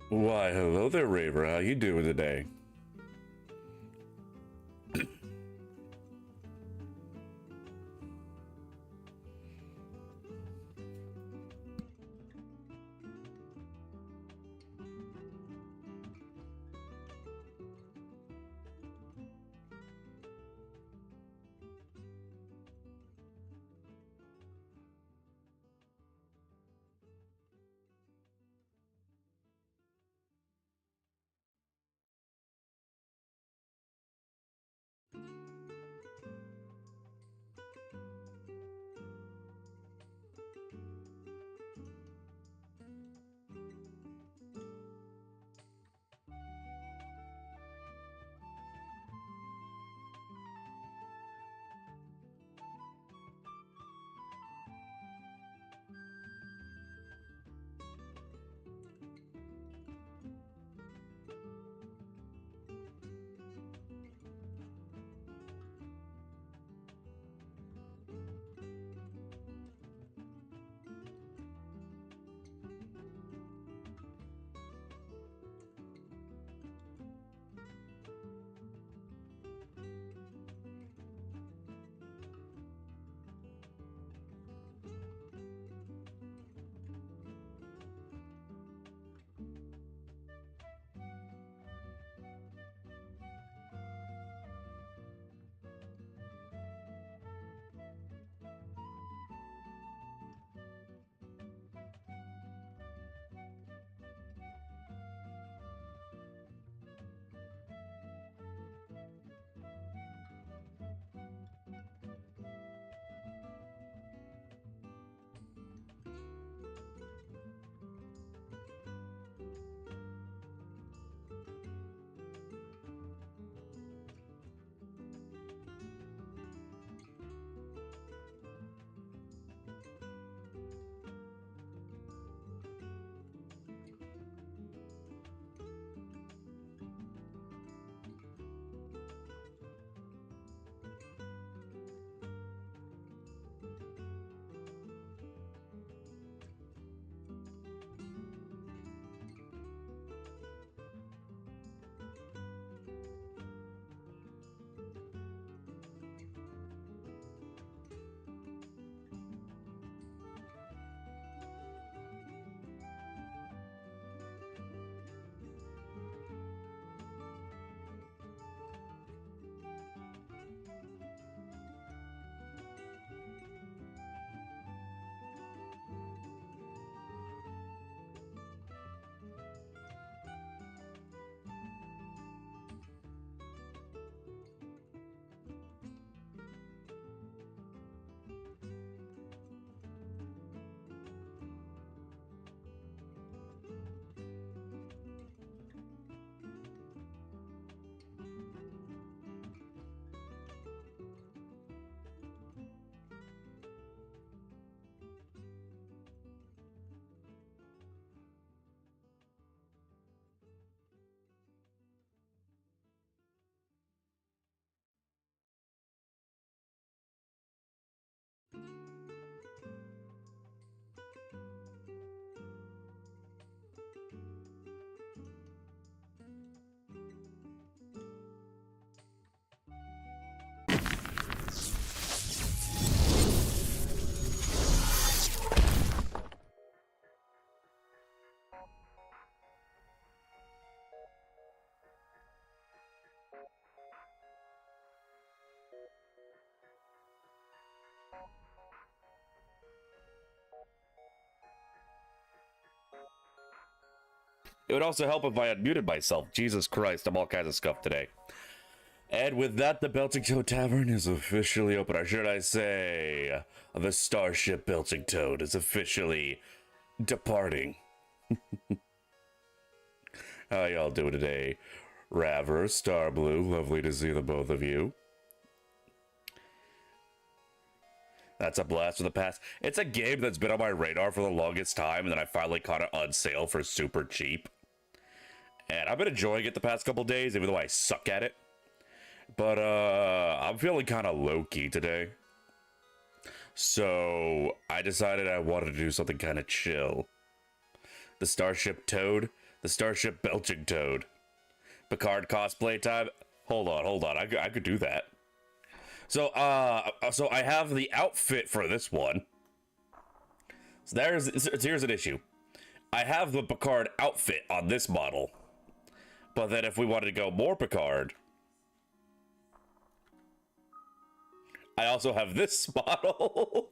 Why, hello there, Raver. How you doing today? It would also help if I unmuted myself. Jesus Christ, I'm all kinds of scuffed today. And with that, the Belching Toad Tavern is officially open. Or should I say, the Starship Belching Toad is officially departing. How y'all doing today? Raver, Starblue, lovely to see the both of you. That's a blast from the past. It's a game that's been on my radar for the longest time, and then I finally caught it on sale for super cheap. And I've been enjoying it the past couple days, even though I suck at it. But I'm feeling kind of low-key today. So I decided I wanted to do something kind of chill. The Starship Toad, The Starship Belching Toad. Picard cosplay time. Hold on. I could do that. So I have the outfit for this one. So here's an issue. I have the Picard outfit on this model. But then if we wanted to go more Picard, I also have this model.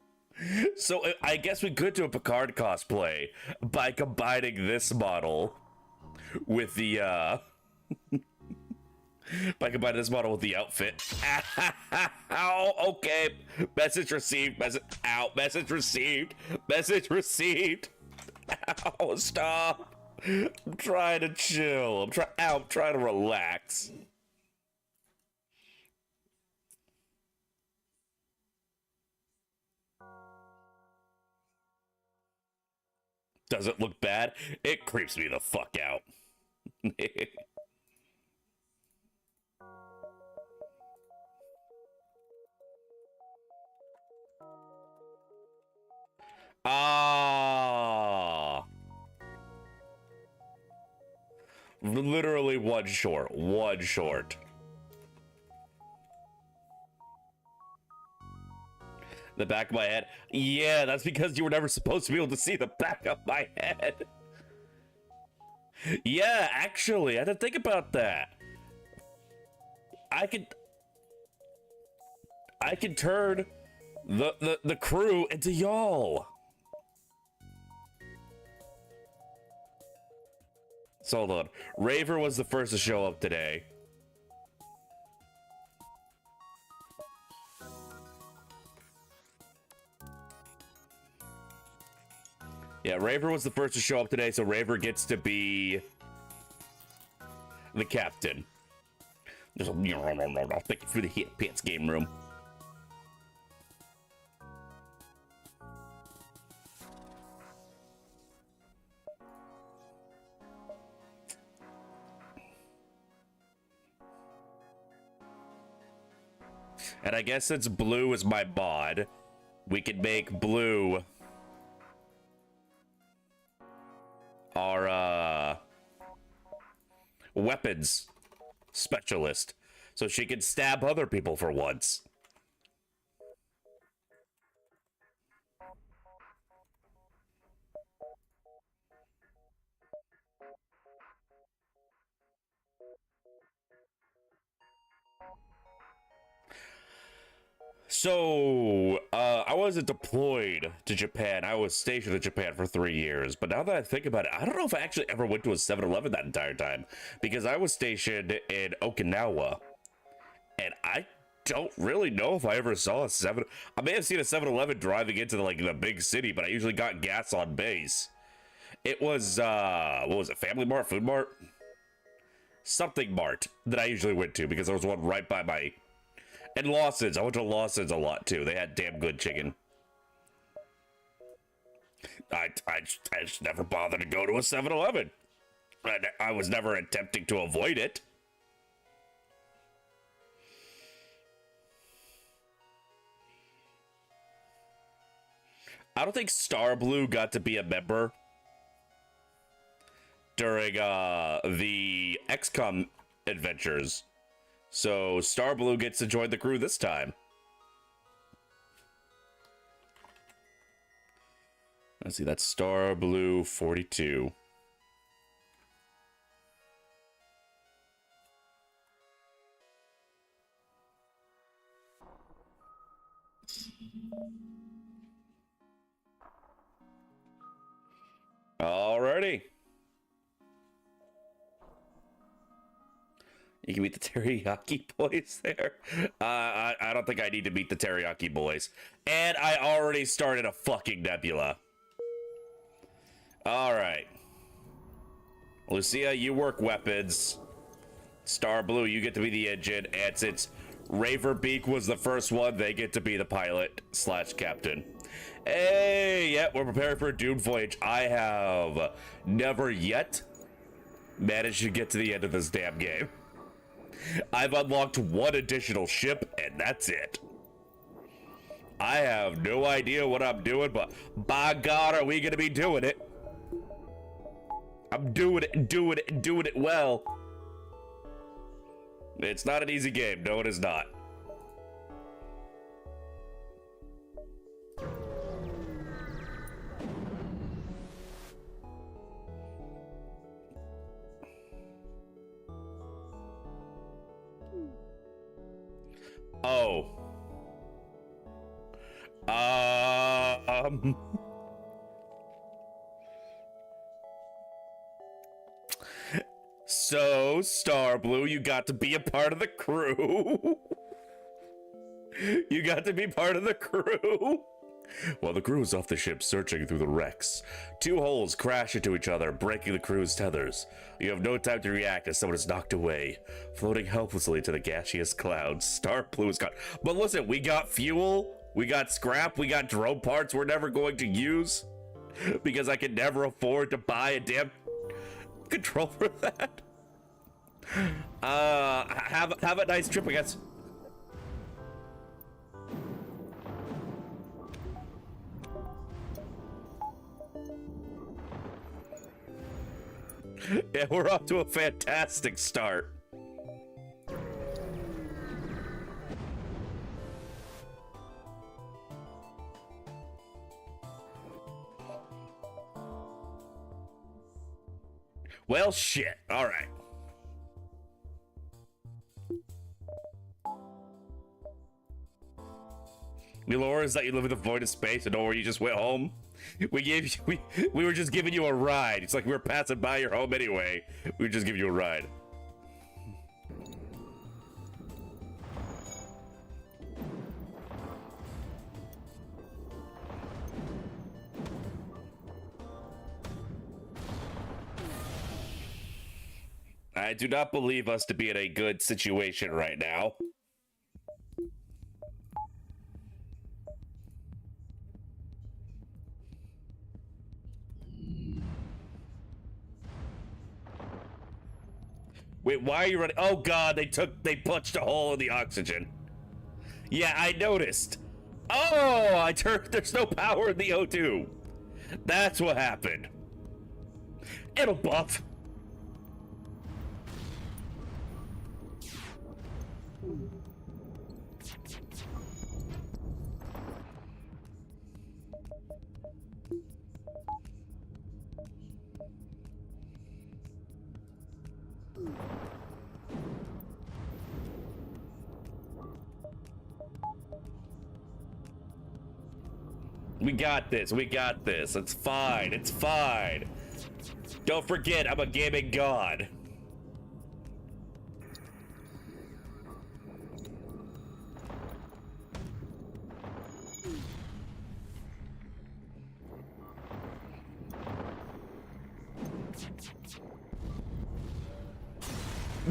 So I guess we could do a Picard cosplay by combining this model with the by combining this model with the outfit. Ow, okay. Message received. Message received. Message received. Ow, stop. I'm trying to chill. I'm trying to relax. Does it look bad? It creeps me the fuck out. Ah. Literally one short. The back of my head. Yeah, that's because you were never supposed to be able to see the back of my head. Yeah, actually, I had to think about that. I could turn the crew into y'all. So hold on. Raver was the first to show up today. Yeah, Raver was the first to show up today, so Raver gets to be the captain. There's a thank you for the hit pants game room. And I guess since Blue is my mod, we could make Blue our weapons specialist, so she can stab other people for once. So, I wasn't deployed to Japan. I was stationed in Japan for 3 years. But now that I think about it, I don't know if I actually ever went to a 7-Eleven that entire time. Because I was stationed in Okinawa. And I don't really know if I ever saw a 7... I may have seen a 7-Eleven driving into the big city, but I usually got gas on base. It was, what was it, Family Mart, Food Mart? Something Mart that I usually went to because there was one right by my... And Lawson's. I went to Lawson's a lot, too. They had damn good chicken. I just never bothered to go to a 7-Eleven. I was never attempting to avoid it. I don't think Star Blue got to be a member during the XCOM adventures. So Star Blue gets to join the crew this time. Let's see, that's Star Blue 42. Alrighty. You can meet the Teriyaki boys there. I don't think I need to meet the Teriyaki boys. And I already started a fucking nebula. Alright. Lucia, you work weapons. Star Blue, you get to be the engine. And since Raverbeak was the first one, they get to be the pilot / captain. Hey, yeah, we're preparing for a doomed voyage. I have never yet managed to get to the end of this damn game. I've unlocked one additional ship, and that's it. I have no idea what I'm doing, but by God, are we going to be doing it? I'm doing it, doing it well. It's not an easy game. No, it is not. Oh. So, Star Blue, you got to be a part of the crew. You got to be part of the crew. While the crew is off the ship searching through the wrecks, two holes crash into each other, breaking the crew's tethers. You have no time to react as someone is knocked away, floating helplessly to the gaseous clouds. Star Blue is gone. But listen, we got fuel, we got scrap, we got drone parts we're never going to use because I can never afford to buy a damn controller for that. Have a nice trip, I guess. Yeah, we're off to a fantastic start. Well, shit. All right. Milora, is that you live in the void of space and don't worry, you just went home? We were just giving you a ride. It's like we were passing by your home anyway. We were just giving you a ride. I do not believe us to be in a good situation right now. Wait, why are you running? Oh god, they punched a hole in the oxygen. Yeah, I noticed. Oh, there's no power in the O2. That's what happened. It'll buff. We got this. We got this. It's fine. It's fine. Don't forget, I'm a gaming god.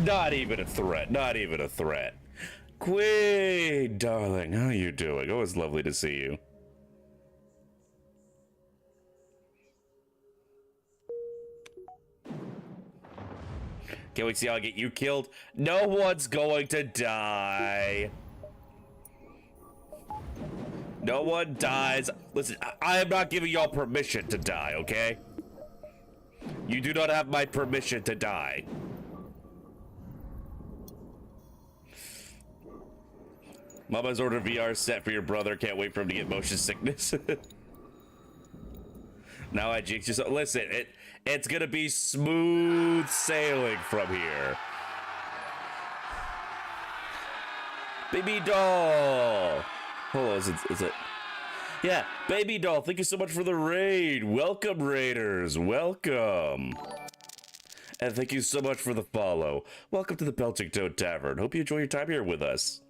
Not even a threat. Not even a threat. Queen, darling, how you doing? Always lovely to see you. Can't we see how I get you killed? No one's going to die. No one dies. Listen, I am not giving y'all permission to die, okay? You do not have my permission to die. Mama's ordered VR set for your brother. Can't wait for him to get motion sickness. Now I jinx you. So listen, it's gonna be smooth sailing from here. Baby doll. Hold on, is it? Yeah, baby doll. Thank you so much for the raid. Welcome, raiders. Welcome. And thank you so much for the follow. Welcome to the Pelting Toad Tavern. Hope you enjoy your time here with us.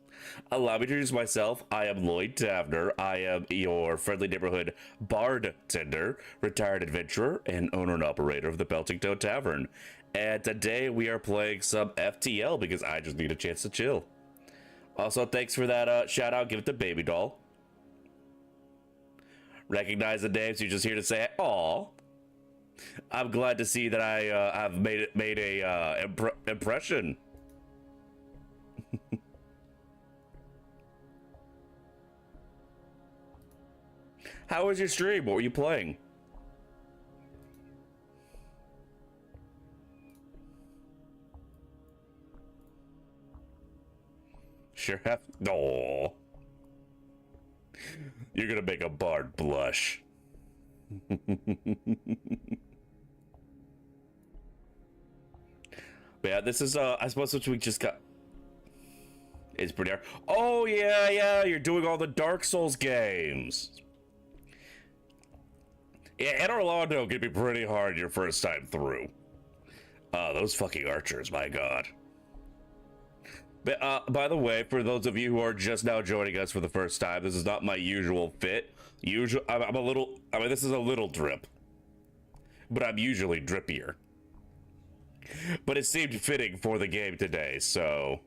Allow me to introduce myself. I am Lloyd Tavner. I am your friendly neighborhood bartender, retired adventurer, and owner and operator of the Pelting Toad Tavern. And today we are playing some FTL because I just need a chance to chill. Also, thanks for that shout out. Give it to Baby Doll. Recognize the names. You're just here to say, "Aw." I'm glad to see that I have made a impression. How was your stream? What were you playing? Sure have. No. You're gonna make a bard blush. But yeah, this is I suppose what we just got. It's pretty hard. Oh yeah, you're doing all the Dark Souls games. Yeah, in Orlando could be pretty hard your first time through. Those fucking archers, my god. But by the way, for those of you who are just now joining us for the first time, this is not my usual fit. I'm a little. I mean, this is a little drip, but I'm usually drippier. But it seemed fitting for the game today, so.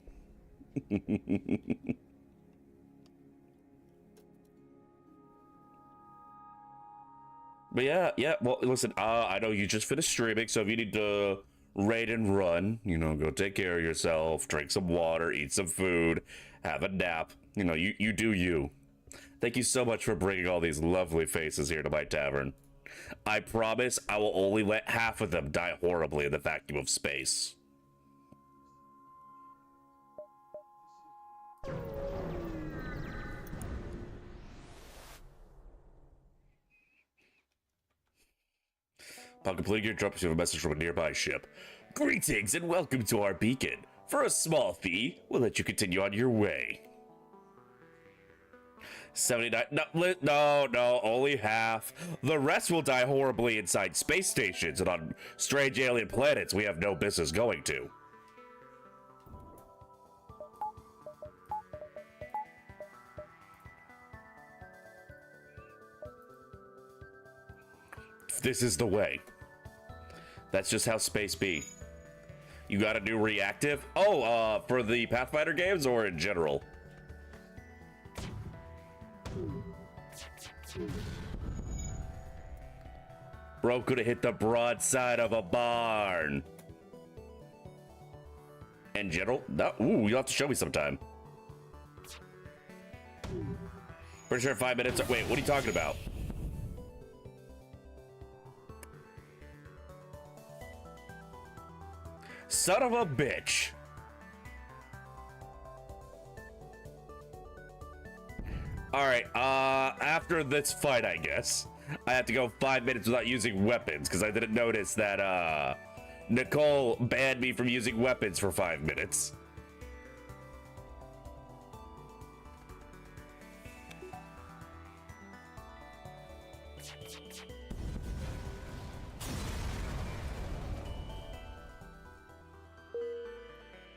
But yeah. Well, listen. I know you just finished streaming, so if you need to raid and run, you know, go take care of yourself, drink some water, eat some food, have a nap. You know, you do you. Thank you so much for bringing all these lovely faces here to my tavern. I promise I will only let half of them die horribly in the vacuum of space. Upon completing your drop, you have a message from a nearby ship. Greetings and welcome to our beacon. For a small fee, we'll let you continue on your way. 79. No, only half. The rest will die horribly inside space stations and on strange alien planets we have no business going to. This is the way. That's just how space be. You got a new reactive? Oh, for the Pathfinder games or in general? Bro could have hit the broadside of a barn. In general? No. Ooh, you'll have to show me sometime. Pretty sure 5 minutes. Wait, what are you talking about? Son of a bitch. Alright, after this fight, I guess, I have to go 5 minutes without using weapons, because I didn't notice that, Nicole banned me from using weapons for 5 minutes.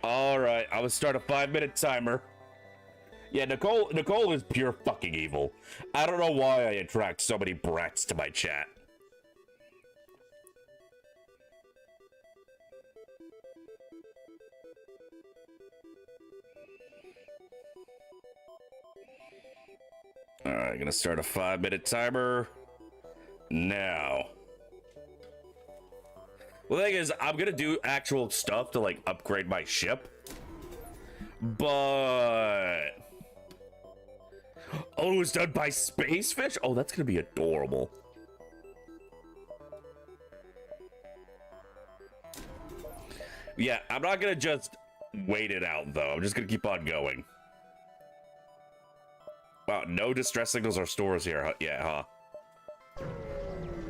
Alright, I will start a 5-minute timer. Yeah, Nicole is pure fucking evil. I don't know why I attract so many brats to my chat. Alright, gonna start a 5-minute timer now. Well, the thing is, I'm gonna do actual stuff to, like, upgrade my ship. But... oh, it was done by Space Fish? Oh, that's gonna be adorable. Yeah, I'm not gonna just wait it out, though. I'm just gonna keep on going. Wow, no distress signals or stores here, huh? Yeah, huh?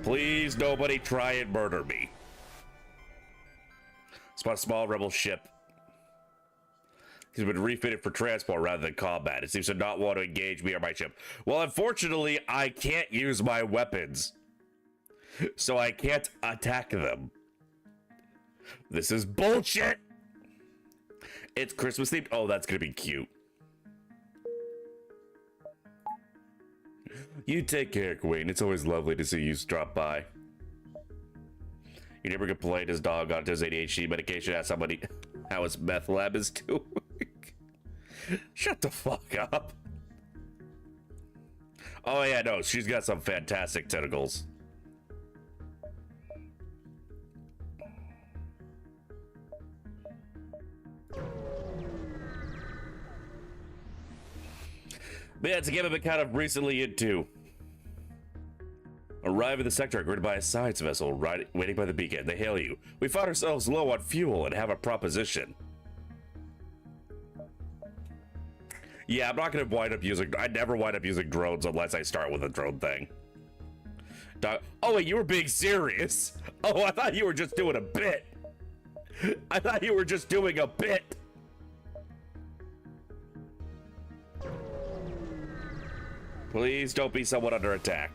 Please, nobody try and murder me. Spot a small rebel ship. He's been refitted for transport rather than combat. It seems to not want to engage me or my ship. Well, unfortunately, I can't use my weapons. So I can't attack them. This is bullshit! It's Christmas themed? Oh, that's gonna be cute. You take care, Queen. It's always lovely to see you drop by. You never complained his dog got his ADHD medication, asked somebody how his meth lab is doing. Shut the fuck up. Oh yeah, no, she's got some fantastic tentacles. But yeah, it's a game I've been kind of recently into. Arrive at the sector greeted by a science vessel waiting by the beacon. They hail you. We found ourselves low on fuel and have a proposition. Yeah, I'm not gonna wind up using, I never wind up using drones unless I start with a drone thing. Oh wait, you were being serious. Oh, I thought you were just doing a bit. I thought you were just doing a bit. Please don't be someone under attack.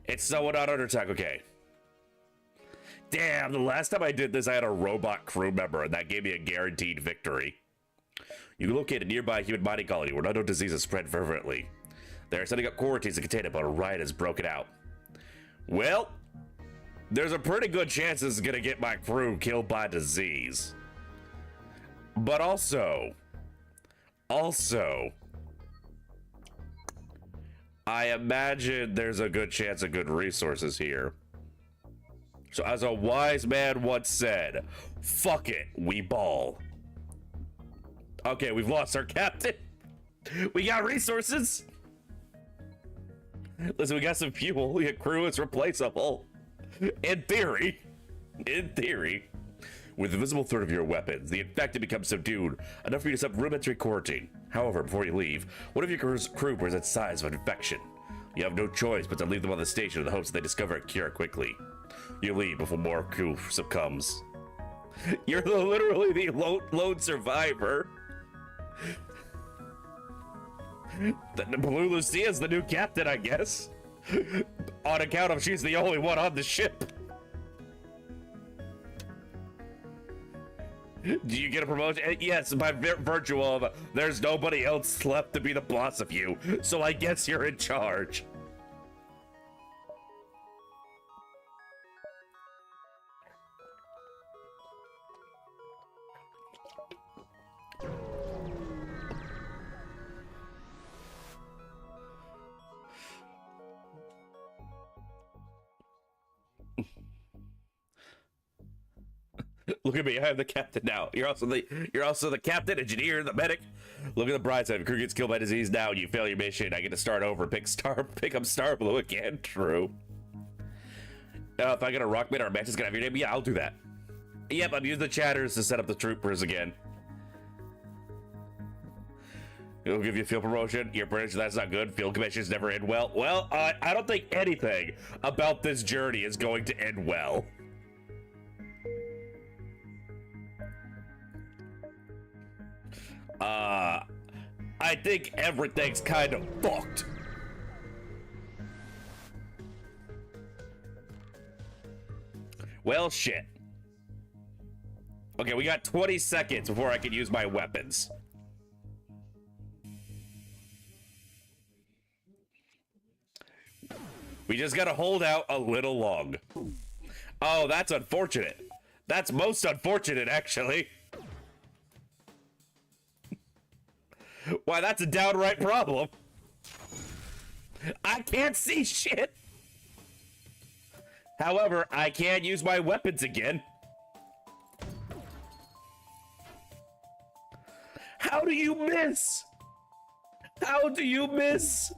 It's someone not under attack, okay. Damn, the last time I did this, I had a robot crew member, and that gave me a guaranteed victory. You locate a nearby human mining colony where unknown diseases spread fervently. They are setting up quarantines to contain it, but a riot has broken out. Well, there's a pretty good chance this is gonna get my crew killed by disease. But also, I imagine there's a good chance of good resources here. So as a wise man once said, fuck it, we ball. Okay, we've lost our captain. We got resources. Listen, we got some fuel. Your crew is replaceable. In theory. With the visible threat of your weapons, the infected becomes subdued, enough for you to set rudimentary quarantine. However, before you leave, one of your crew presents signs of infection. You have no choice but to leave them on the station in the hopes that they discover a cure quickly. You leave before more crew succumbs. You're literally the lone survivor. The Blue Lucia's the new captain, I guess. On account of she's the only one on the ship. Do you get a promotion? Yes, by virtue of there's nobody else left to be the boss of you, so I guess you're in charge. Look at me, I am the captain now. You're also the captain, engineer, the medic. Look at the bright side. If your crew gets killed by disease now, you fail your mission. I get to start over, pick up Star Blue again. True. If I get a Rockman or a Mantis, can I have your name? Yeah, I'll do that. Yep, I'm using the chatters to set up the troopers again. It'll give you a field promotion. You're British, that's not good. Field commissions never end well. Well, I don't think anything about this journey is going to end well. I think everything's kind of fucked. Well, shit. Okay, we got 20 seconds before I can use my weapons. We just gotta hold out a little long. Oh, that's unfortunate. That's most unfortunate, actually. Why, that's a downright problem. I can't see shit. However, I can use my weapons again. How do you miss? How do you miss?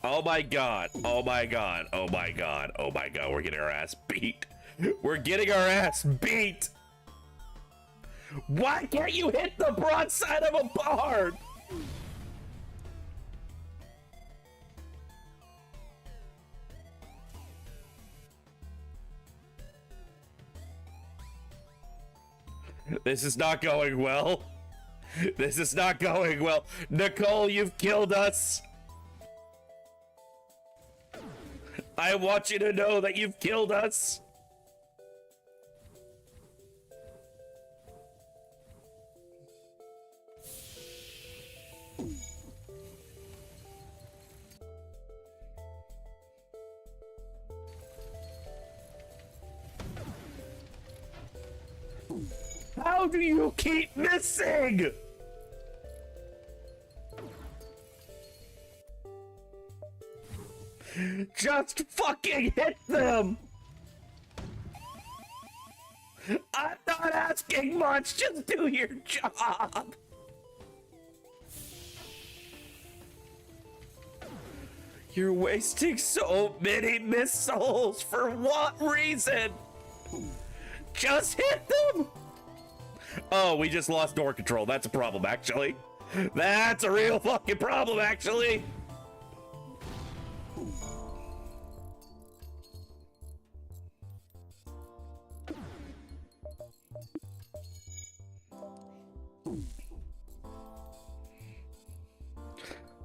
Oh my god. Oh my god. Oh my god. Oh my god. We're getting our ass beat. We're getting our ass beat. Why can't you hit the broadside of a barn? This is not going well. This is not going well. Nicole, you've killed us. I want you to know that you've killed us. How do you keep missing? Just fucking hit them! I'm not asking much, just do your job! You're wasting so many missiles, for what reason? Just hit them! Oh, we just lost door control. That's a problem, actually. That's a real fucking problem, actually.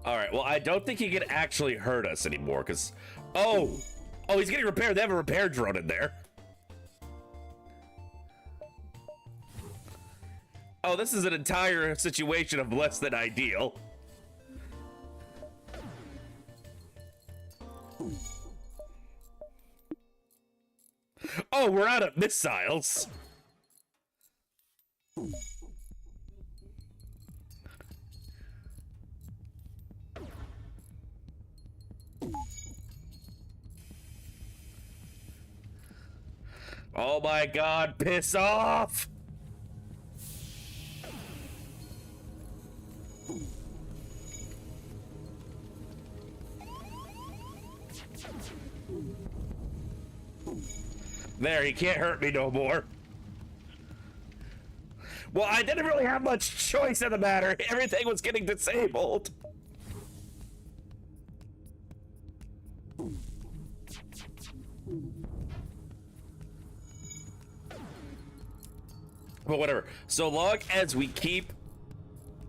Alright, well, I don't think he can actually hurt us anymore, because... Oh! Oh, he's getting repaired. They have a repair drone in there. Oh, this is an entire situation of less than ideal. Oh, we're out of missiles. Oh my god, piss off! There, he can't hurt me no more. Well, I didn't really have much choice in the matter. Everything was getting disabled. But whatever. So long as we keep...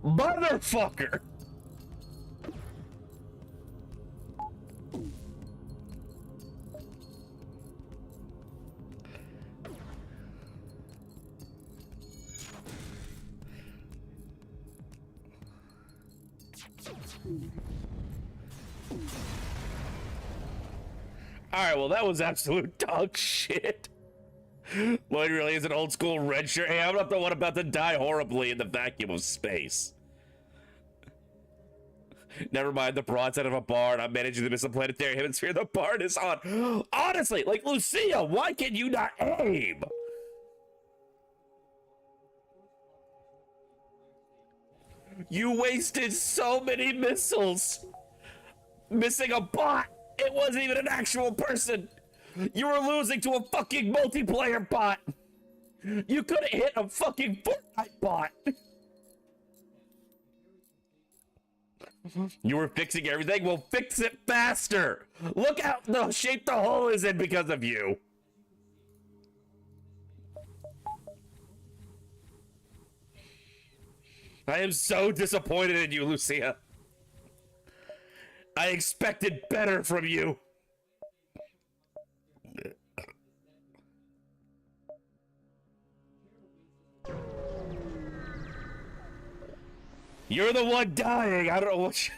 Motherfucker! Alright, well that was absolute dog shit. Lloyd really is an old school red shirt. Hey, I'm not the one about to die horribly in the vacuum of space. Never mind the broadside of a barn. I'm managing the missile planetary hemisphere. The barn is on. Honestly, like, Lucia, why can you not aim? You wasted so many missiles. Missing a bot. It wasn't even an actual person. You were losing to a fucking multiplayer bot. You could have hit a fucking Fortnite bot. You were fixing everything? Well, fix it faster. Look how the shape the hole is in because of you. I am so disappointed in you, Lucia. I expected better from you. You're the one dying. I don't know what.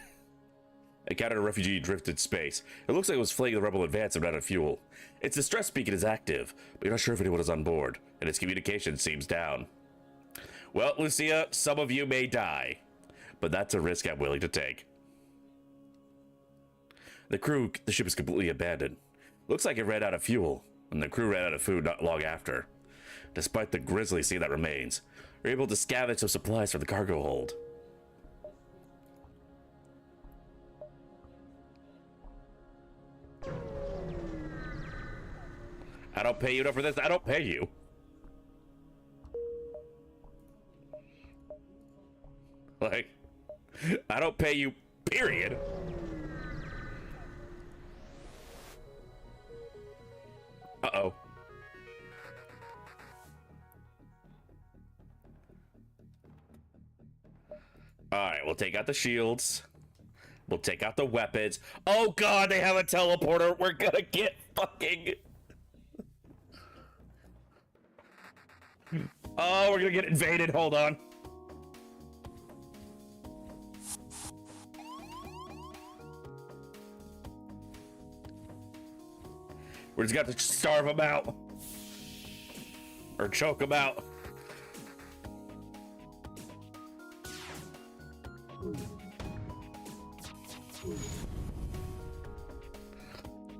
Encountered a refugee drifted space. It looks like it was fleeing the rebel advance and out of fuel. Its distress beacon is active, but you're not sure if anyone is on board, and its communication seems down. Well, Lucia, some of you may die, but that's a risk I'm willing to take. The ship is completely abandoned. Looks like it ran out of fuel, and the crew ran out of food not long after. Despite the grisly sea that remains, we're able to scavenge some supplies from the cargo hold. I don't pay you enough for this. I don't pay you. Like, I don't pay you, period. Uh-oh. Alright, we'll take out the shields. We'll take out the weapons. Oh god, they have a teleporter. We're gonna get fucking... Oh, we're gonna get invaded. Hold on. We're just gonna starve them out. Or choke them out.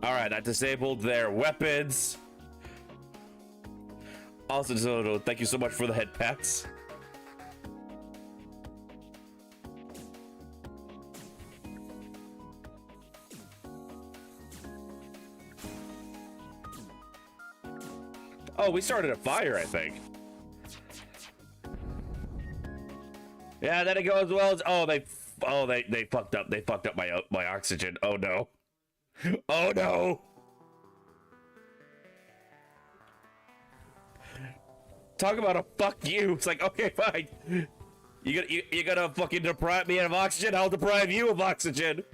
Alright, that disabled their weapons. Also, Zoto, thank you so much for the head pats. Oh, we started a fire, I think. Yeah, then it goes well as they fucked up. They fucked up my oxygen. Oh no. Oh no. Talk about a fuck you. It's like, okay, fine. You're gonna fucking deprive me of oxygen? I'll deprive you of oxygen.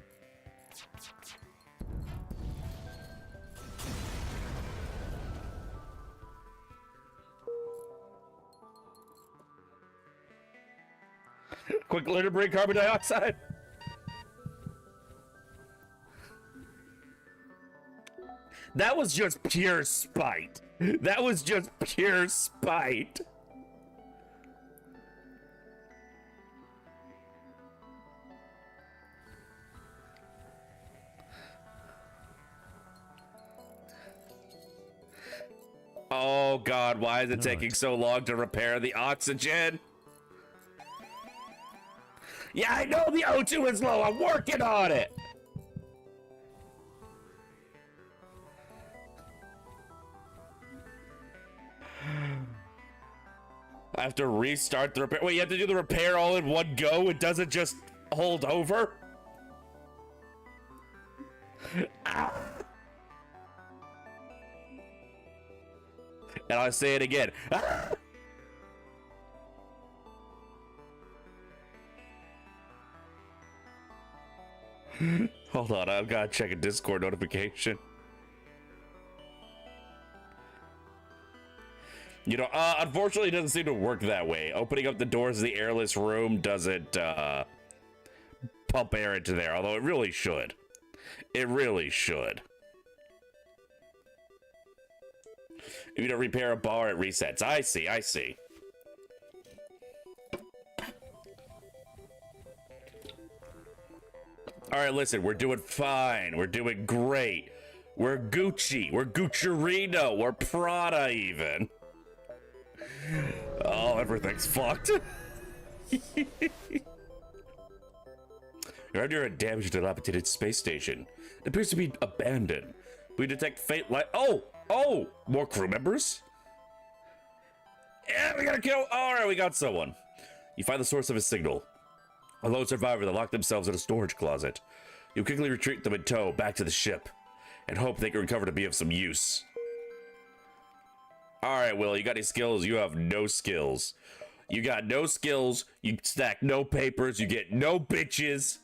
Quick, learn to bring carbon dioxide. That was just pure spite. That was just pure spite. Oh God, why is it taking so long to repair the oxygen? Yeah, I know the O2 is low. I'm working on it. I have to restart the repair. Wait, you have to do the repair all in one go? It doesn't just hold over? Ah. And I'll say it again. Ah. Hold on, I've got to check a Discord notification. You know, unfortunately, it doesn't seem to work that way. Opening up the doors of the airless room doesn't pump air into there, although it really should. It really should. If you don't repair a bar, it resets. I see, I see. All right, listen, we're doing fine. We're doing great. We're Gucci. We're Gucciarino. We're Prada, even. Oh, everything's fucked. You're under a damaged, dilapidated space station. It appears to be abandoned. We detect faint light. Oh, more crew members? Yeah, we gotta kill. All right, we got someone. You find the source of his signal. A lone survivor that locked themselves in a storage closet. You quickly retreat them in tow back to the ship and hope they can recover to be of some use. Alright, Will, you got any skills? You have no skills. You got no skills, you stack no papers, you get no bitches.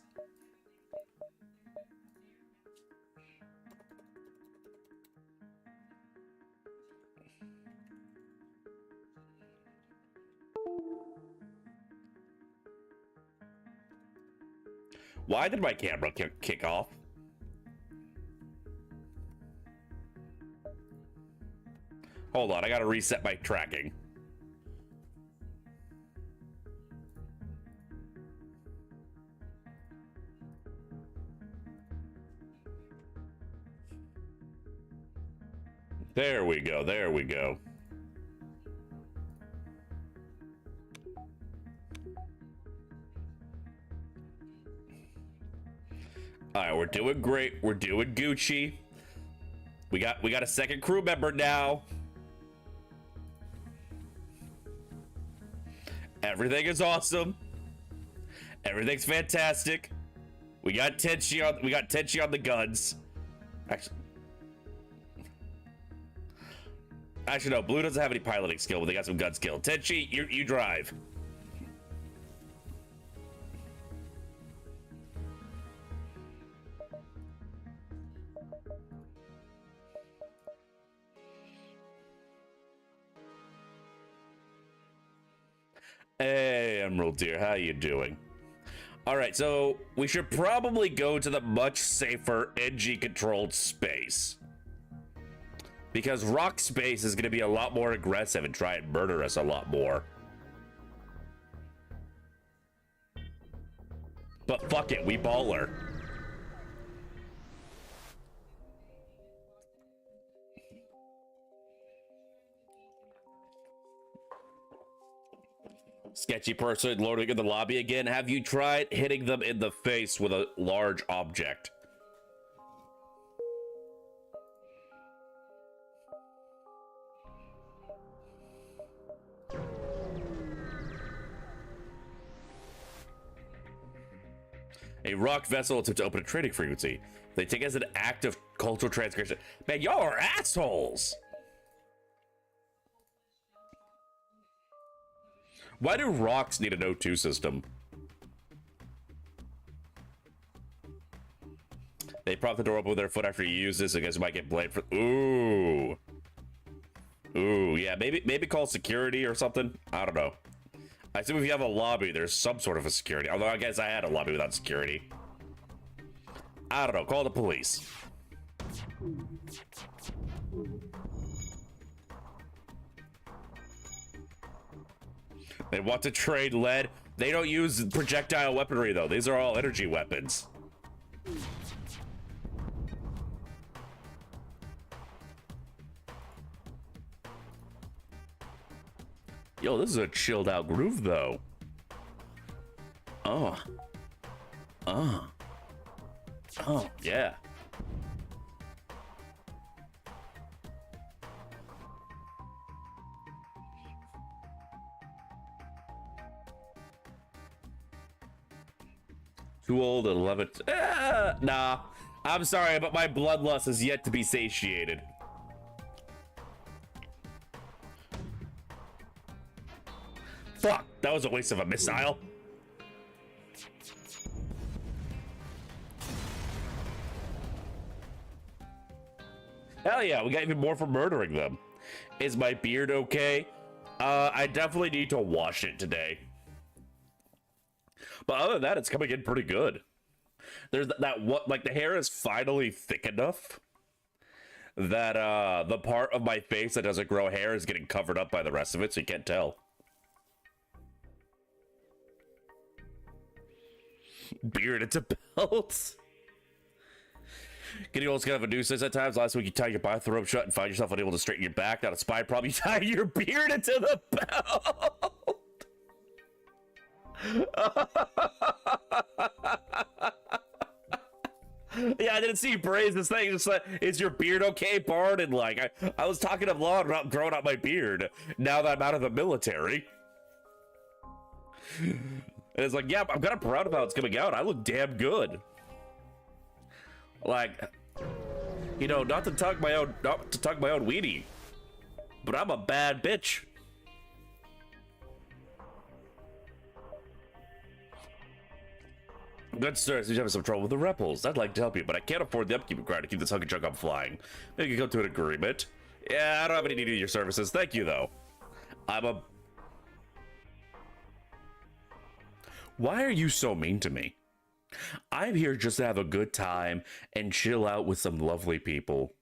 Why did my camera kick off? Hold on, I gotta reset my tracking. There we go, there we go. All right, we're doing great. We're doing Gucci. We got a second crew member now. Everything is awesome. Everything's fantastic. We got Tenchi on the guns. Actually no, Blue doesn't have any piloting skill, but they got some gun skill. Tenchi, you drive. Hey, Emerald dear, how you doing? All right, so we should probably go to the much safer NG-controlled space. Because rock space is going to be a lot more aggressive and try and murder us a lot more. But fuck it, we baller. Sketchy person loading in the lobby again. Have you tried hitting them in the face with a large object? A rock vessel attempt to open a trading frequency. They take it as an act of cultural transgression. Man, y'all are assholes! Why do rocks need an O2 system? They prop the door open with their foot after you use this. I guess you might get blamed for. Ooh. Ooh, yeah. Maybe call security or something. I don't know. I assume if you have a lobby, there's some sort of a security. Although I guess I had a lobby without security. I don't know. Call the police. They want to trade lead. They don't use projectile weaponry, though. These are all energy weapons. Yo, this is a chilled out groove, though. Oh, yeah. Too old and love it. Nah, I'm sorry, but my bloodlust is yet to be satiated. Fuck, that was a waste of a missile. Hell yeah, we got even more for murdering them. Is my beard okay? I definitely need to wash it today. But other than that, it's coming in pretty good. There's that what, like, the hair is finally thick enough that the part of my face that doesn't grow hair is getting covered up by the rest of it, so you can't tell. Beard into belt. Getting old's kind of a nuisance at times. Last week you tie your bathrobe shut and find yourself unable to straighten your back. Not a spy problem. You tie your beard into the belt. Yeah, I didn't see you praise this thing. Just like, is your beard okay, Bard? And like, I was talking of law about growing out my beard now that I'm out of the military. And it's like, yeah, I'm kind of proud of how it's coming out. I look damn good. Like, you know, not to tug my own weenie, but I'm a bad bitch. Good sir, since you have some trouble with the rebels, I'd like to help you, but I can't afford the upkeep required to keep this hunky junk on flying. Maybe you can come to an agreement. Yeah, I don't have any need of your services. Thank you, though. Why are you so mean to me? I'm here just to have a good time and chill out with some lovely people.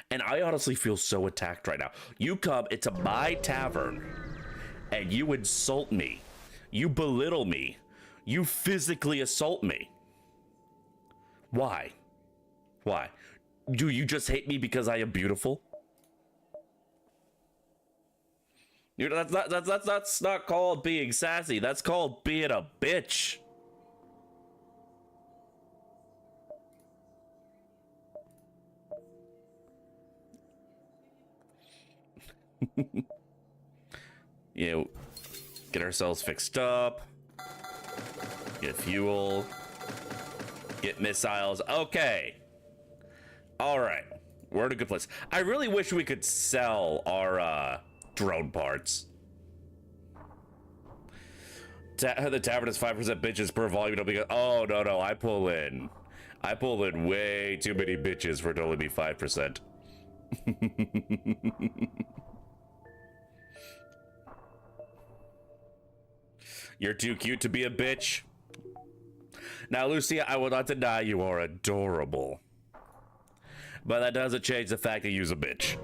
And I honestly feel so attacked right now. You come into my tavern and you insult me. You belittle me. You physically assault me. Why? Why? Do you just hate me because I am beautiful? That's not called being sassy. That's called being a bitch. You know, get ourselves fixed up. Get fuel. Get missiles. Okay. All right. We're in a good place. I really wish we could sell our drone parts. The tavern is 5% bitches per volume. Because, oh, no. I pull in way too many bitches for it to only be 5%. You're too cute to be a bitch. Now, Lucia, I will not deny you are adorable. But that doesn't change the fact that you're a bitch.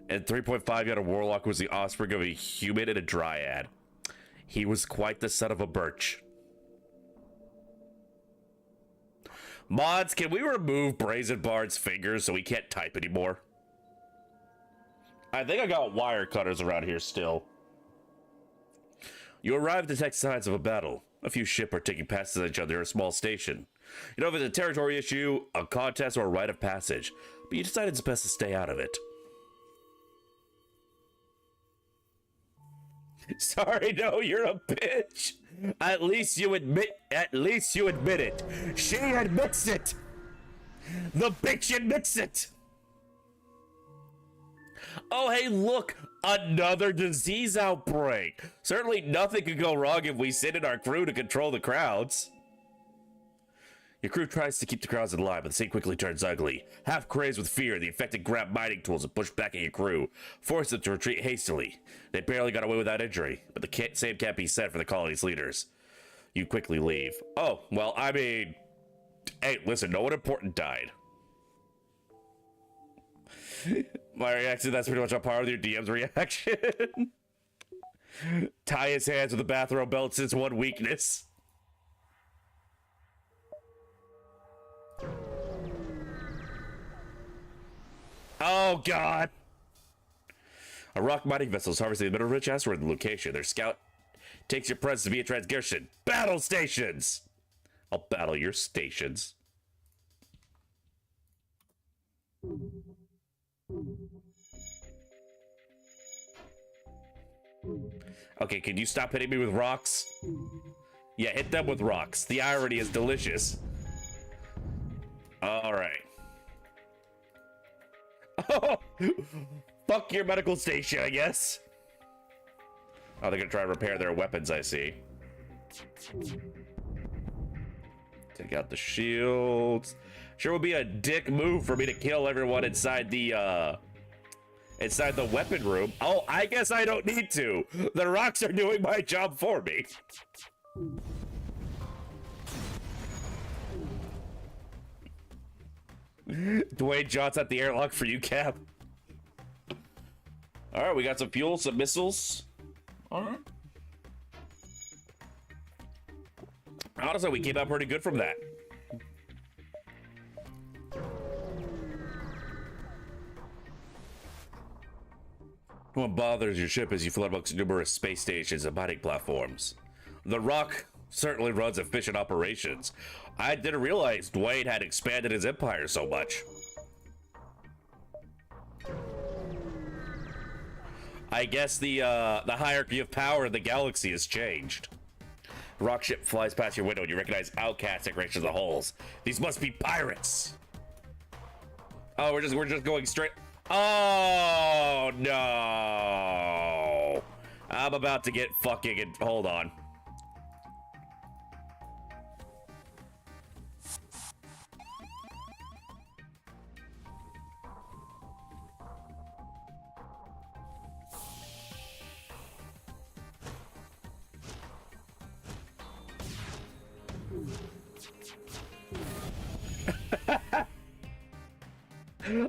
At 3.5, you had a warlock who was the offspring of a human and a dryad. He was quite the son of a birch. Mods, can we remove Brazen Bard's fingers so he can't type anymore? I think I got wire cutters around here still. You arrive to detect signs of a battle. A few ships are taking passes at each other in a small station. You know if it's a territory issue, a contest, or a rite of passage, but you decided it's best to stay out of it. Sorry, no, you're a bitch. At least you admit it. She admits it. The bitch admits it. Oh, hey, look, another disease outbreak. Certainly nothing could go wrong if we send in our crew to control the crowds. Your crew tries to keep the crowds in line, but the scene quickly turns ugly. Half crazed with fear, the infected grab mining tools and push back at your crew, force them to retreat hastily. They barely got away without injury, but the same can't be said for the colony's leaders. You quickly leave. Oh, well, I mean... Hey, listen, no one important died. My reaction, that's pretty much on par with your DM's reaction. Tie his hands with a bathrobe belt since one weakness. Oh, God. A rock mining vessel is harvesting the middle rich asteroid location. Their scout takes your presence to be a transgression. Battle stations! I'll battle your stations. Okay, can you stop hitting me with rocks? Yeah, hit them with rocks. The irony is delicious. All right. Oh, fuck your medical station, I guess. Oh, they're gonna try to repair their weapons, I see. Take out the shields. Sure would be a dick move for me to kill everyone inside the weapon room. Oh, I guess I don't need to. The rocks are doing my job for me. Dwayne Johnson at the airlock for you, Cap. All right, we got some fuel, some missiles. All right. Honestly, we came out pretty good from that. What bothers your ship as you float amongst numerous space stations and mining platforms? The Rock certainly runs efficient operations. I didn't realize Dwayne had expanded his empire so much. I guess the hierarchy of power in the galaxy has changed. The rock ship flies past your window and you recognize outcast decorations of holes. These must be pirates. Oh, we're just going straight. Oh no! I'm about to get fucking. Hold on.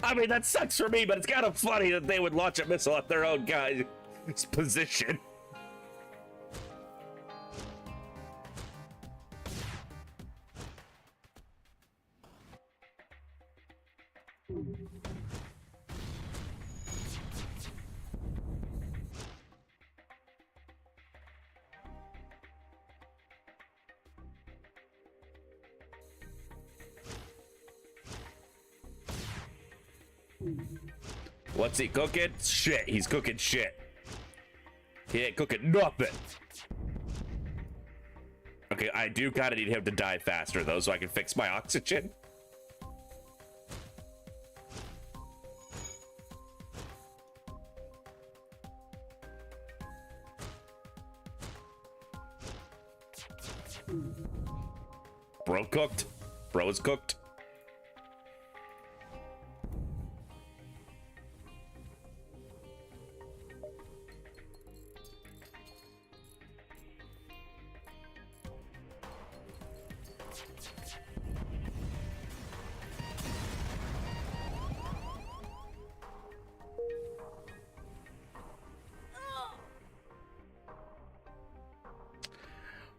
I mean, that sucks for me, but it's kind of funny that they would launch a missile at their own guy's position. What's he cooking? Shit, he's cooking shit. He ain't cooking nothing. Okay, I do kind of need him to die faster, though, so I can fix my oxygen. Bro cooked. Bro is cooked.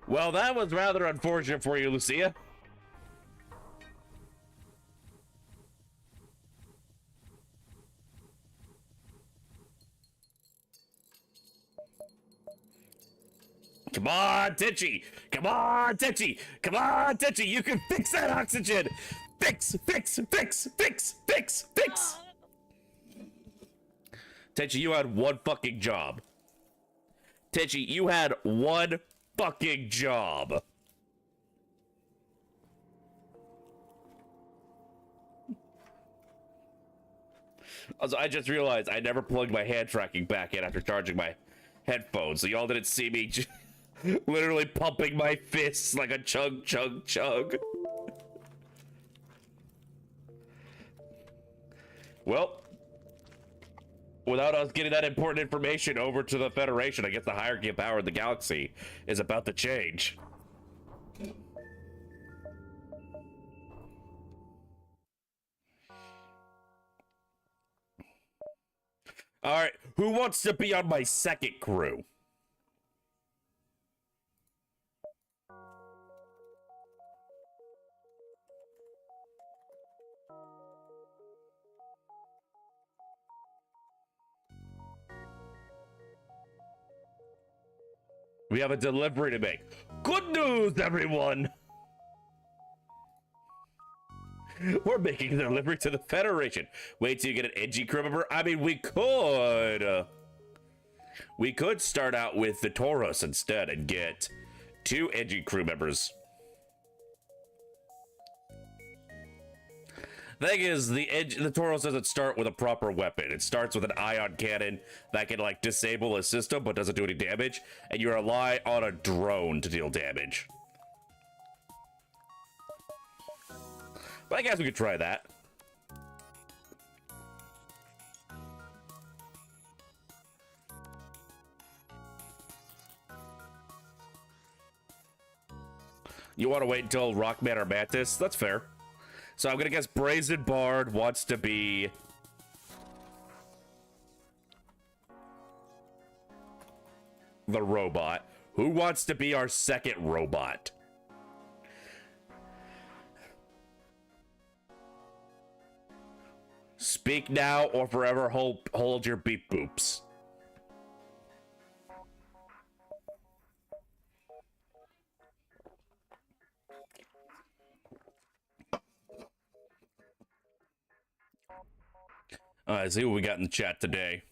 Well, that was rather unfortunate for you, Lucia. Come on, Titchy! Come on, Titchy! Come on, Titchy! You can fix that oxygen! Fix! Fix! Fix! Fix! Fix! Fix! Titchy, you had one fucking job. Titchy, you had one fucking job. Also, I just realized I never plugged my hand tracking back in after charging my headphones, so y'all didn't see me literally pumping my fists like a chug, chug, chug. Well, without us getting that important information over to the Federation, I guess the hierarchy of power in the galaxy is about to change. Alright, who wants to be on my second crew? We have a delivery to make. Good news, everyone! We're making a delivery to the Federation. Wait till you get an edgy crew member. I mean, we could. We could start out with the Tauros instead and get 2 edgy crew members. Thing is, the Tauros doesn't start with a proper weapon. It starts with an ion cannon that can, like, disable a system but doesn't do any damage, and you rely on a drone to deal damage. But I guess we could try that. You want to wait until Rockman or Mantis? That's fair. So I'm gonna guess Brazen Bard wants to be the robot. Who wants to be our second robot? Speak now or forever hold your beep boops. Let's see what we got in the chat today.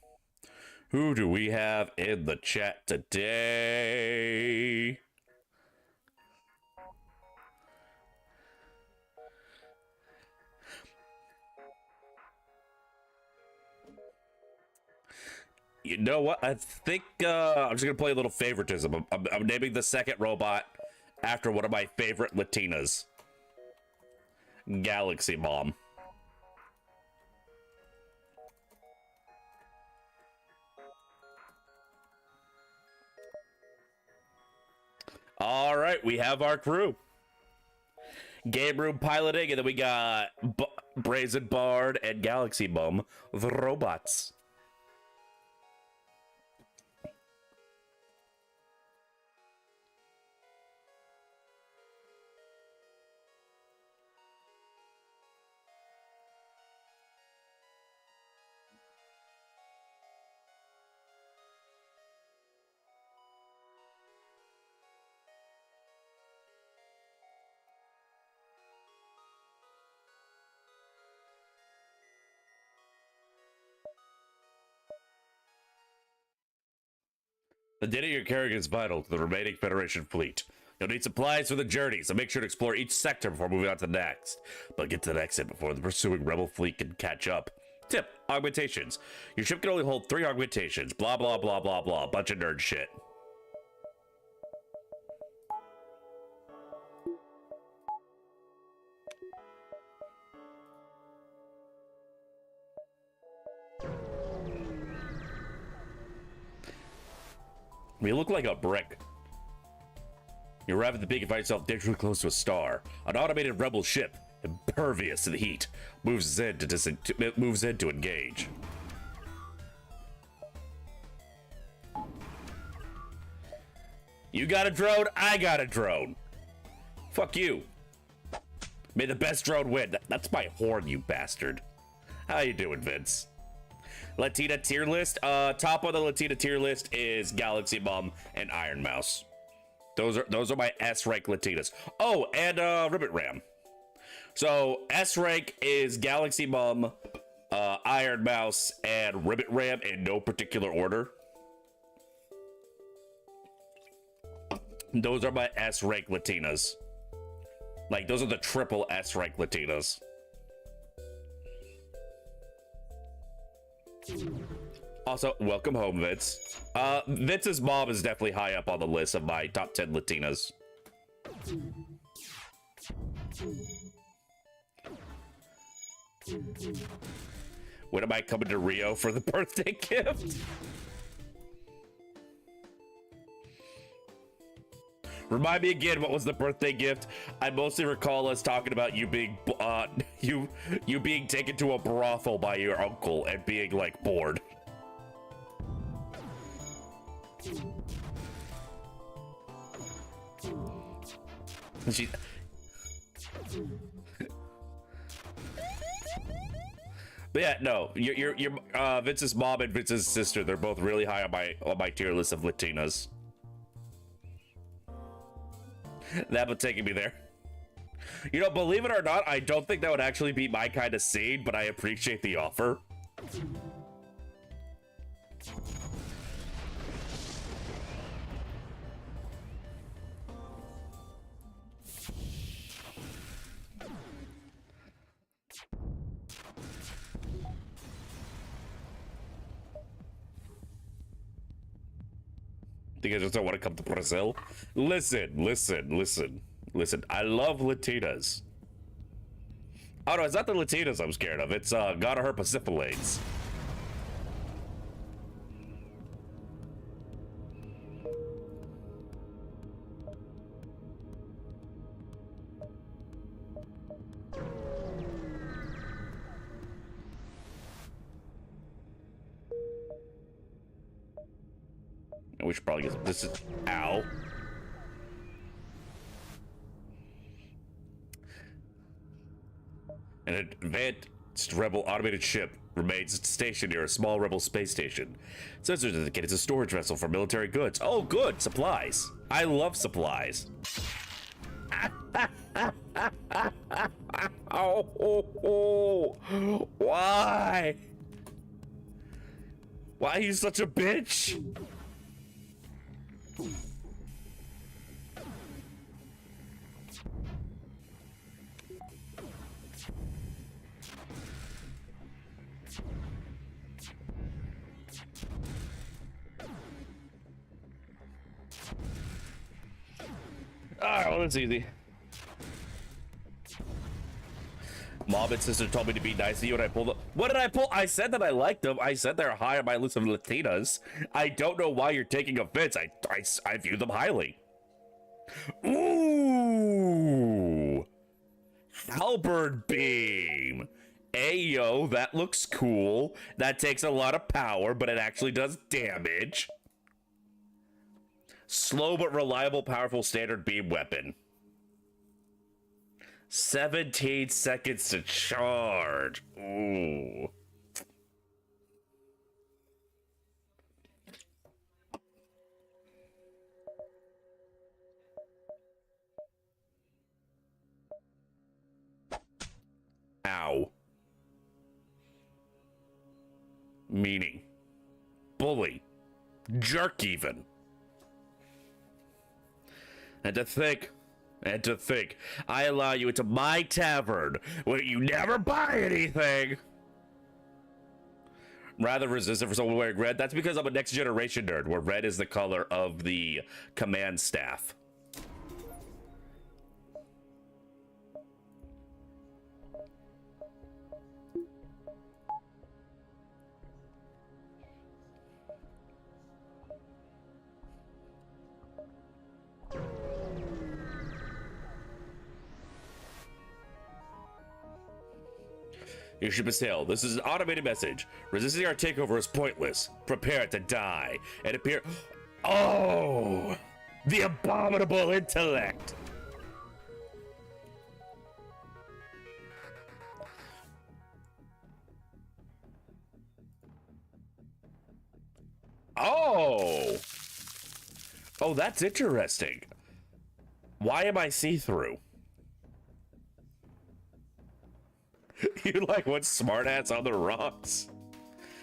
Who do we have in the chat today? You know what? I think I'm just gonna play a little favoritism. I'm naming the second robot after one of my favorite Latinas, Galaxy Bomb. All right, we have our crew. Game room piloting, and then we got Brazen Bard and Galaxy Bomb, the robots. The data you're carrying is vital to the remaining Federation fleet. You'll need supplies for the journey, so make sure to explore each sector before moving on to the next. But get to the exit before the pursuing rebel fleet can catch up. Tip, augmentations. Your ship can only hold 3 augmentations. Blah, blah, blah, blah, blah. Bunch of nerd shit. You look like a brick. You arrive at the peak and find yourself dangerously close to a star. An automated rebel ship, impervious to the heat, moves in to engage. You got a drone, I got a drone. Fuck you. May the best drone win. That's my horn, you bastard. How you doing, Vince? Latina tier list. Top of the Latina tier list is Galaxy Bomb and Iron Mouse. Those are my S rank Latinas. Oh, and Ribbit Ram. So S rank is Galaxy Bomb, Iron Mouse, and Ribbit Ram in no particular order. Those are my S rank Latinas. Like, those are the triple S rank Latinas. Also, welcome home, Vince. Vince's mom is definitely high up on the list of my top 10 Latinas. When am I coming to Rio for the birthday gift? Remind me again, what was the birthday gift? I mostly recall us talking about you being you being taken to a brothel by your uncle and being like bored. She But yeah, no, your Vince's mom and Vince's sister, they're both really high on my tier list of Latinas. That would take me there. You know, believe it or not, I don't think that would actually be my kind of scene, but I appreciate the offer. You guys just don't want to come to Brazil? Listen. I love Latinas. Oh no, it's not the Latinas I'm scared of. It's gotta her Pacifilates. We should probably get this. Ow. An advanced rebel automated ship remains stationed near a small rebel space station. Sensors indicate it's a storage vessel for military goods. Oh, good. Supplies. I love supplies. Oh. Why? Why are you such a bitch? Alright, well, that's easy. Mom and sister told me to be nice to you, and I pulled up. What did I pull? I said that I liked them. I said they're high on my list of Latinas. I don't know why you're taking offense. I view them highly. Ooh. Halberd beam. Ayo, that looks cool. That takes a lot of power, but it actually does damage. Slow but reliable, powerful standard beam weapon. 17 seconds to charge. Ooh. Ow. Meaning. Bully. Jerk even. And to think, I allow you into my tavern where you never buy anything. Rather resistant for someone wearing red. That's because I'm a next generation nerd where red is the color of the command staff. Your ship is sailed. This is an automated message. Resisting our takeover is pointless. Prepare to die. And appear. Oh! The abominable intellect! Oh! Oh, that's interesting. Why am I see-through? You like what smartass on the rocks?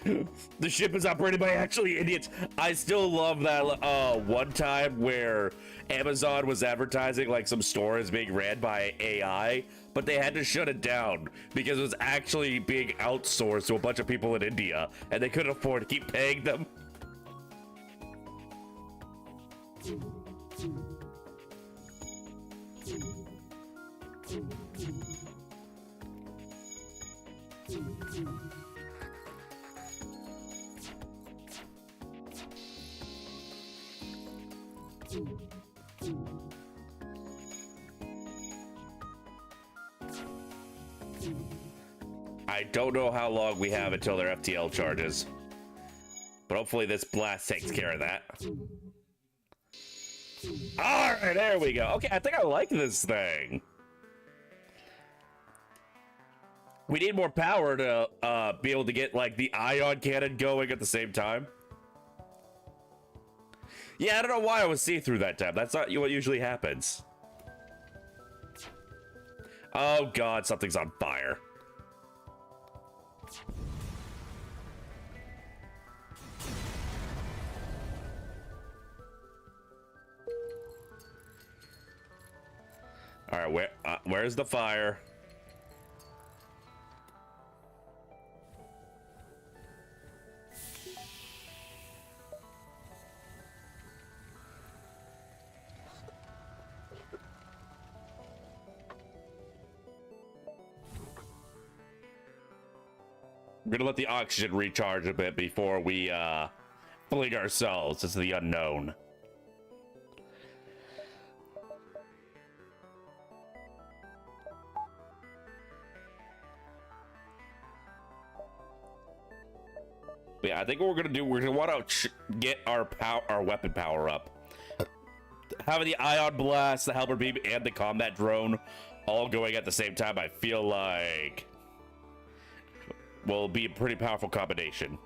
The ship is operated by actually idiots. I still love that one time where Amazon was advertising like some store is being ran by AI, but they had to shut it down because it was actually being outsourced to a bunch of people in India, and they couldn't afford to keep paying them. I don't know how long we have until their FTL charges, but hopefully this blast takes care of that. All right, there we go. Okay, I think I like this thing. We need more power to be able to get like the ion cannon going at the same time. Yeah, I don't know why I was see-through that time. That's not what usually happens. Oh god, something's on fire. All right, where's the fire? We're gonna let the oxygen recharge a bit before we fling ourselves into the unknown. But yeah, I think what we're gonna do, we're gonna want to get our weapon power up. Having the ion blast, the halberd beam, and the combat drone all going at the same time, I feel like will be a pretty powerful combination.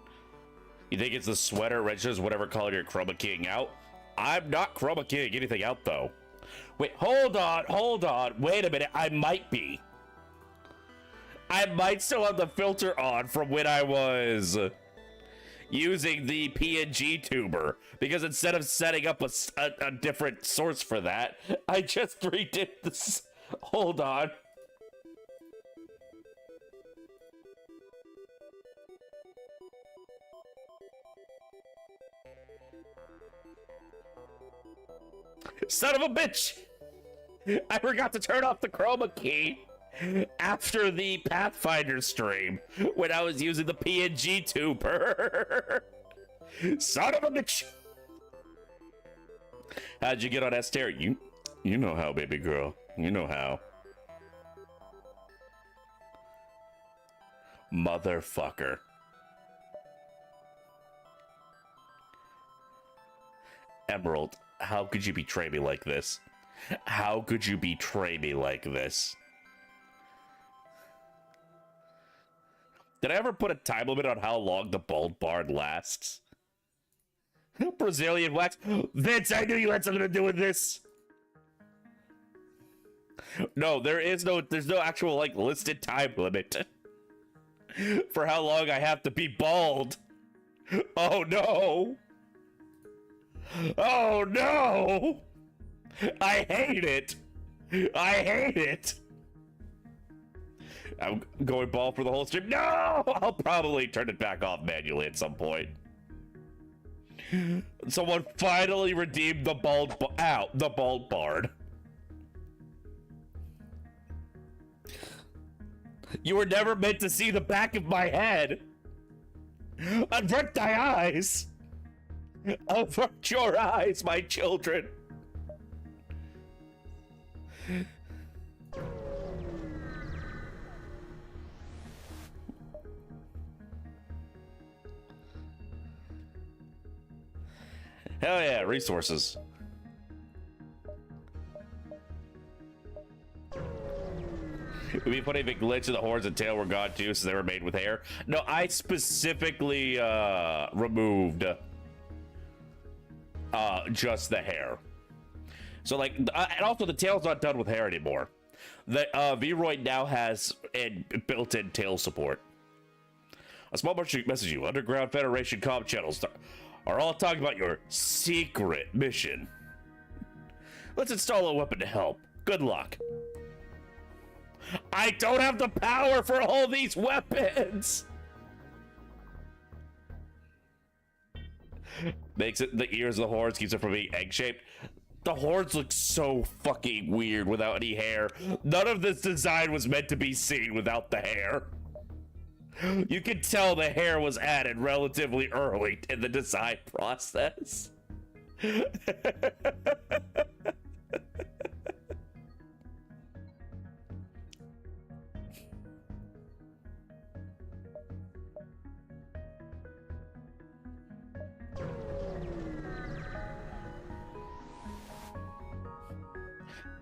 You think it's the sweater, registers whatever color you're chroma keying out? I'm not chroma keying anything out though. Wait, hold on, wait a minute, I might be. I might still have the filter on from when I was using the PNG tuber, because instead of setting up a different source for that, I just redid this. Hold on. Son of a bitch! I forgot to turn off the chroma key after the Pathfinder stream when I was using the PNG tuber. Son of a bitch! How'd you get on S tier? You know how, baby girl. You know how. Motherfucker. Emerald, how could you betray me like this? How could you betray me like this? Did I ever put a time limit on how long the bald bard lasts? Brazilian wax? Vince, I knew you had something to do with this. No, there's no actual like listed time limit for how long I have to be bald. Oh no. Oh no! I hate it! I hate it! I'm going bald for the whole stream. No! I'll probably turn it back off manually at some point. Someone finally redeemed the bald bard. You were never meant to see the back of my head. Avert thy eyes. Avert your eyes, my children. Hell yeah, resources. We putting a glitch in the horns and tail were gone too, so they were made with hair. No, I specifically removed just the hair. So like, and also the tail's not done with hair anymore. The V-Roid now has a built-in tail support. A small message you. Underground Federation comm channels are all talking about your secret mission. Let's install a weapon to help. Good luck. I don't have the power for all these weapons. Makes it the ears of the horns, keeps it from being egg-shaped. The horns look so fucking weird without any hair. None of this design was meant to be seen without the hair. You can tell the hair was added relatively early in the design process.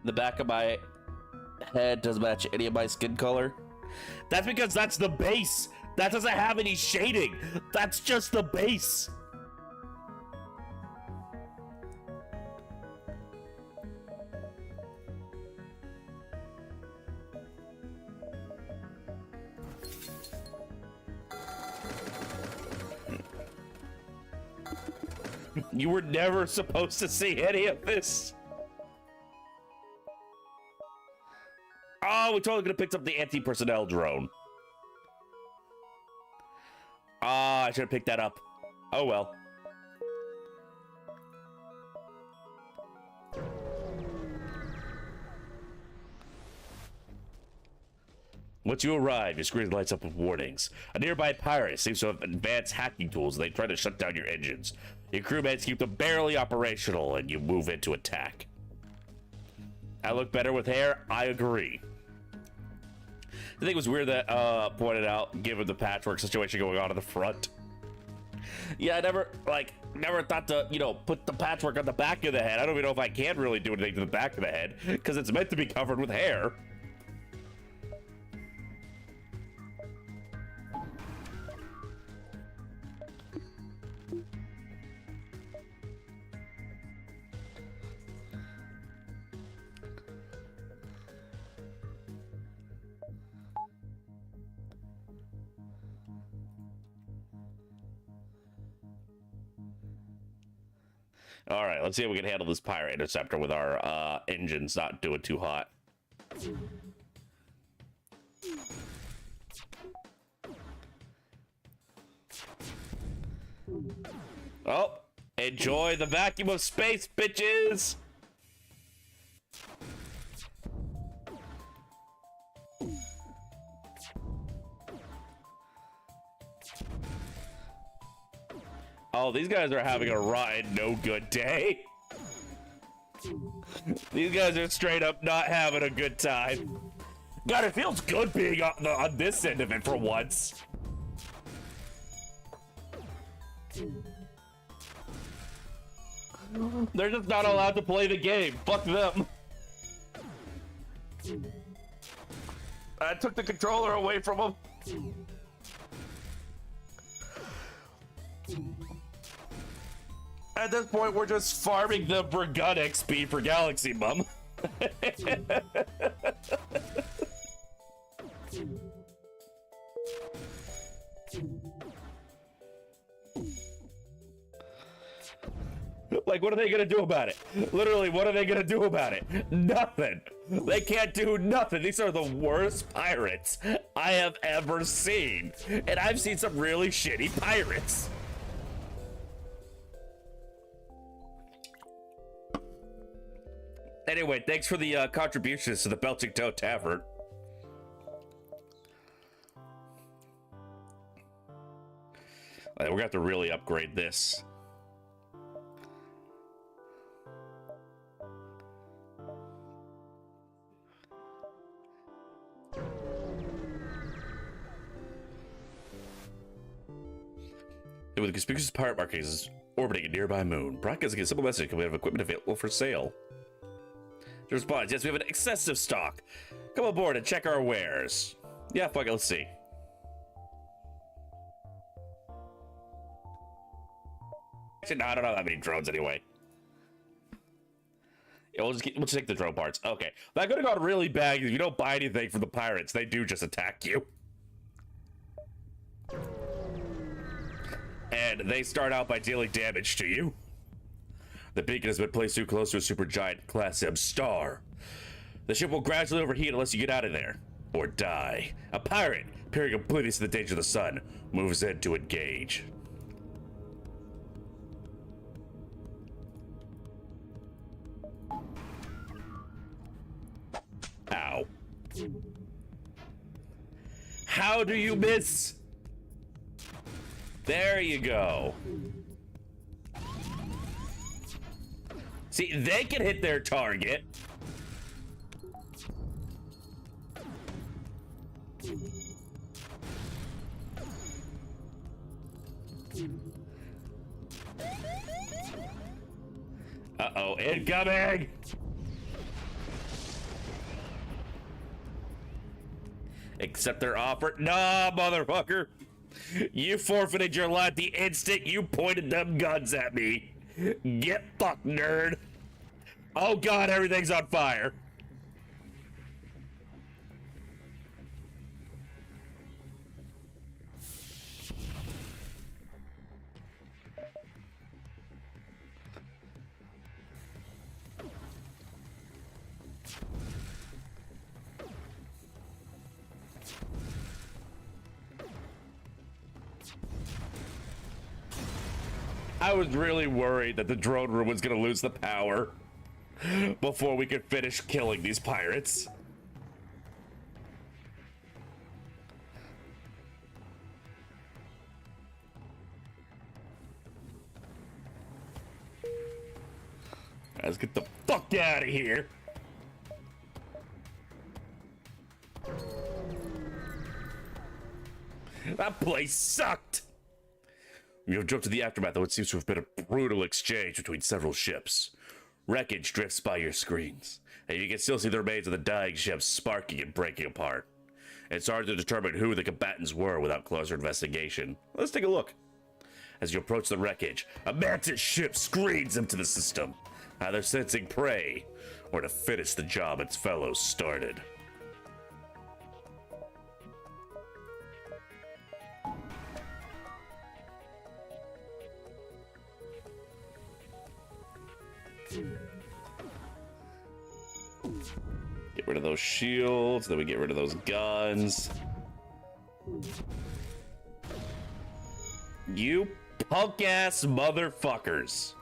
The back of my head doesn't match any of my skin color. That's because that's the base. That doesn't have any shading. That's just the base. You were never supposed to see any of this. Oh, we totally could have picked up the anti-personnel drone. Ah, I should have picked that up. Oh well. Once you arrive, your screen lights up with warnings. A nearby pirate seems to have advanced hacking tools, and they try to shut down your engines. Your crewmates keep them barely operational, and you move into attack. I look better with hair? I agree. I think it was weird that pointed out, given the patchwork situation going on in the front. Yeah, I never thought to, put the patchwork on the back of the head. I don't even know if I can really do anything to the back of the head, because it's meant to be covered with hair. All right, let's see if we can handle this pirate interceptor with our engines not doing too hot. Oh, enjoy the vacuum of space, bitches! Oh, these guys are having a rotten, no good day. These guys are straight up not having a good time. God, it feels good being on this end of it for once. They're just not allowed to play the game. Fuck them. I took the controller away from them. At this point, we're just farming them for gun XP for Galaxy Mum. Like, what are they gonna do about it? Literally, what are they gonna do about it? Nothing. They can't do nothing. These are the worst pirates I have ever seen. And I've seen some really shitty pirates. Anyway, thanks for the contributions to the Belching Toe Tavern. We're gonna have to really upgrade this. With the conspicuous pirate markings orbiting a nearby moon, broadcasting a simple message: "Can we have equipment available for sale?" The response: "Yes, we have an excessive stock. Come aboard and check our wares." Yeah, fuck it, let's see. Actually, no, I don't know that many drones anyway. Yeah, we'll just take the drone parts. Okay, that could have gone really bad. If you don't buy anything from the pirates, they do just attack you. and they start out by dealing damage to you. The beacon has been placed too close to a supergiant Class M star. The ship will gradually overheat unless you get out of there, or die. A pirate, peering oblivious to the danger of the sun, moves in to engage. Ow. How do you miss? There you go. See, they can hit their target. Uh-oh, incoming! Accept their offer. Nah, motherfucker. You forfeited your life the instant you pointed them guns at me. Get fucked, nerd. Oh god, everything's on fire. I was really worried that the drone room was gonna lose the power before we could finish killing these pirates. Let's get the fuck out of here. That place sucked. We have jumped to the aftermath of what seems to have been a brutal exchange between several ships. Wreckage drifts by your screens, and you can still see the remains of the dying ships sparking and breaking apart. It's hard to determine who the combatants were without closer investigation. Let's take a look. As you approach the wreckage, a mantis ship screens into the system, either sensing prey or to finish the job its fellows started. Get rid of those shields, then we get rid of those guns. You punk-ass motherfuckers.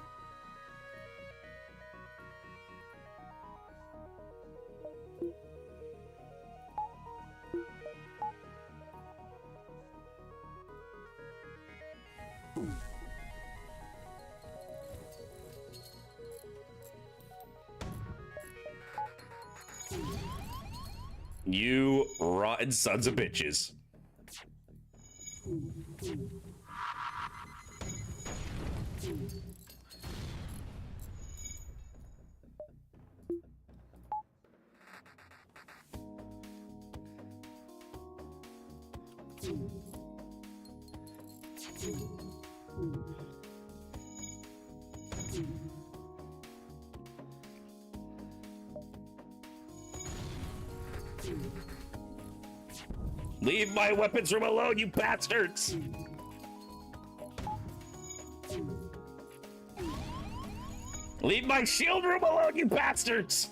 You rotten sons of bitches. Leave my weapons room alone, you bastards! Leave my shield room alone, you bastards!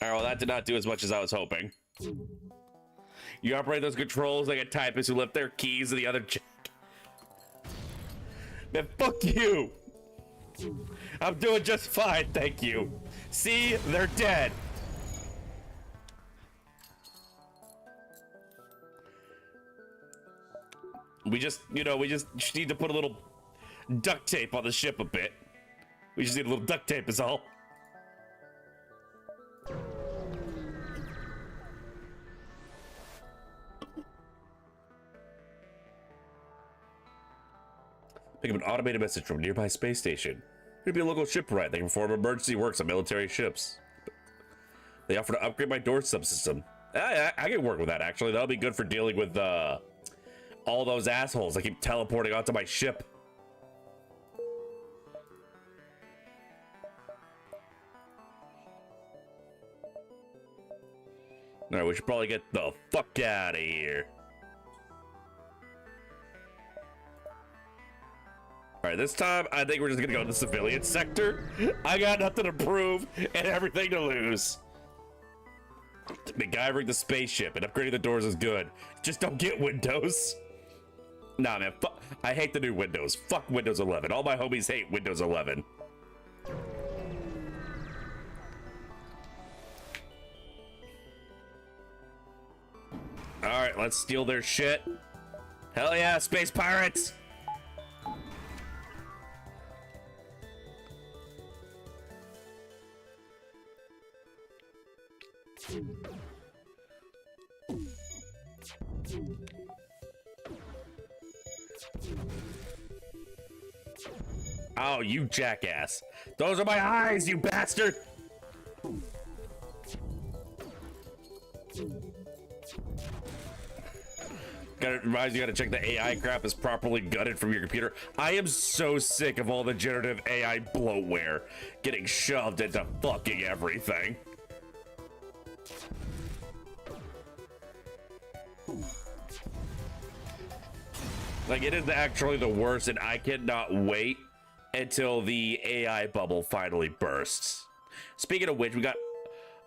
Alright, well, that did not do as much as I was hoping. You operate those controls like a typist who left their keys in the other check. Man, fuck you! I'm doing just fine, thank you. See? They're dead. We just need to put a little duct tape on the ship a bit. We just need a little duct tape is all. Pick up an automated message from a nearby space station. Could be a local shipwright that can perform emergency works on military ships. They offer to upgrade my door subsystem. I can work with that, actually. That'll be good for dealing with all those assholes that keep teleporting onto my ship. All right, we should probably get the fuck out of here. All right, this time, I think we're just gonna go to the civilian sector. I got nothing to prove and everything to lose. MacGyvering the spaceship and upgrading the doors is good. Just don't get Windows. Nah, man, I hate the new Windows. Fuck Windows 11. All my homies hate Windows 11. All right, let's steal their shit. Hell yeah, space pirates! Oh, you jackass. Those are my eyes, you bastard! Gotta remind you, gotta check the AI crap is properly gutted from your computer. I am so sick of all the generative AI bloatware getting shoved into fucking everything. Like, it is actually the worst, and I cannot wait until the AI bubble finally bursts. Speaking of which, we got...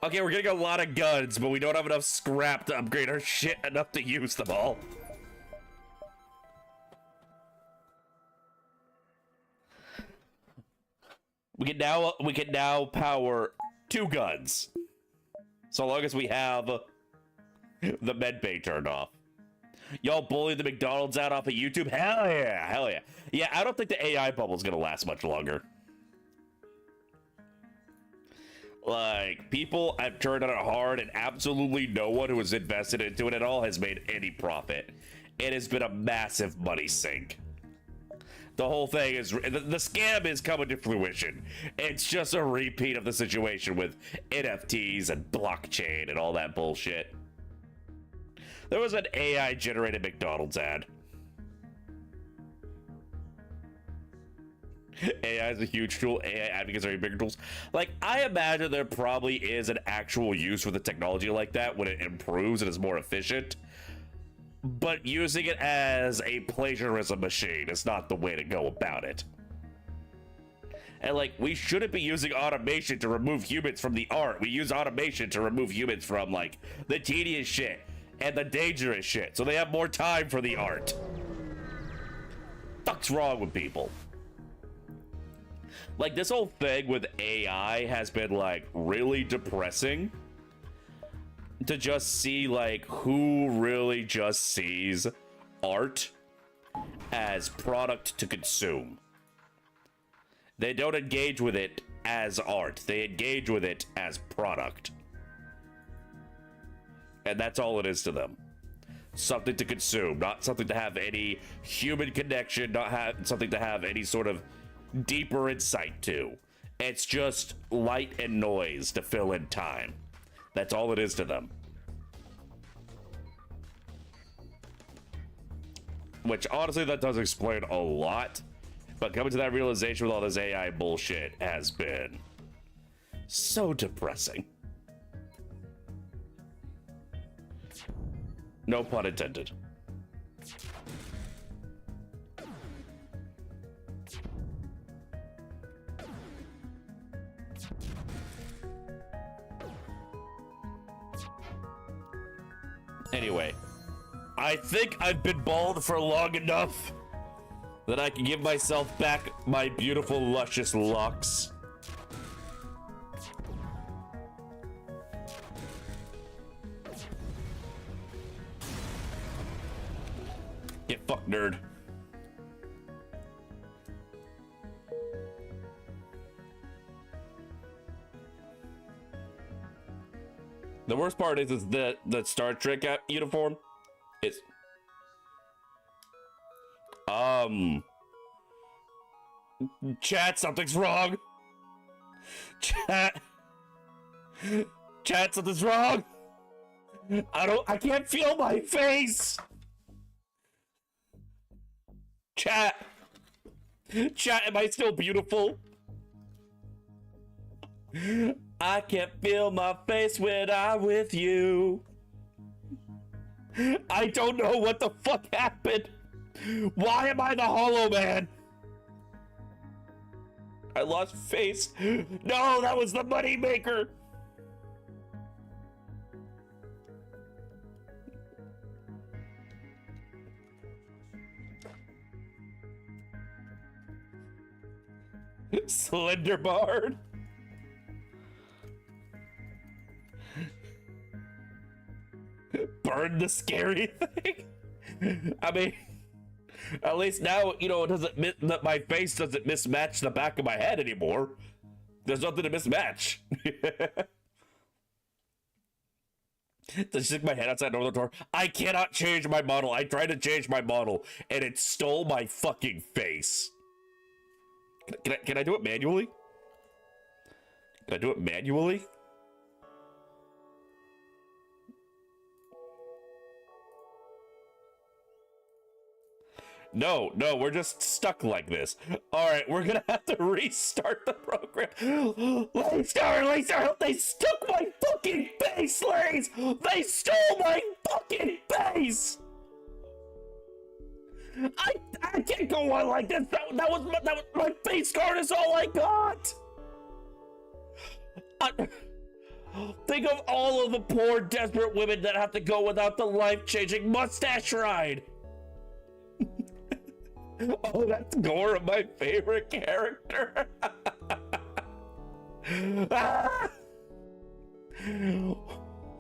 Okay, we're getting a lot of guns, but we don't have enough scrap to upgrade our shit enough to use them all. We can now power 2 guns. So long as we have the med bay turned off. Y'all bully the McDonald's out off of YouTube? Hell yeah, hell yeah. Yeah, I don't think the AI bubble's gonna last much longer. Like, people have turned on it hard, and absolutely no one who has invested into it at all has made any profit. It has been a massive money sink. The whole thing is, the scam is coming to fruition. It's just a repeat of the situation with NFTs and blockchain and all that bullshit. There was an AI-generated McDonald's ad. AI is a huge tool. AI advocates are bigger tools. Like, I imagine there probably is an actual use for the technology like that when it improves and is more efficient. But using it as a plagiarism machine is not the way to go about it. And, like, we shouldn't be using automation to remove humans from the art. We use automation to remove humans from, like, the tedious shit and the dangerous shit, so they have more time for the art. Fuck's wrong with people? Like, this whole thing with AI has been, like, really depressing. To just see, like, who really just sees art as product to consume. They don't engage with it as art. They engage with it as product. And that's all it is to them. Something to consume, not something to have any human connection, not have something to have any sort of deeper insight to. It's just light and noise to fill in time. That's all it is to them. Which, honestly, that does explain a lot. But coming to that realization with all this AI bullshit has been so depressing. No pun intended. Anyway, I think I've been bald for long enough that I can give myself back my beautiful, luscious locks. Get fucked, nerd. The worst part is the Star Trek uniform. It's chat, something's wrong. Chat, something's wrong. I can't feel my face. Chat, am I still beautiful? I can't feel my face when I'm with you. I don't know what the fuck happened. Why am I the Hollow Man? I lost face. No, that was the money maker. Slender Bard. Burn the scary thing. I mean, at least now, you know, it doesn't that my face doesn't mismatch the back of my head anymore. There's nothing to mismatch. To stick my head outside the door. I cannot change my model. I tried to change my model, and it stole my fucking face. Can I do it manually? Can I do it manually? No, we're just stuck like this. Alright, we're gonna have to restart the program. Laser, they stuck my fucking base, Lays! They stole my fucking base! I can't go on like this. That was my face card is all I got. Think of all of the poor, desperate women that have to go without the life-changing mustache ride. Oh, that's Gora, my favorite character.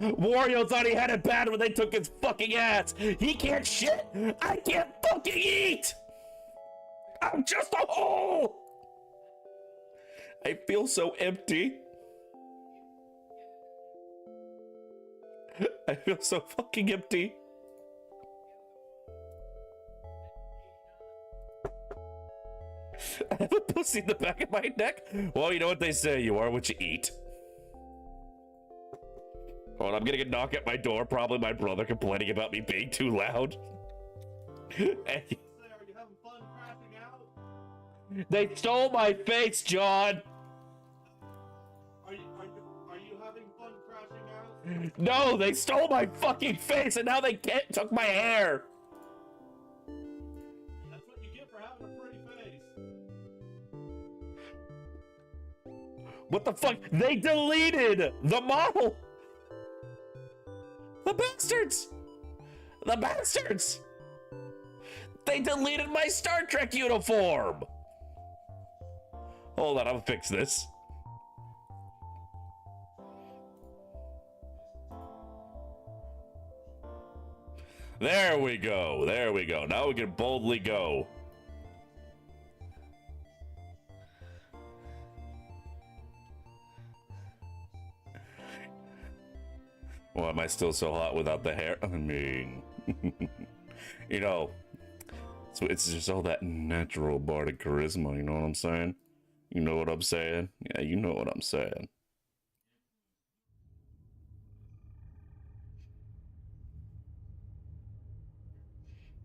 Wario thought he had it bad when they took his fucking ass. He can't shit. I can't fucking eat. I'm just a hole. I feel so empty. I feel so fucking empty. I have a pussy in the back of my neck. Well, you know what they say. You are what you eat. Well, I'm getting a knock at my door. Probably my brother complaining about me being too loud. Hey. Are you having fun crashing out? They stole my face, John. Are you having fun crashing out? No, they stole my fucking face, and now they took my hair. That's what you get for having a pretty face. What the fuck? They deleted the model. The bastards! The bastards! They deleted my Star Trek uniform! Hold on, I'll fix this. There we go, there we go. Now we can boldly go. Why am I still so hot without the hair? I mean, you know, so it's just all that natural bardic charisma, you know what I'm saying? You know what I'm saying? Yeah, you know what I'm saying.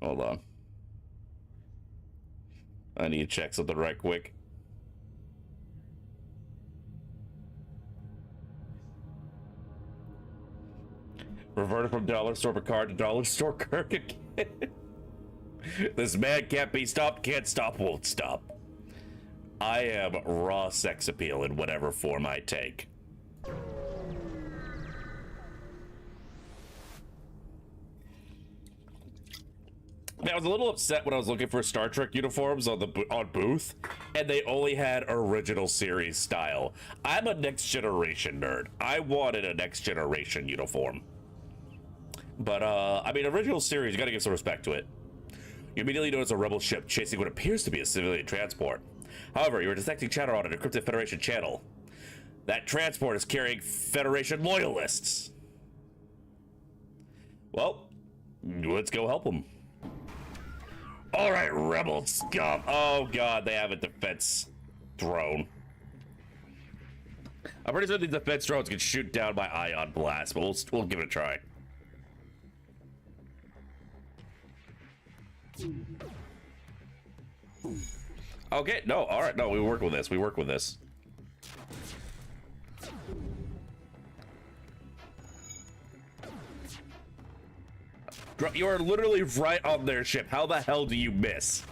Hold on. I need to check something right quick. Reverted from dollar store card to dollar store Kirk again. This man can't be stopped, can't stop, won't stop. I am raw sex appeal in whatever form I take. I was a little upset when I was looking for Star Trek uniforms on Booth, and they only had original series style. I'm a next generation nerd. I wanted a next generation uniform. But, I mean, original series, you gotta give some respect to it. You immediately notice a rebel ship chasing what appears to be a civilian transport. However, you are detecting chatter on an encrypted Federation channel. That transport is carrying Federation loyalists. Well, let's go help them. Alright, rebel scum. Oh god, they have a defense drone. I'm pretty sure these defense drones can shoot down my ion blast, but we'll give it a try. Okay, no, all right, no, we work with this. We work with this. You are literally right on their ship. How the hell do you miss?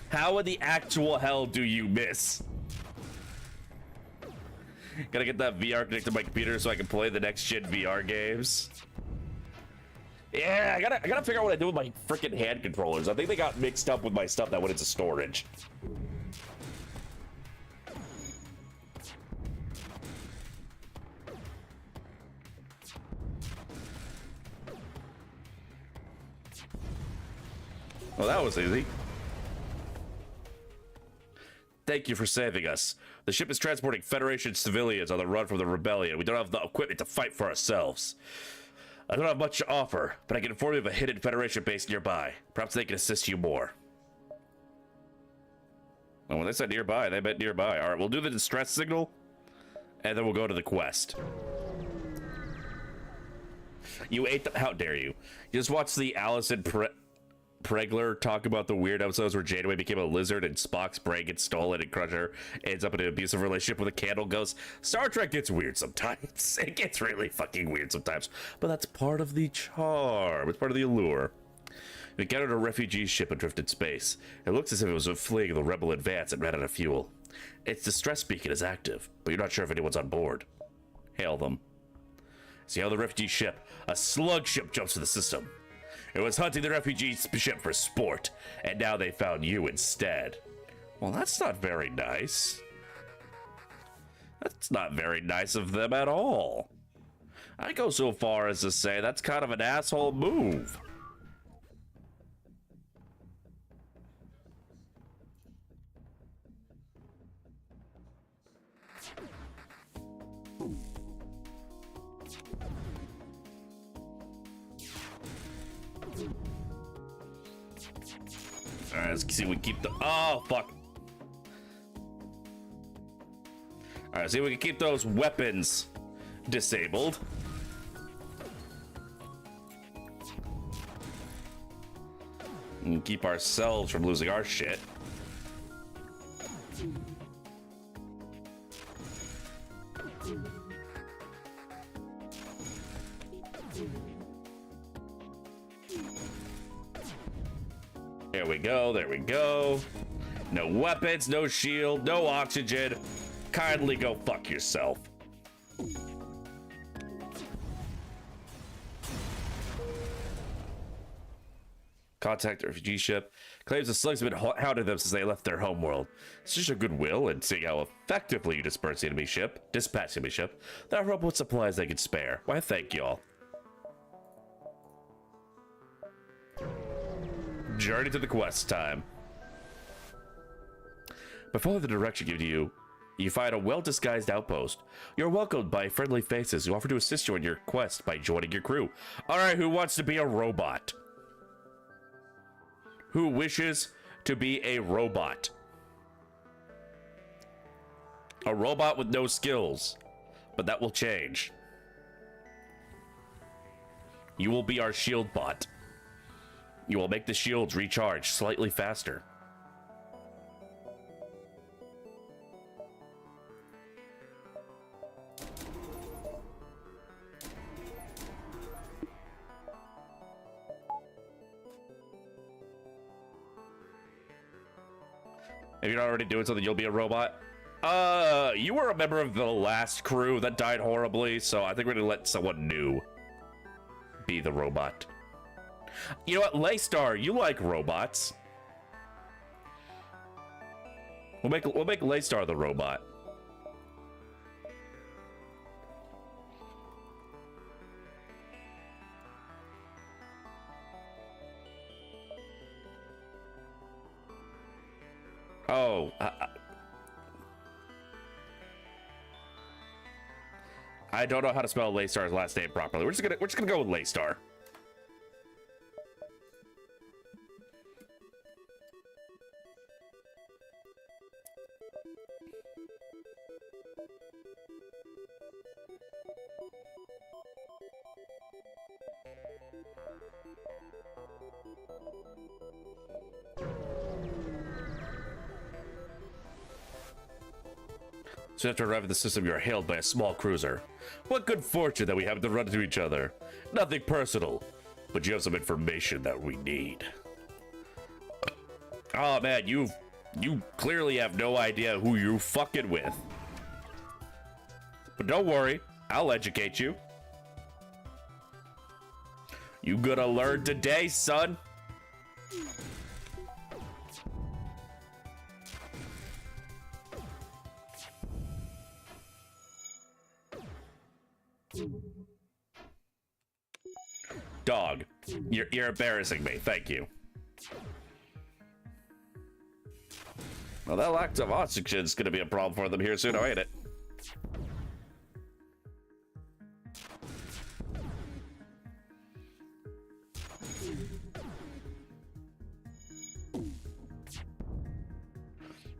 How in the actual hell do you miss? Gotta get that VR connected to my computer so I can play the next gen VR games. Yeah, I gotta figure out what I do with my freaking hand controllers. I think they got mixed up with my stuff that went into storage. Well, that was easy. Thank you for saving us. The ship is transporting Federation civilians on the run from the rebellion. We don't have the equipment to fight for ourselves. I don't have much to offer, but I can inform you of a hidden Federation base nearby. Perhaps they can assist you more. Well, when they said nearby, they meant nearby. All right, we'll do the distress signal, and then we'll go to the quest. You ate the... How dare you? You just watched the Allison Pregler talk about the weird episodes where Janeway became a lizard and Spock's brain gets stolen and Crusher ends up in an abusive relationship with a candle ghost. Star Trek gets weird sometimes. It gets really fucking weird sometimes. But that's part of the charm. It's part of the allure. We encountered a refugee ship adrift in space. It looks as if it was fleeing the rebel advance and ran out of fuel. Its distress beacon is active, but you're not sure if anyone's on board. Hail them. See how the refugee ship, a slug ship, jumps to the system. It was hunting the refugee ship for sport, and now they found you instead. Well, that's not very nice. That's not very nice of them at all. I go so far as to say that's kind of an asshole move. Alright, let's see if we keep the... Oh, fuck. Alright, see if we can keep those weapons disabled. And keep ourselves from losing our shit. There we go, there we go. No weapons, no shield, no oxygen. Kindly go fuck yourself. Contact the refugee ship. Claims the slugs have been hounding them since they left their homeworld. It's just a goodwill and seeing how effectively you dispatch the enemy ship. That help with supplies they can spare. Why, thank y'all. Journey to the quest time. By following the direction given to you, you find a well-disguised outpost. You're welcomed by friendly faces who offer to assist you in your quest by joining your crew. Alright, who wants to be a robot? Who wishes to be a robot? A robot with no skills. But that will change. You will be our shield bot. You will make the shields recharge slightly faster. If you're not already doing something, you'll be a robot. You were a member of the last crew that died horribly, so I think we're gonna let someone new be the robot. You know what, Laystar, you like robots. We'll make Laystar the robot. Oh, I don't know how to spell Laystar's last name properly. We're just gonna go with Laystar. So after arriving at the system, you're hailed by a small cruiser. What good fortune that we happen to run into each other. Nothing personal, but you have some information that we need. Oh man, you clearly have no idea who you're fucking with. But don't worry, I'll educate you. You gonna learn today, son. Dog, you're embarrassing me. Thank you. Well, that lack of oxygen is going to be a problem for them here soon, ain't it?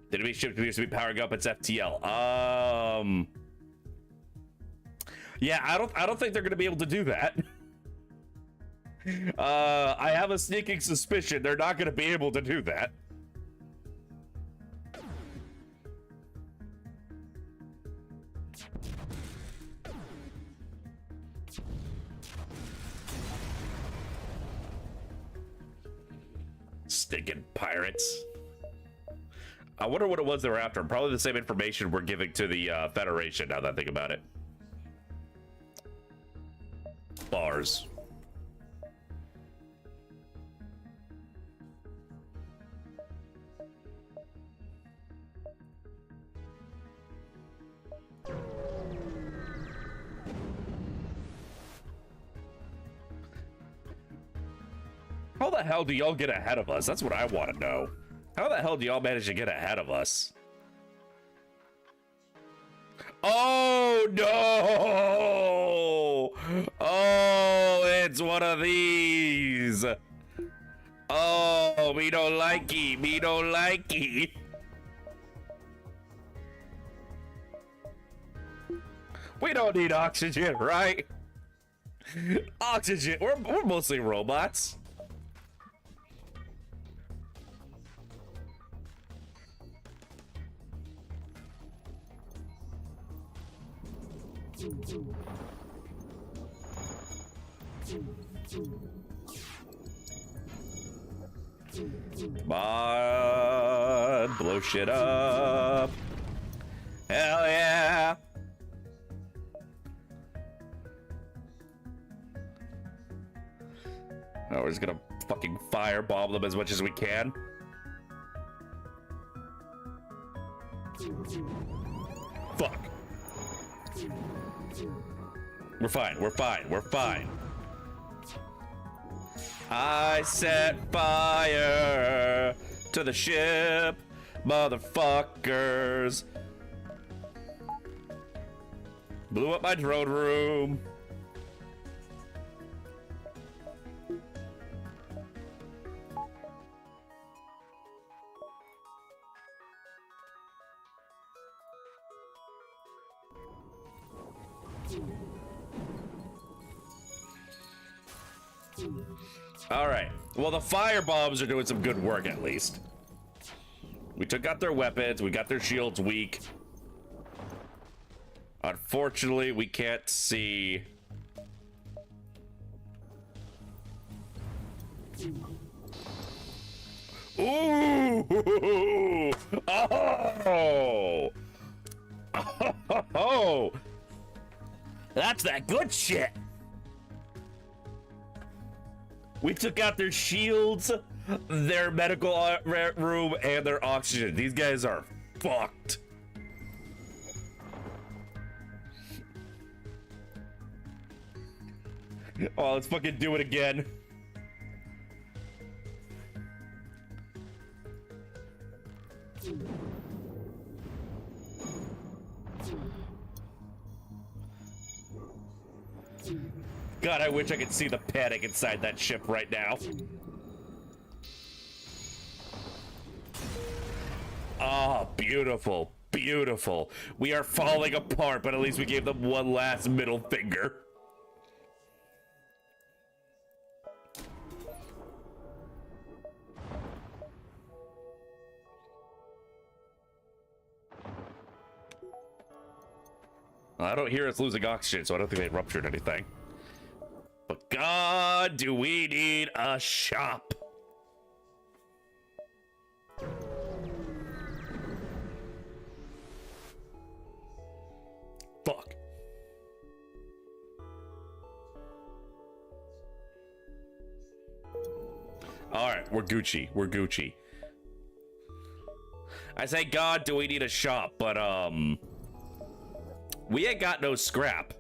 The enemy ship appears to be powering up its FTL. Yeah, I don't think they're going to be able to do that. I have a sneaking suspicion they're not going to be able to do that. Stinking pirates. I wonder what it was they were after. Probably the same information we're giving to the Federation, now that I think about it. Bars. How the hell do y'all get ahead of us? That's what I want to know. How the hell do y'all manage to get ahead of us? Oh, no! Oh, it's one of these. Oh, me don't likey. Me don't likey. We don't need oxygen, right? Oxygen. We're mostly robots. Come on, blow shit up. Hell yeah. Oh, we're just gonna fucking firebomb them as much as we can. Fuck. We're fine, we're fine, we're fine. I set fire to the ship, motherfuckers. Blew up my drone room. All right. Well, the fire bombs are doing some good work, at least. We took out their weapons. We got their shields weak. Unfortunately, we can't see. Ooh! Oh! Oh! That's that good shit. We took out their shields, their medical room, and their oxygen. These guys are fucked. Oh, let's fucking do it again. God, I wish I could see the panic inside that ship right now. Ah, beautiful, beautiful. We are falling apart, but at least we gave them one last middle finger. I don't hear us losing oxygen, so I don't think they ruptured anything. But God, do we need a shop? Fuck. Alright, we're Gucci. We're Gucci. I say, God, do we need a shop? But, we ain't got no scrap.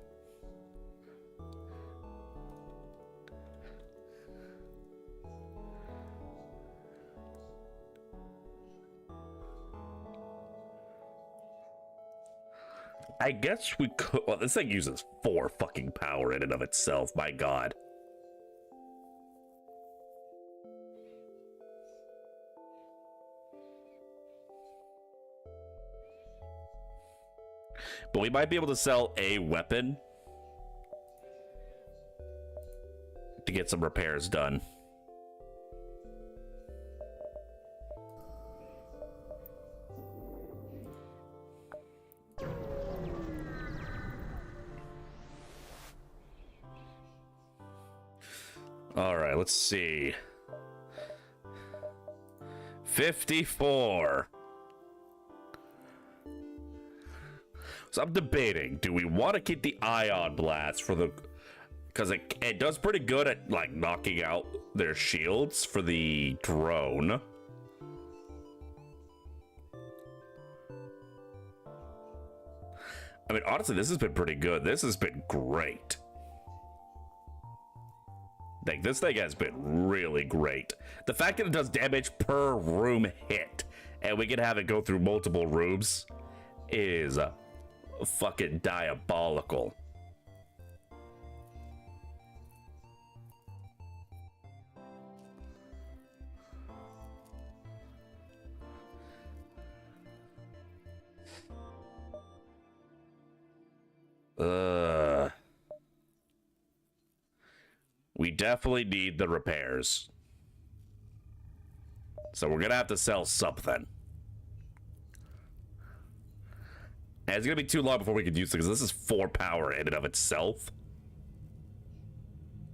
I guess we could. Well, this thing uses 4 fucking power in and of itself. My God. But we might be able to sell a weapon to get some repairs done. All right, let's see. 54. So I'm debating, do we want to keep the ion blast for the... Because it does pretty good at, like, knocking out their shields for the drone. I mean, honestly, this has been pretty good. This has been great. Like, this thing has been really great. The fact that it does damage per room hit, and we can have it go through multiple rooms, is fucking diabolical. We definitely need the repairs. So we're gonna have to sell something. And it's gonna be too long before we can use it, because this is 4 power in and of itself.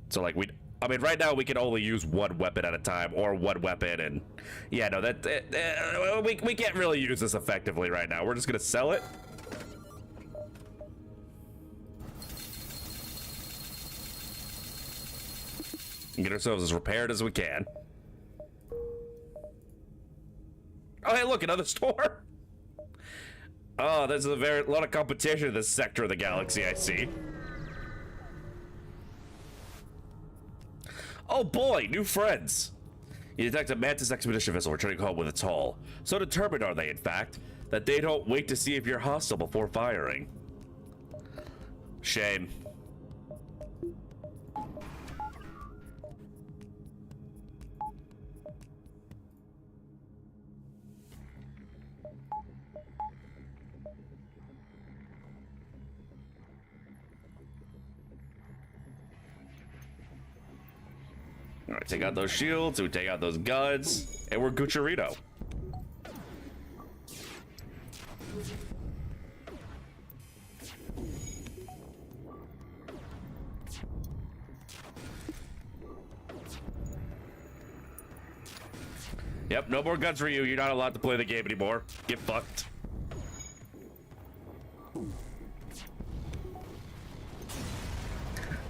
So like I mean, right now we can only use 1 weapon at a time, or 1 weapon, and yeah, no, we can't really use this effectively right now. We're just gonna sell it. And get ourselves as repaired as we can. Oh, hey, look, another store. Oh, there's a lot of competition in this sector of the galaxy, I see. Oh boy, new friends. You detect a Mantis expedition vessel returning home with its hull. So determined are they, in fact, that they don't wait to see if you're hostile before firing. Shame. All right, take out those shields, we take out those guns, and we're Gucciarito. Yep, no more guns for you. You're not allowed to play the game anymore. Get fucked.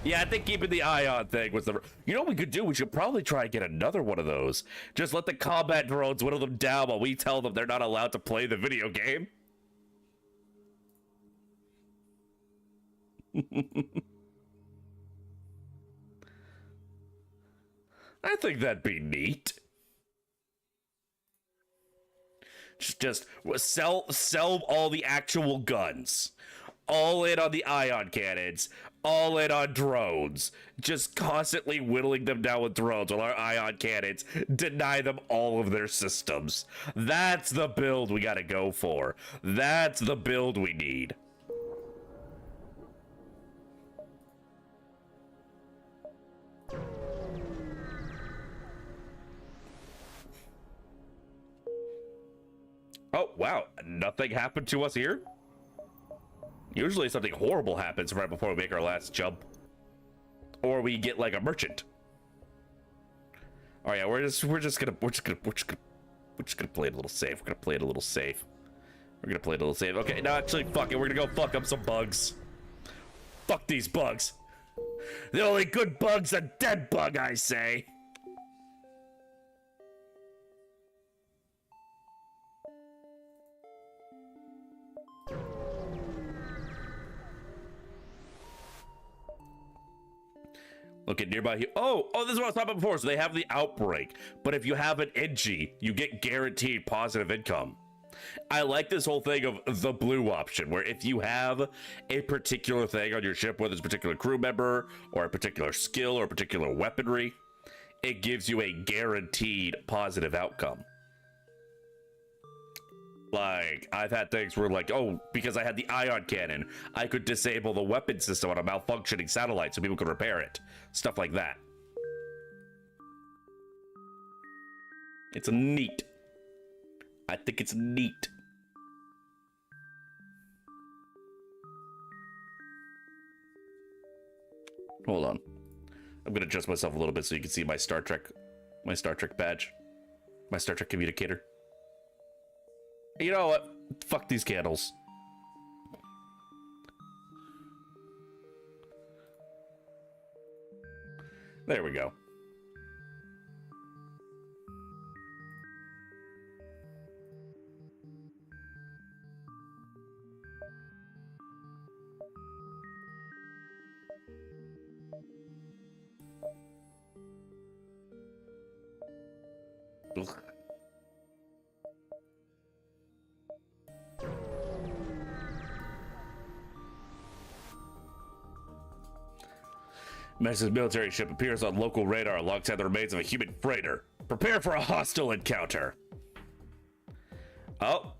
Yeah, I think keeping the ion thing was the... You know what we could do? We should probably try and get another one of those. Just let the combat drones whittle them down while we tell them they're not allowed to play the video game. I think that'd be neat. Just sell all the actual guns. All in on the ion cannons. All in on drones. Just constantly whittling them down with drones while our ion cannons deny them all of their systems. That's the build we gotta go for. That's the build we need. Oh, wow. Nothing happened to us here? Usually something horrible happens right before we make our last jump. Or we get like a merchant. Oh yeah, we're just gonna play it a little safe. We're gonna play it a little safe. Okay, no, actually, fuck it. We're gonna go fuck up some bugs. Fuck these bugs. The only good bug's a dead bug, I say. Look at nearby. Oh, this is what I was talking about before. So they have the outbreak, but if you have an NG, you get guaranteed positive income. I like this whole thing of the blue option, where if you have a particular thing on your ship, whether it's a particular crew member or a particular skill or a particular weaponry, it gives you a guaranteed positive outcome. Like, I've had things where, like, oh, because I had the ion cannon, I could disable the weapon system on a malfunctioning satellite so people could repair it. Stuff like that. It's neat. I think it's neat. Hold on. I'm gonna adjust myself a little bit so you can see my Star Trek badge. My Star Trek communicator. You know what? Fuck these candles. There we go. Ugh. Mess's military ship appears on local radar alongside the remains of a human freighter. Prepare for a hostile encounter. Oh.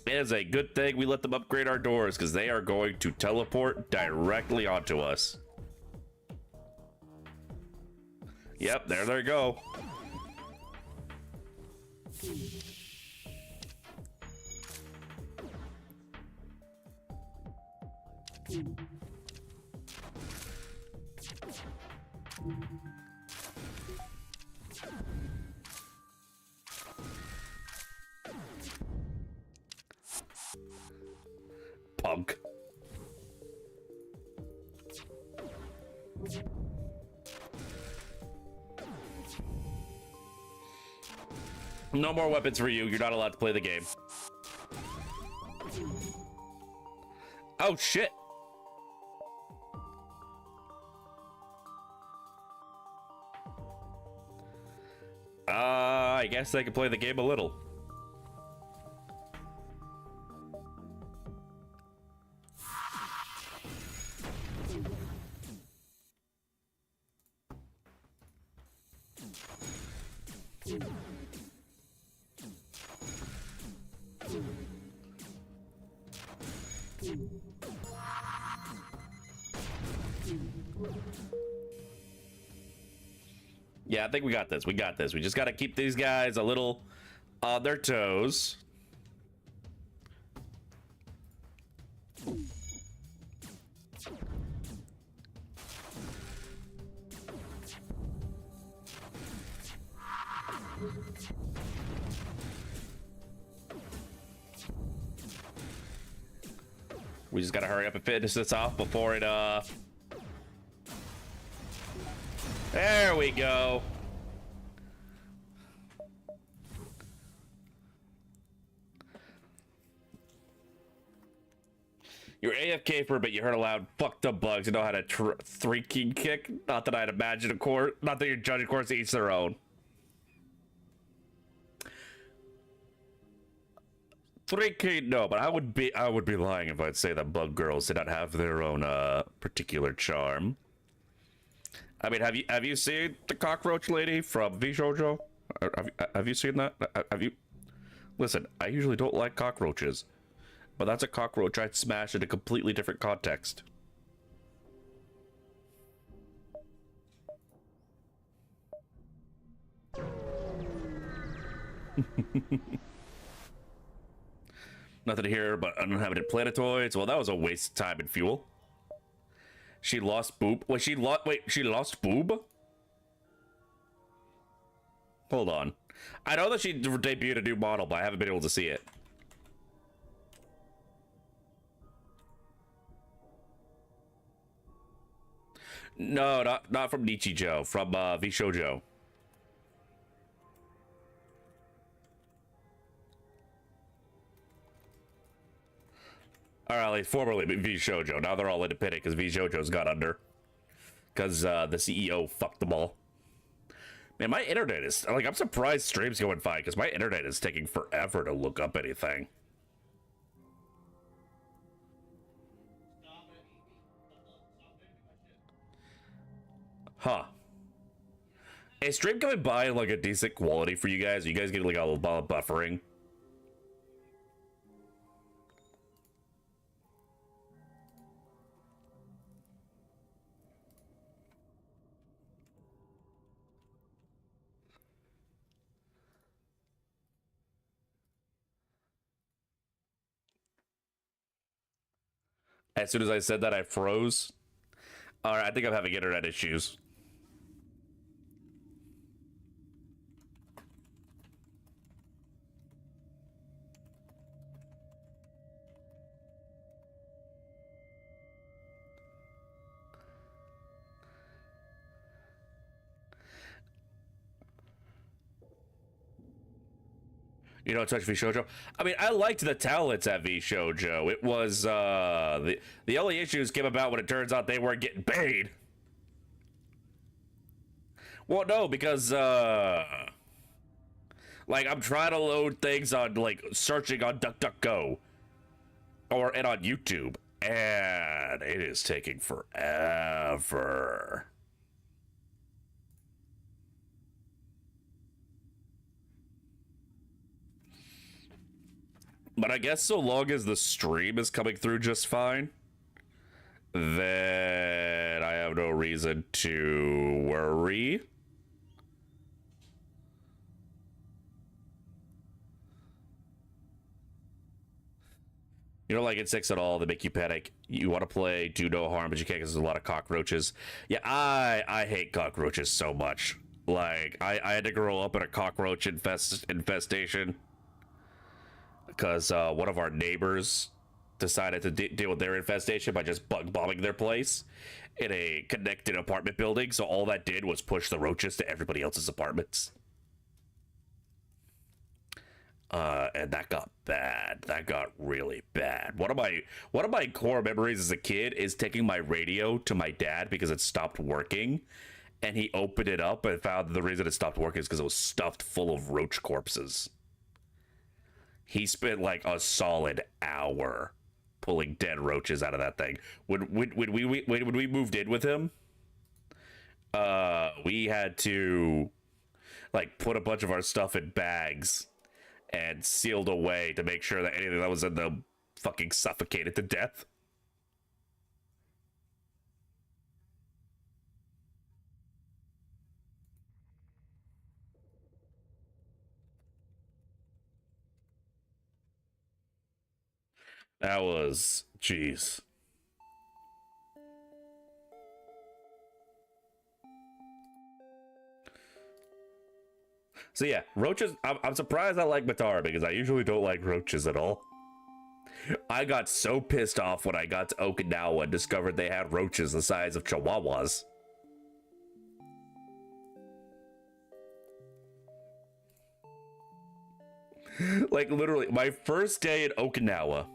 It is a good thing we let them upgrade our doors, because they are going to teleport directly onto us. Yep, there they go. Punk. No more weapons for you. You're not allowed to play the game. Oh, shit. I guess I can play the game a little. Yeah, I think we got this. We got this. We just got to keep these guys a little on their toes. We just got to hurry up and finish this off before it, There we go. You're AFK for a bit. You heard a loud fucked up bugs. You know how to three-key kick? Not that I'd imagine a court. Not that you're judging courts, each their own. Three-key, no, but I would be lying if I'd say that bug girls did not have their own particular charm. I mean, have you seen the cockroach lady from vTuber? Have you seen that? Have you? Listen, I usually don't like cockroaches, but that's a cockroach I'd smash in a completely different context. Nothing here but uninhabited planetoids. Well, that was a waste of time and fuel. She lost boob. Wait, she lost boob? Hold on. I know that she debuted a new model, but I haven't been able to see it. No, not from Nichijou, from vshoujo. Or at least formerly vshoujo. Now they're all independent because vshoujo's got under. Because the CEO fucked them all. Man, my internet is... Like, I'm surprised stream's going fine because my internet is taking forever to look up anything. Huh. Is stream coming by like a decent quality for you guys? Are you guys getting like a little buffering? As soon as I said that, I froze. Alright, I think I'm having internet issues. You know, touch vshoujo. I mean, I liked the talents at vshoujo. It was the only issues came about when it turns out they weren't getting paid. Well, no, because like I'm trying to load things on like searching on DuckDuckGo and on YouTube, and it is taking forever. But I guess so long as the stream is coming through just fine, then I have no reason to worry. You don't like insects at all, they make you panic. You want to play, do no harm, but you can't because there's a lot of cockroaches. Yeah, I hate cockroaches so much. Like, I had to grow up in a cockroach infestation. Because one of our neighbors decided to deal with their infestation by just bug bombing their place in a connected apartment building. So all that did was push the roaches to everybody else's apartments. And that got bad. That got really bad. One of my core memories as a kid is taking my radio to my dad because it stopped working. And he opened it up and found the reason it stopped working is because it was stuffed full of roach corpses. He spent like a solid hour pulling dead roaches out of that thing. When we moved in with him, we had to like put a bunch of our stuff in bags and sealed away to make sure that anything that was in them fucking suffocated to death. That was, jeez. So yeah, roaches, I'm surprised I like Matara because I usually don't like roaches at all. I got so pissed off when I got to Okinawa and discovered they had roaches the size of chihuahuas. Like literally, my first day in Okinawa.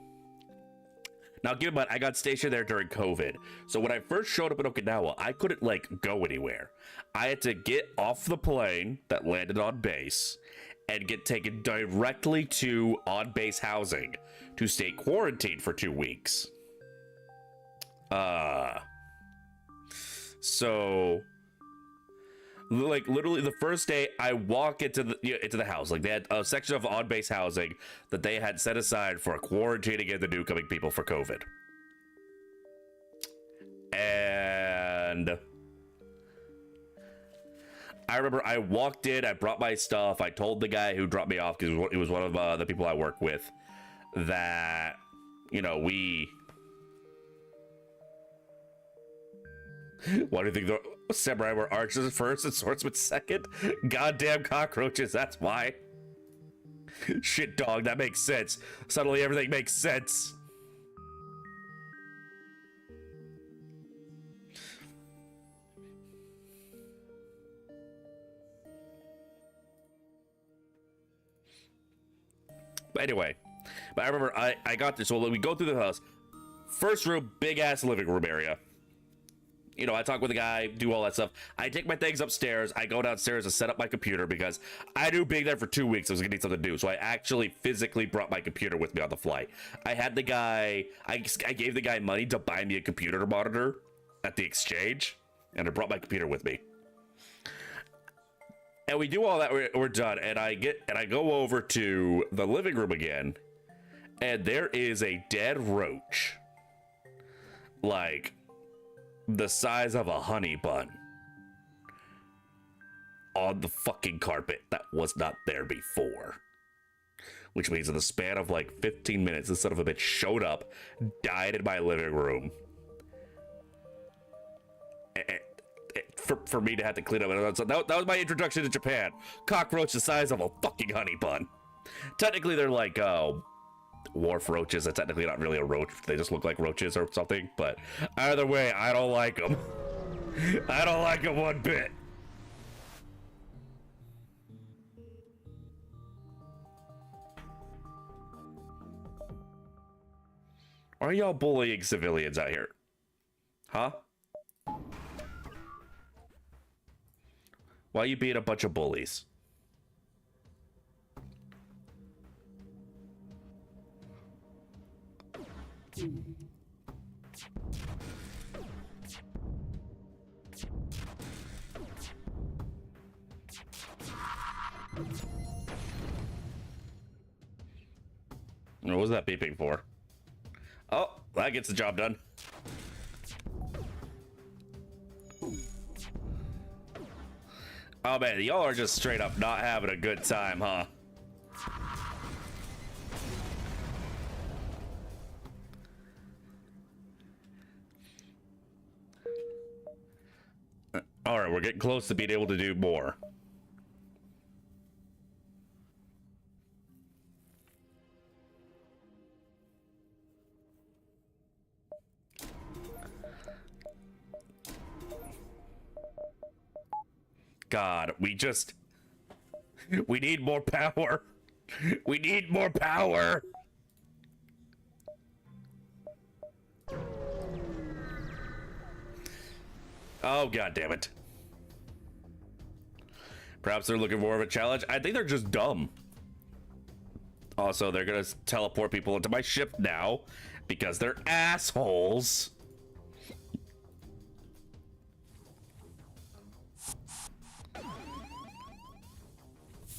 Now, keep in mind, I got stationed there during COVID. So when I first showed up in Okinawa, I couldn't, like, go anywhere. I had to get off the plane that landed on base and get taken directly to on-base housing to stay quarantined for 2 weeks. So... like literally the first day I walk into the house, like they had a section of on-base housing that they had set aside for quarantining in the newcoming people for COVID. And I remember I walked in, I brought my stuff, I told the guy who dropped me off, because he was one of the people I work with, that, you know, why do you think the samurai were archers first and swordsmen second? Goddamn cockroaches, that's why. Shit, dog, that makes sense. Suddenly everything makes sense. But anyway, I remember I got this. So we go through the house. First room, big ass living room area. You know, I talk with the guy, do all that stuff. I take my things upstairs. I go downstairs to set up my computer because I knew being there for 2 weeks I was gonna need something to do. So I actually physically brought my computer with me on the flight. I had the guy, I gave the guy money to buy me a computer monitor at the exchange, and I brought my computer with me. And we do all that, we're done, and I go over to the living room again, and there is a dead roach, like the size of a honey bun, on the fucking carpet that was not there before. Which means in the span of like 15 minutes, this son of a bitch showed up, died in my living room. For me to have to clean up. That was my introduction to Japan. Cockroach the size of a fucking honey bun. Technically, they're like wharf roaches. They're technically not really a roach. They just look like roaches or something. But either way, I don't like them. I don't like them one bit. Why are y'all bullying civilians out here? Huh? Why are you being a bunch of bullies? What was that beeping for? Oh, that gets the job done. Oh man, y'all are just straight up not having a good time, huh? Alright, we're getting close to being able to do more. God, we need more power. We need more power. Oh, God damn it. Perhaps they're looking for more of a challenge. I think they're just dumb. Also, they're gonna teleport people into my ship now because they're assholes.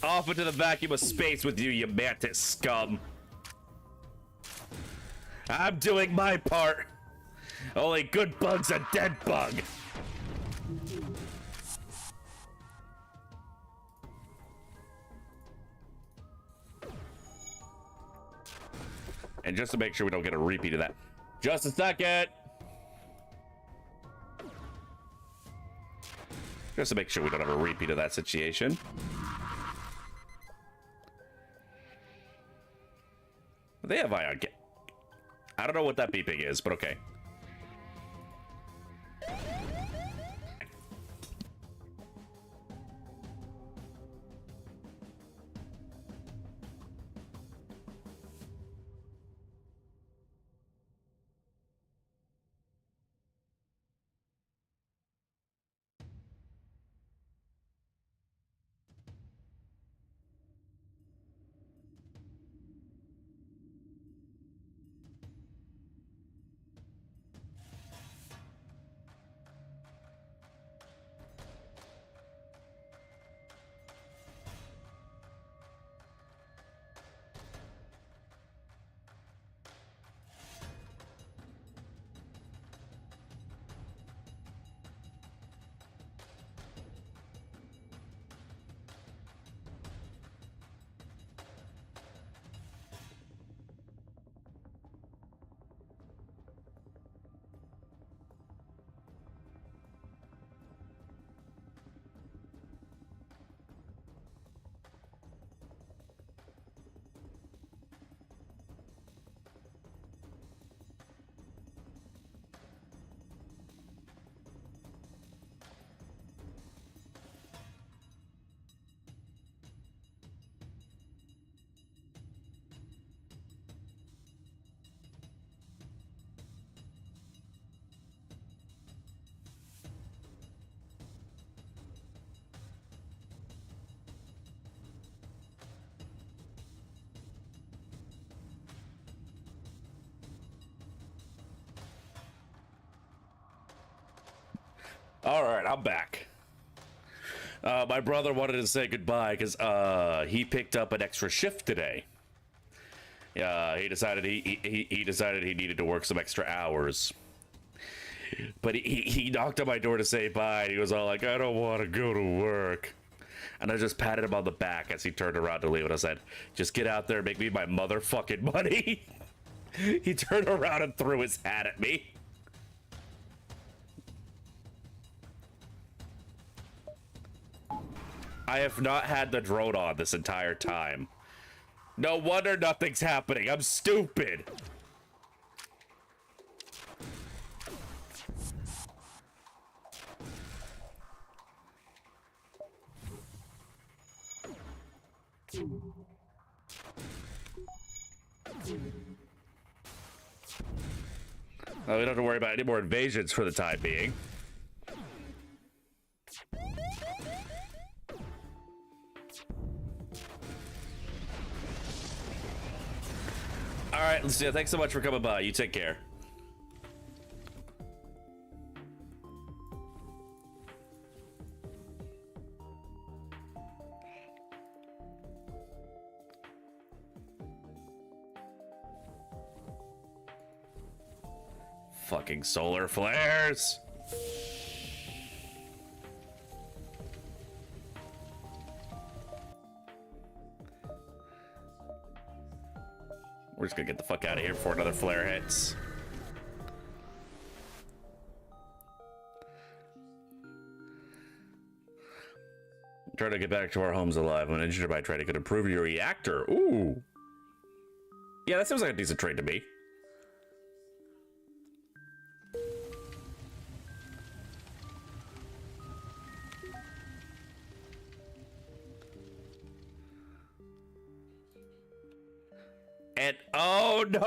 Off into the vacuum of space with you, you mantis scum. I'm doing my part. Only good bug's a dead bug. And just to make sure we don't get a repeat of that. Just a second. Just to make sure we don't have a repeat of that situation. They have ion. I don't know what that beeping is, but okay. All right, I'm back. My brother wanted to say goodbye because he picked up an extra shift today. He decided he decided he needed to work some extra hours. But he knocked on my door to say bye. And he was all like, "I don't want to go to work." And I just patted him on the back as he turned around to leave. And I said, "Just get out there and make me my motherfucking money." He turned around and threw his hat at me. I have not had the drone on this entire time. No wonder nothing's happening. I'm stupid. Oh, we don't have to worry about any more invasions for the time being. All right, Lucia, thanks so much for coming by. You take care. Fucking solar flares. We're just gonna get the fuck out of here before another flare hits. Try to get back to our homes alive. When injured by trade, it could improve your reactor. Ooh. Yeah, that seems like a decent trade to me. And oh no!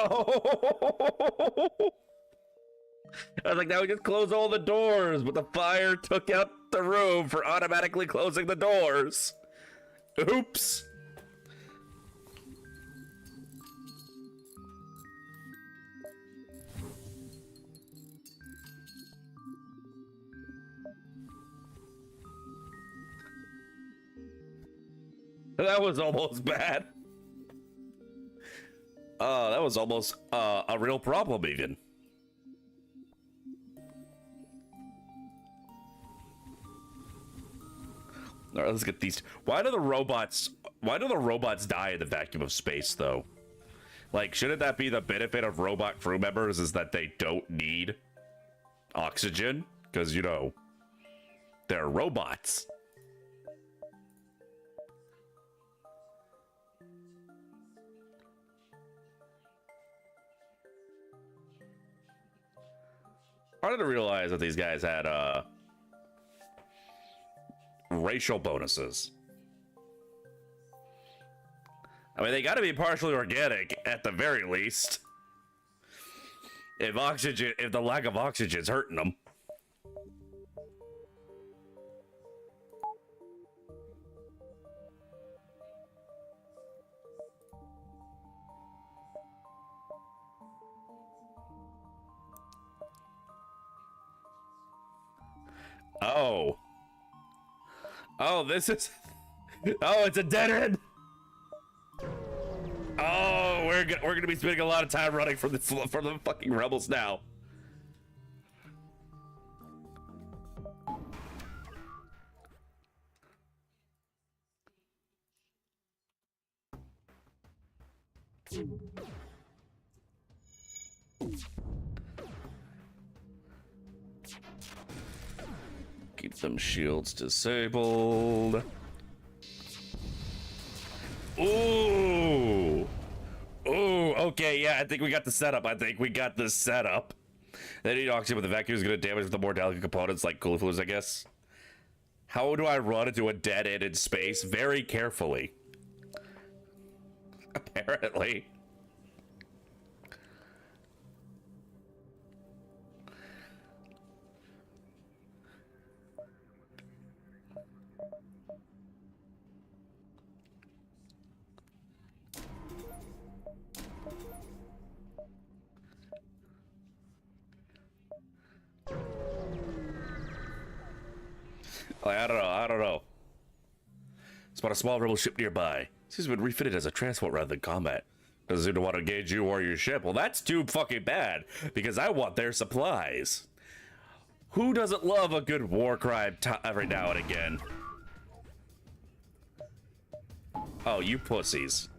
I was like, now we just close all the doors, but the fire took out the room for automatically closing the doors. Oops. That was almost bad. That was almost a real problem even. All right, let's get these. Why do the robots die in the vacuum of space though? Like, shouldn't that be the benefit of robot crew members, is that they don't need oxygen? Because, you know, they're robots. I didn't realize that these guys had racial bonuses. I mean, they got to be partially organic at the very least. If the lack of oxygen is hurting them. Oh. Oh, this is... Oh, it's a dead end! Oh, we're gonna be spending a lot of time running from the fucking rebels now. Keep them shields disabled. Ooh. Ooh, okay, yeah, I think we got the setup. They need oxygen, but the vacuum is going to damage the more delicate components like cooling fluids, I guess. How do I run into a dead end in space? Very carefully. Apparently. Like, I don't know. Spot a small rebel ship nearby. Seems to have been refitted as a transport rather than combat. Doesn't seem to want to engage you or your ship. Well, that's too fucking bad, because I want their supplies. Who doesn't love a good war crime every now and again? Oh, you pussies.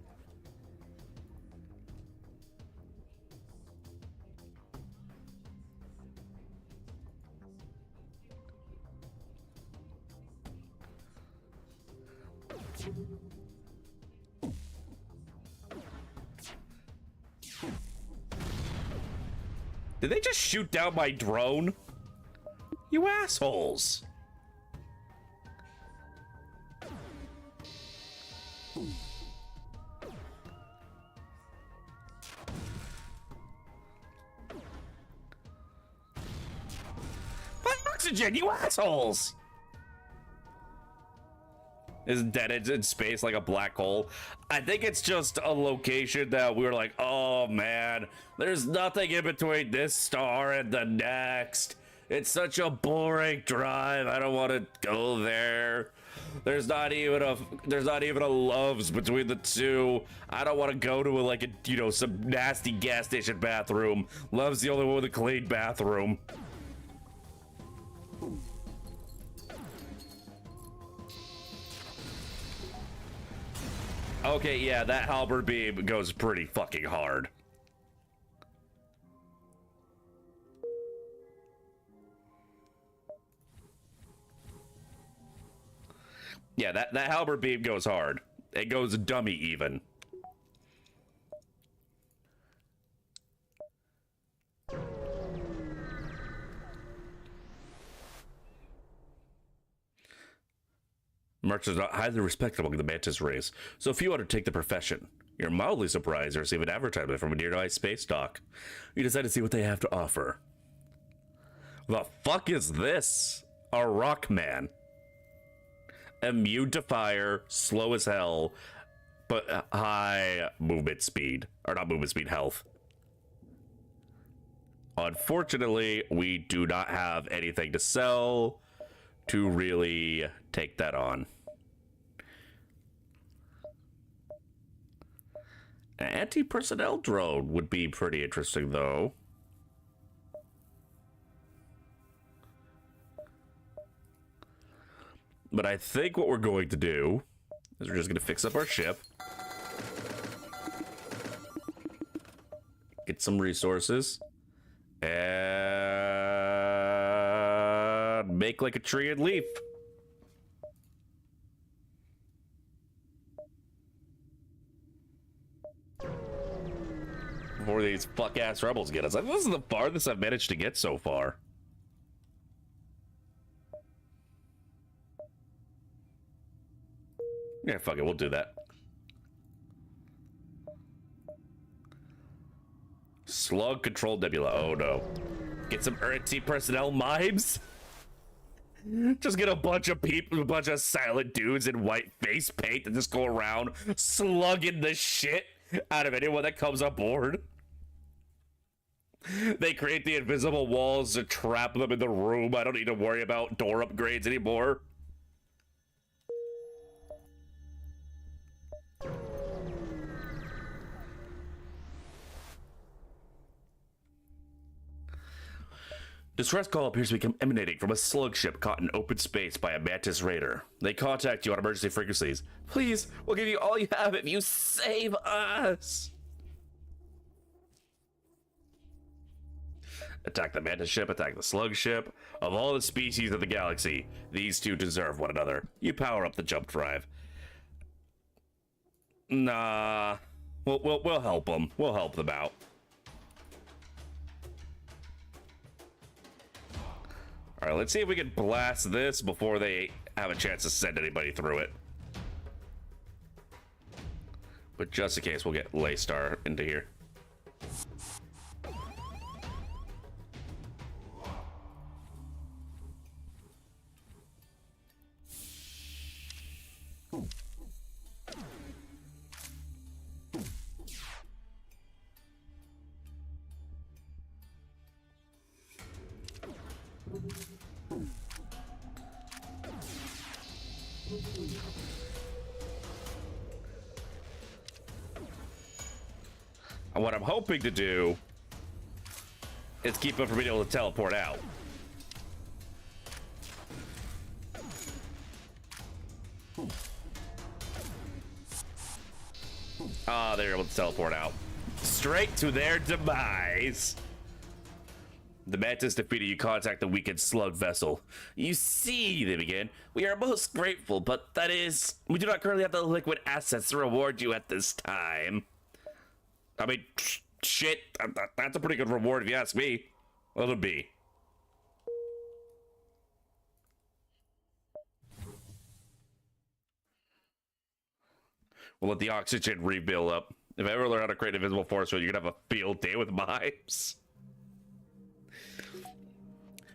Did they just shoot down my drone? You assholes. My oxygen, you assholes. Isn't dead in space like a black hole? I think it's just a location that we were like, oh man, there's nothing in between this star and the next. It's such a boring drive. I don't want to go there. There's not even a Love's between the two. I don't want to go to some nasty gas station bathroom. Love's the only one with a clean bathroom. Okay, yeah, that halberd beam goes pretty fucking hard. Yeah, that halberd beam goes hard. It goes dummy even. Merchants are not highly respectable in the Mantis race, so few undertake the profession. You're mildly surprised to receive an advertisement from a nearby space dock. You decide to see what they have to offer. The fuck is this? A rock man. Immune to fire, slow as hell, but high movement speed. Or not movement speed, health. Unfortunately, we do not have anything to sell to really take that on. An anti-personnel drone would be pretty interesting, though. But I think what we're going to do is we're just going to fix up our ship. Get some resources. And make like a tree and leaf. Before these fuck-ass rebels get us. This is the farthest I've managed to get so far. Yeah, fuck it, we'll do that. Slug control nebula. Oh no. Get some anti-personnel mimes? Just get a bunch of people, a bunch of silent dudes in white face paint that just go around slugging the shit out of anyone that comes aboard. They create the invisible walls to trap them in the room. I don't need to worry about door upgrades anymore. Distress call appears to be emanating from a slug ship caught in open space by a Mantis raider. They contact you on emergency frequencies. Please, we'll give you all you have if you save us. Attack the Mantis ship, attack the slug ship. Of all the species of the galaxy, these two deserve one another. You power up the jump drive. Nah, we'll help them. We'll help them out. All right, let's see if we can blast this before they have a chance to send anybody through it. But just in case, we'll get Laystar into here. And what I'm hoping to do is keep him from being able to teleport out. Ah, they're able to teleport out. Straight to their demise. The mantis defeated. You contact the weakened slug vessel. You see, they begin. We are most grateful, but that is, we do not currently have the liquid assets to reward you at this time. I mean, shit, that's a pretty good reward if you ask me. What'll it be? We'll let the oxygen rebuild up. If I ever learn how to create an invisible force, you're gonna have a field day with mimes.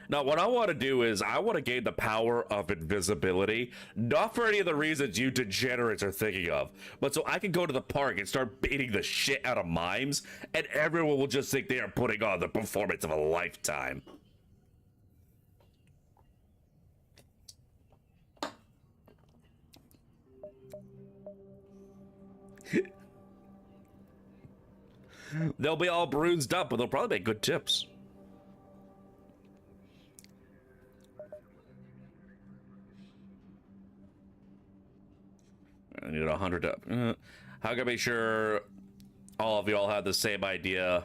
Now, what I want to do is I want to gain the power of invisibility, not for any of the reasons you degenerates are thinking of, but so I can go to the park and start beating the shit out of mimes, and everyone will just think they are putting on the performance of a lifetime. They'll be all bruised up, but they'll probably make good tips. I need 100 up. How can I be sure all of y'all have the same idea?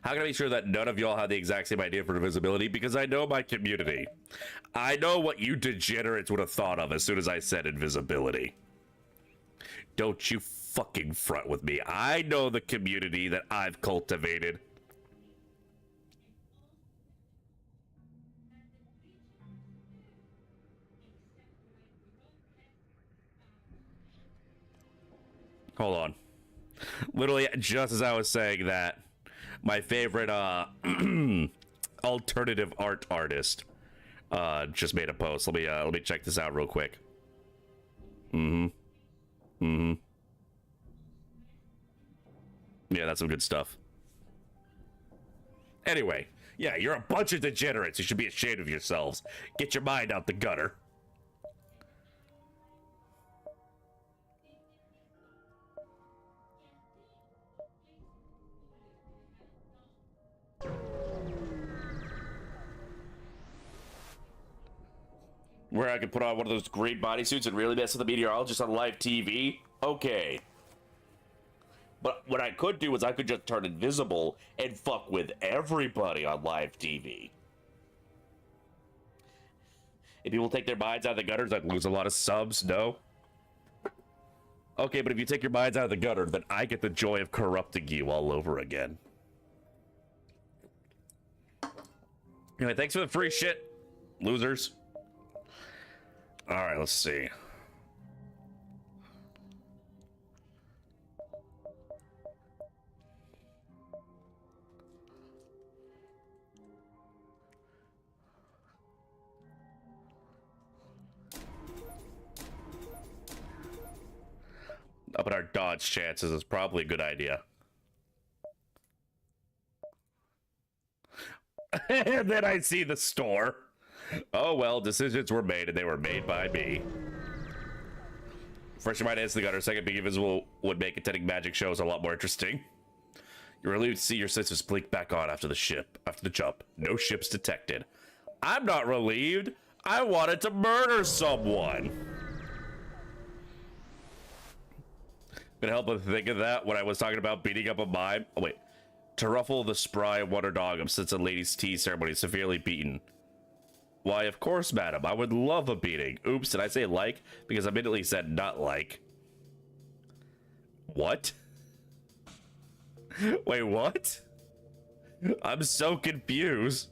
How can I be sure that none of y'all have the exact same idea for invisibility? Because I know my community. I know what you degenerates would have thought of as soon as I said invisibility. Don't you fucking front with me. I know the community that I've cultivated. Hold on. Literally, just as I was saying that, my favorite alternative art artist just made a post. Let me check this out real quick. Yeah, that's some good stuff. Anyway, yeah, you're a bunch of degenerates. You should be ashamed of yourselves. Get your mind out the gutter. Where I could put on one of those great bodysuits and really mess with the meteorologist on live TV? Okay. But what I could do is I could just turn invisible and fuck with everybody on live TV. If people take their minds out of the gutters, I'd lose a lot of subs, no? Okay, but if you take your minds out of the gutter, then I get the joy of corrupting you all over again. Anyway, thanks for the free shit, losers. All right, let's see. Up in our dodge chances is probably a good idea. And then I see the store. Oh well, decisions were made and they were made by me. First, you might answer the gutter. Second, being invisible would make attending magic shows a lot more interesting. You're relieved to see your senses blink back on after the jump. No ships detected. I'm not relieved. I wanted to murder someone. Gonna help with think of that when I was talking about beating up a mime. Oh wait. To ruffle the spry water dog since a lady's tea ceremony severely beaten. Why, of course, madam. I would love a beating. Oops, did I say like? Because I immediately said not like. What? Wait, what? I'm so confused.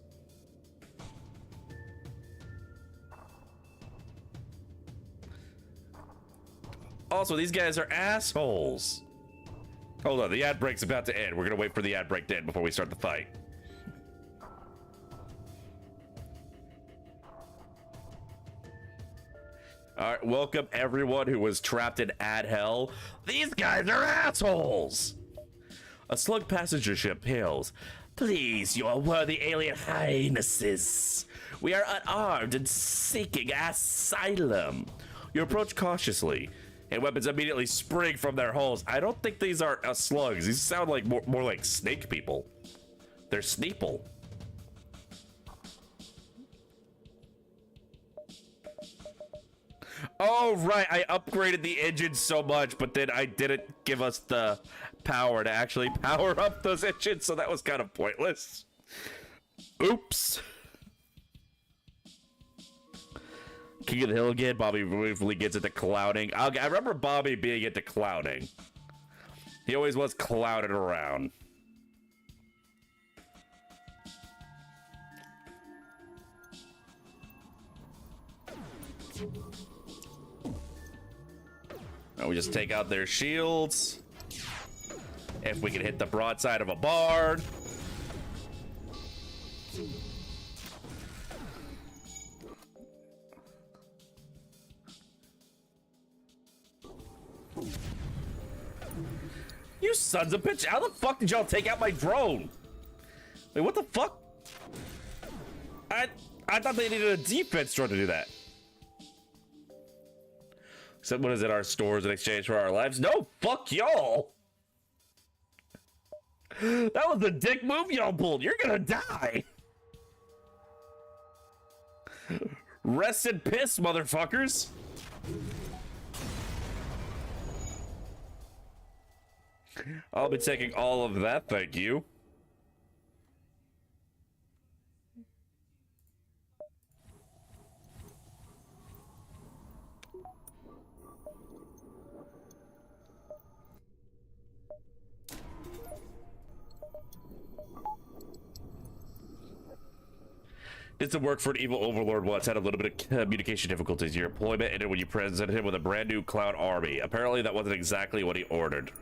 Also, these guys are assholes. Hold on, the ad break's about to end. We're gonna wait for the ad break to end before we start the fight. All right, welcome everyone who was trapped in ad hell. These guys are assholes. A slug passenger ship hails. Please, your worthy alien highnesses. We are unarmed and seeking asylum. You approach cautiously. and weapons immediately spring from their holes. I don't think these are slugs. These sound like more like snake people. They're Sneeple. Oh, right. I upgraded the engine so much, but then I didn't give us the power to actually power up those engines, so that was kind of pointless. Oops. King of the Hill again. Bobby briefly gets into clouding. I remember Bobby being into clouding. He always was clouded around. Now we just take out their shields. If we can hit the broadside of a barn. You sons of bitch, how the fuck did y'all take out my drone? Wait, what the fuck? I thought they needed a defense drone to do that. Someone is at our stores in exchange for our lives. No, fuck y'all. That was the dick move y'all pulled. You're gonna die. Rest in piss, motherfuckers. I'll be taking all of that, thank you. Did some work for an evil overlord once, had a little bit of communication difficulties. Your employment ended when you presented him with a brand new cloud army. Apparently that wasn't exactly what he ordered.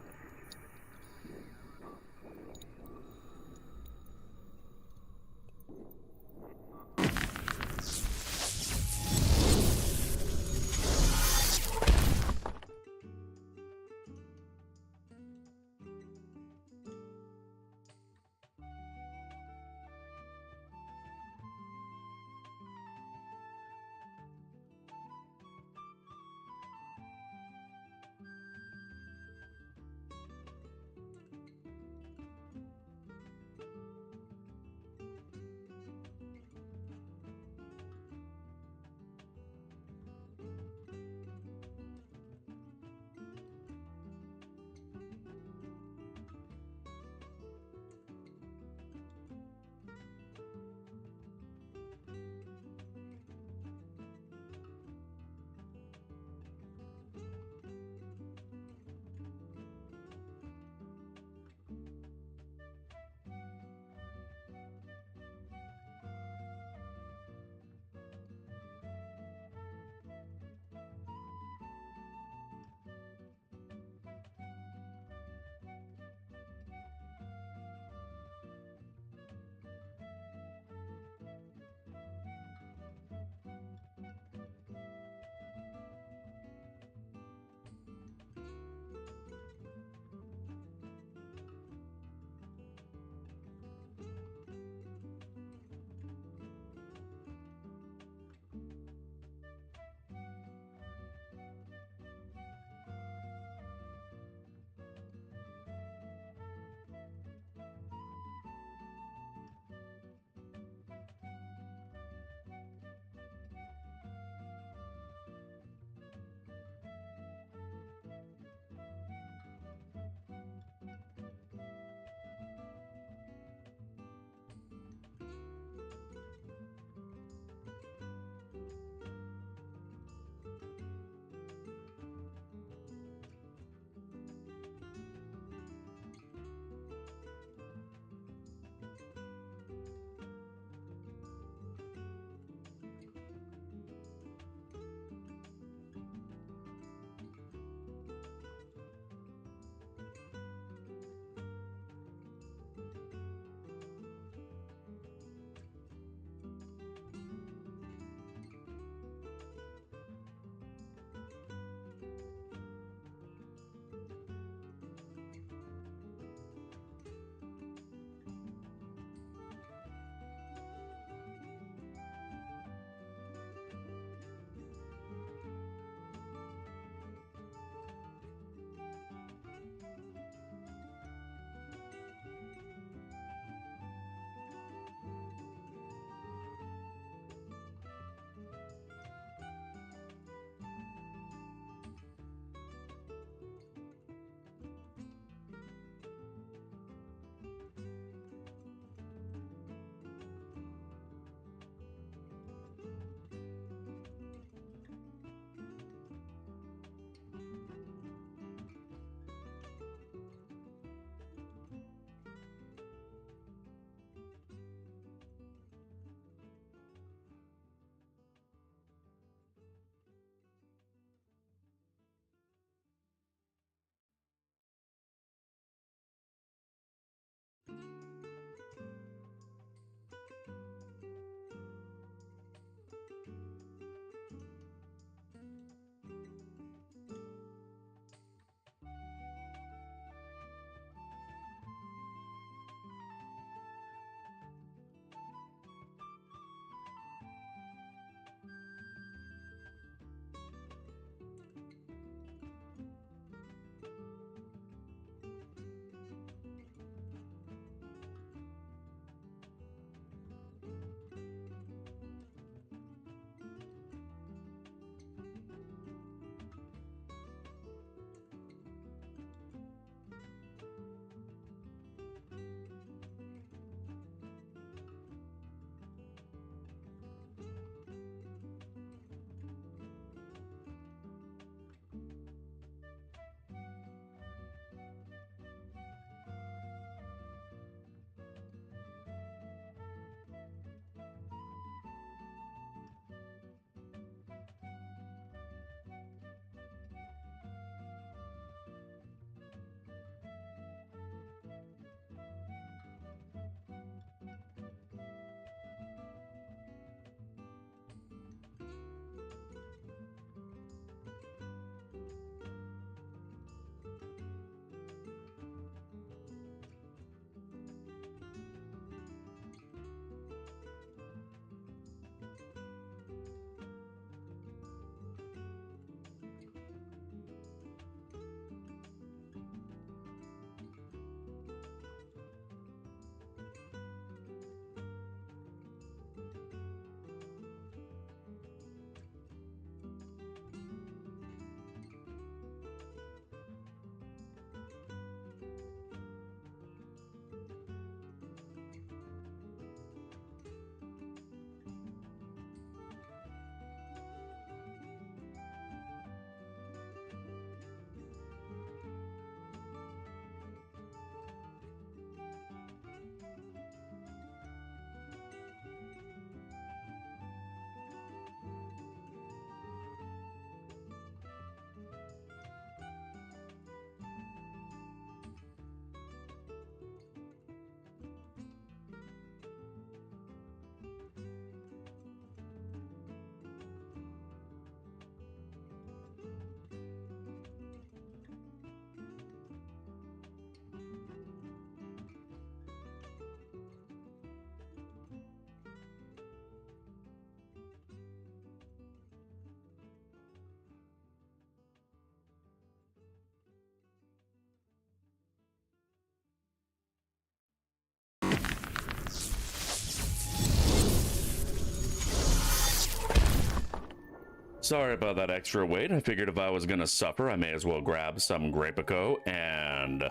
Sorry about that extra weight. I figured if I was gonna suffer, I may as well grab some Grapico and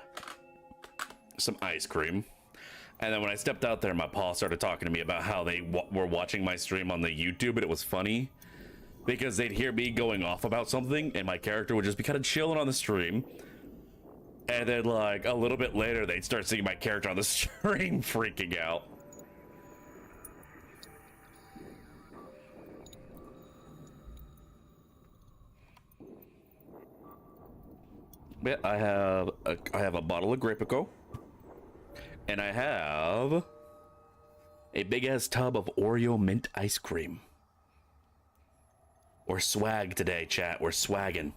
some ice cream. And then when I stepped out there, my paw started talking to me about how they were watching my stream on the YouTube, and it was funny because they'd hear me going off about something, and my character would just be kind of chilling on the stream. And then, like, a little bit later, they'd start seeing my character on the stream freaking out. Yeah, I have a bottle of Grapico. And I have a big-ass tub of Oreo mint ice cream. We're swag today, chat. We're swagging.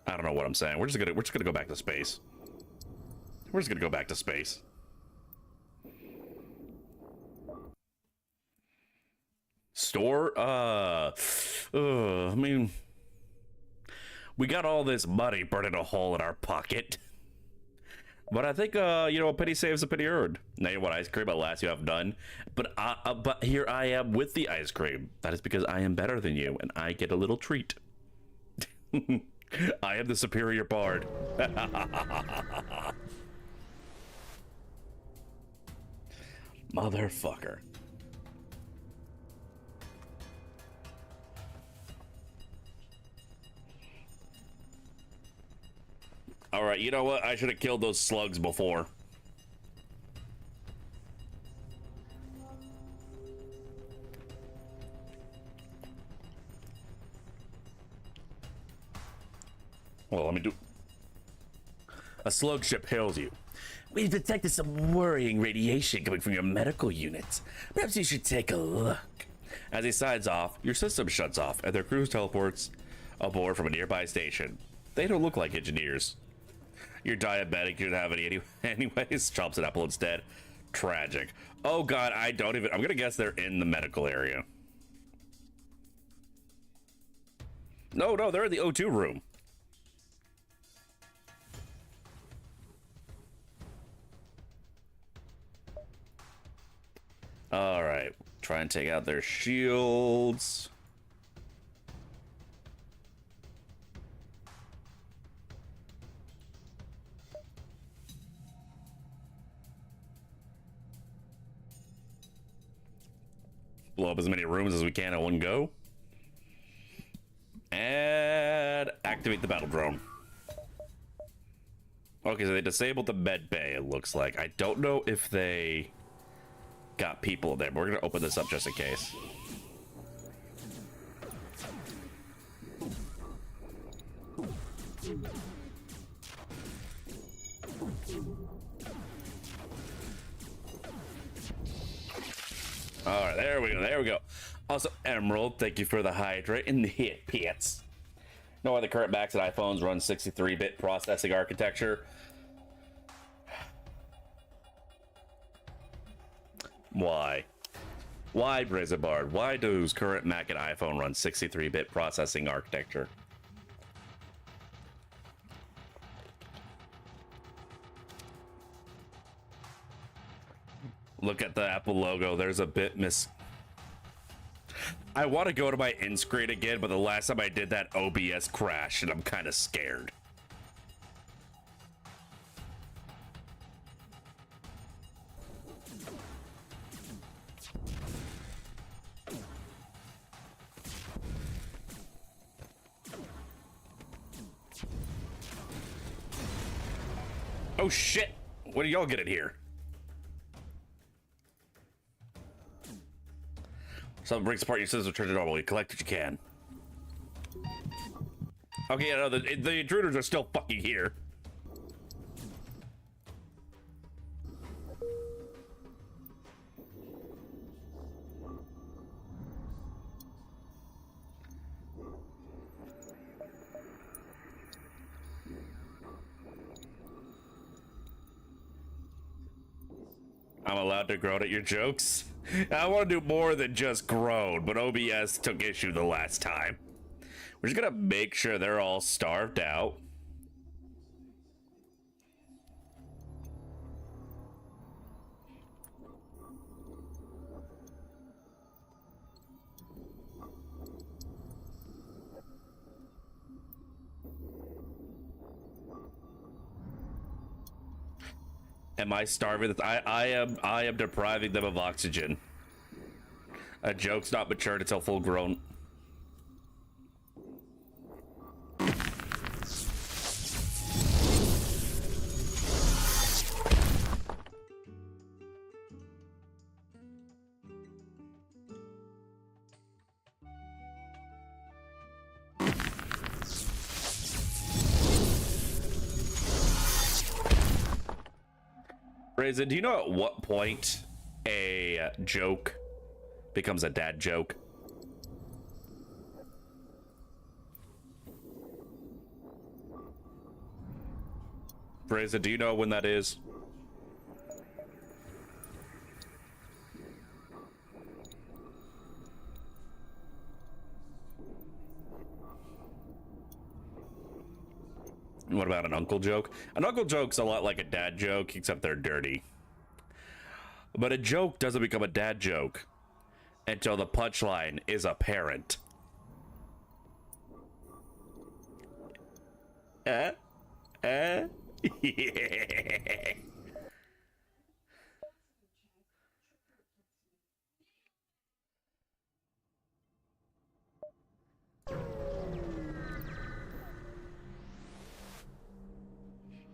I don't know what I'm saying. We're just gonna go back to space. We're just gonna go back to space. Store? I mean, we got all this money burning a hole in our pocket. But I think, you know, a penny saves a penny earned. Now you want ice cream? Alas, you have none. But here I am with the ice cream. That is because I am better than you, and I get a little treat. I am the superior bard. Motherfucker. All right, you know what? I should have killed those slugs before. Well, let me do... A slug ship hails you. We've detected some worrying radiation coming from your medical units. Perhaps you should take a look. As he signs off, your system shuts off, and their crew teleports aboard from a nearby station. They don't look like engineers. You're diabetic, you don't have any anyways. Chops an apple instead. Tragic. Oh god, I'm gonna guess they're in the medical area. No, they're in the O2 room. Alright, try and take out their shields. Blow up as many rooms as we can in one go. And activate the battle drone. Okay, so they disabled the med bay, it looks like. I don't know if they got people there, but we're gonna open this up just in case. All right, there we go. Also, Emerald, thank you for the hydrate and the hit pits. No other current Macs and iPhones run 63-bit processing architecture. Why? Why, Brizabard? Why does current Mac and iPhone run 63-bit processing architecture? Look at the Apple logo. There's a bit I want to go to my end screen again, but the last time I did that, OBS crashed, and I'm kind of scared. Oh shit! What do y'all get in here? Something breaks apart your system, return to normal. You collect what you can. Okay, no, the intruders are still fucking here. I'm allowed to groan at your jokes. I want to do more than just groan, but OBS took issue the last time. We're just gonna make sure they're all starved out. Am I starving? I am depriving them of oxygen. A joke's not matured until full grown. Raisin, do you know at what point a joke becomes a dad joke? Raisin, do you know when that is? What about an uncle joke? An uncle joke's a lot like a dad joke, except they're dirty. But a joke doesn't become a dad joke until the punchline is apparent. Yeah.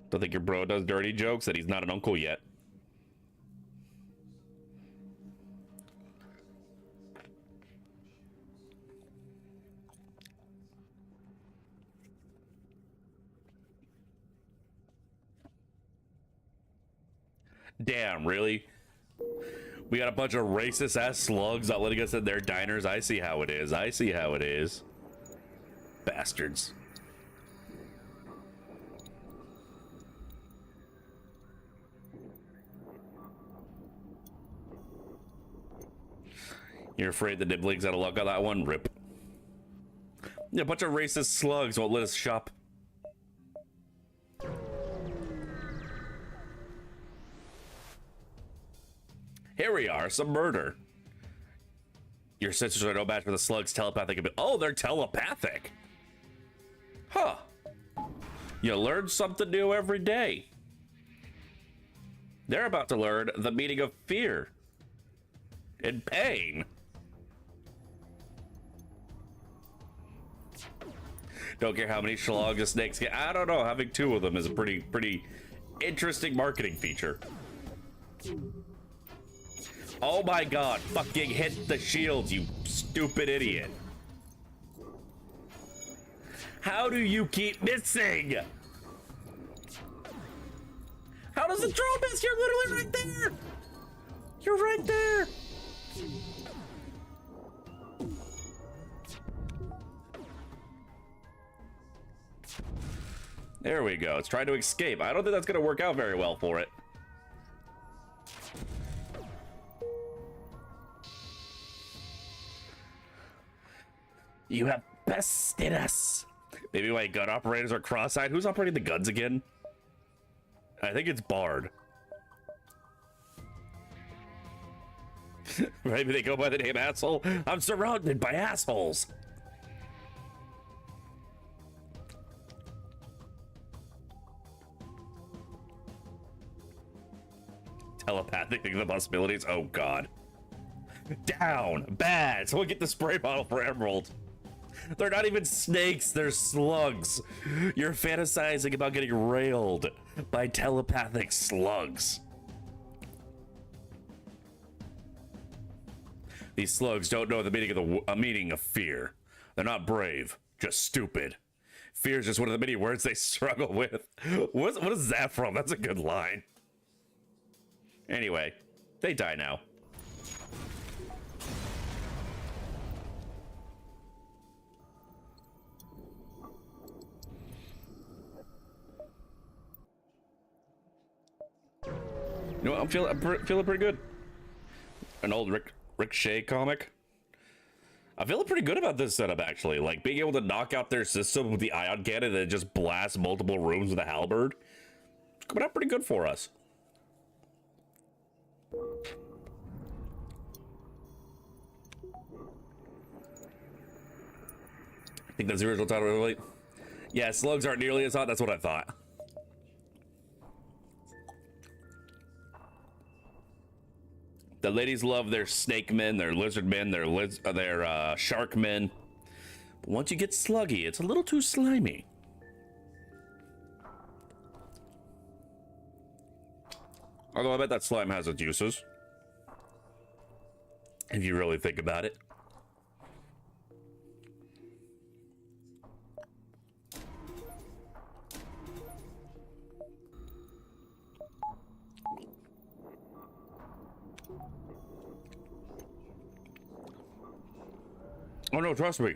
Don't think your bro does dirty jokes, that he's not an uncle yet. Damn, really? We got a bunch of racist ass slugs not letting us in their diners. I see how it is. I see how it is. Bastards. You're afraid the nibbling's out of luck on that one? Rip. Yeah, a bunch of racist slugs won't let us shop. Here we are, some murder. Your sisters are no match for the slugs' telepathic ability. Oh, they're telepathic. Huh. You learn something new every day. They're about to learn the meaning of fear and pain. Don't care how many slugs a snakes get. I don't know. Having two of them is a pretty interesting marketing feature. Oh my god. Fucking hit the shield, you stupid idiot. How do you keep missing? How does the troll miss? You're literally right there. You're right there. There we go. It's trying to escape. I don't think that's going to work out very well for it. You have bested us. Maybe my gun operators are cross-eyed. Who's operating the guns again? I think it's Bard. Maybe they go by the name asshole. I'm surrounded by assholes. Telepathic thinking the possibilities. Oh god. Down. Bad. Someone get the spray bottle for Emerald. They're not even snakes, they're slugs. You're fantasizing about getting railed by telepathic slugs. These slugs don't know the meaning of fear. They're not brave, just stupid. Fear is just one of the many words they struggle with. What is that from? That's a good line. Anyway, they die now. You know what? I'm feeling pretty good. An old Rick Shea comic. I'm feeling pretty good about this setup, actually. Like, being able to knock out their system with the ion cannon and then just blast multiple rooms with a halberd. It's coming out pretty good for us. I think that's the original title, really. Yeah, slugs aren't nearly as hot. That's what I thought. The ladies love their snake men, their lizard men, their shark men. But once you get sluggy, it's a little too slimy. Although I bet that slime has its uses. If you really think about it. Oh no, trust me.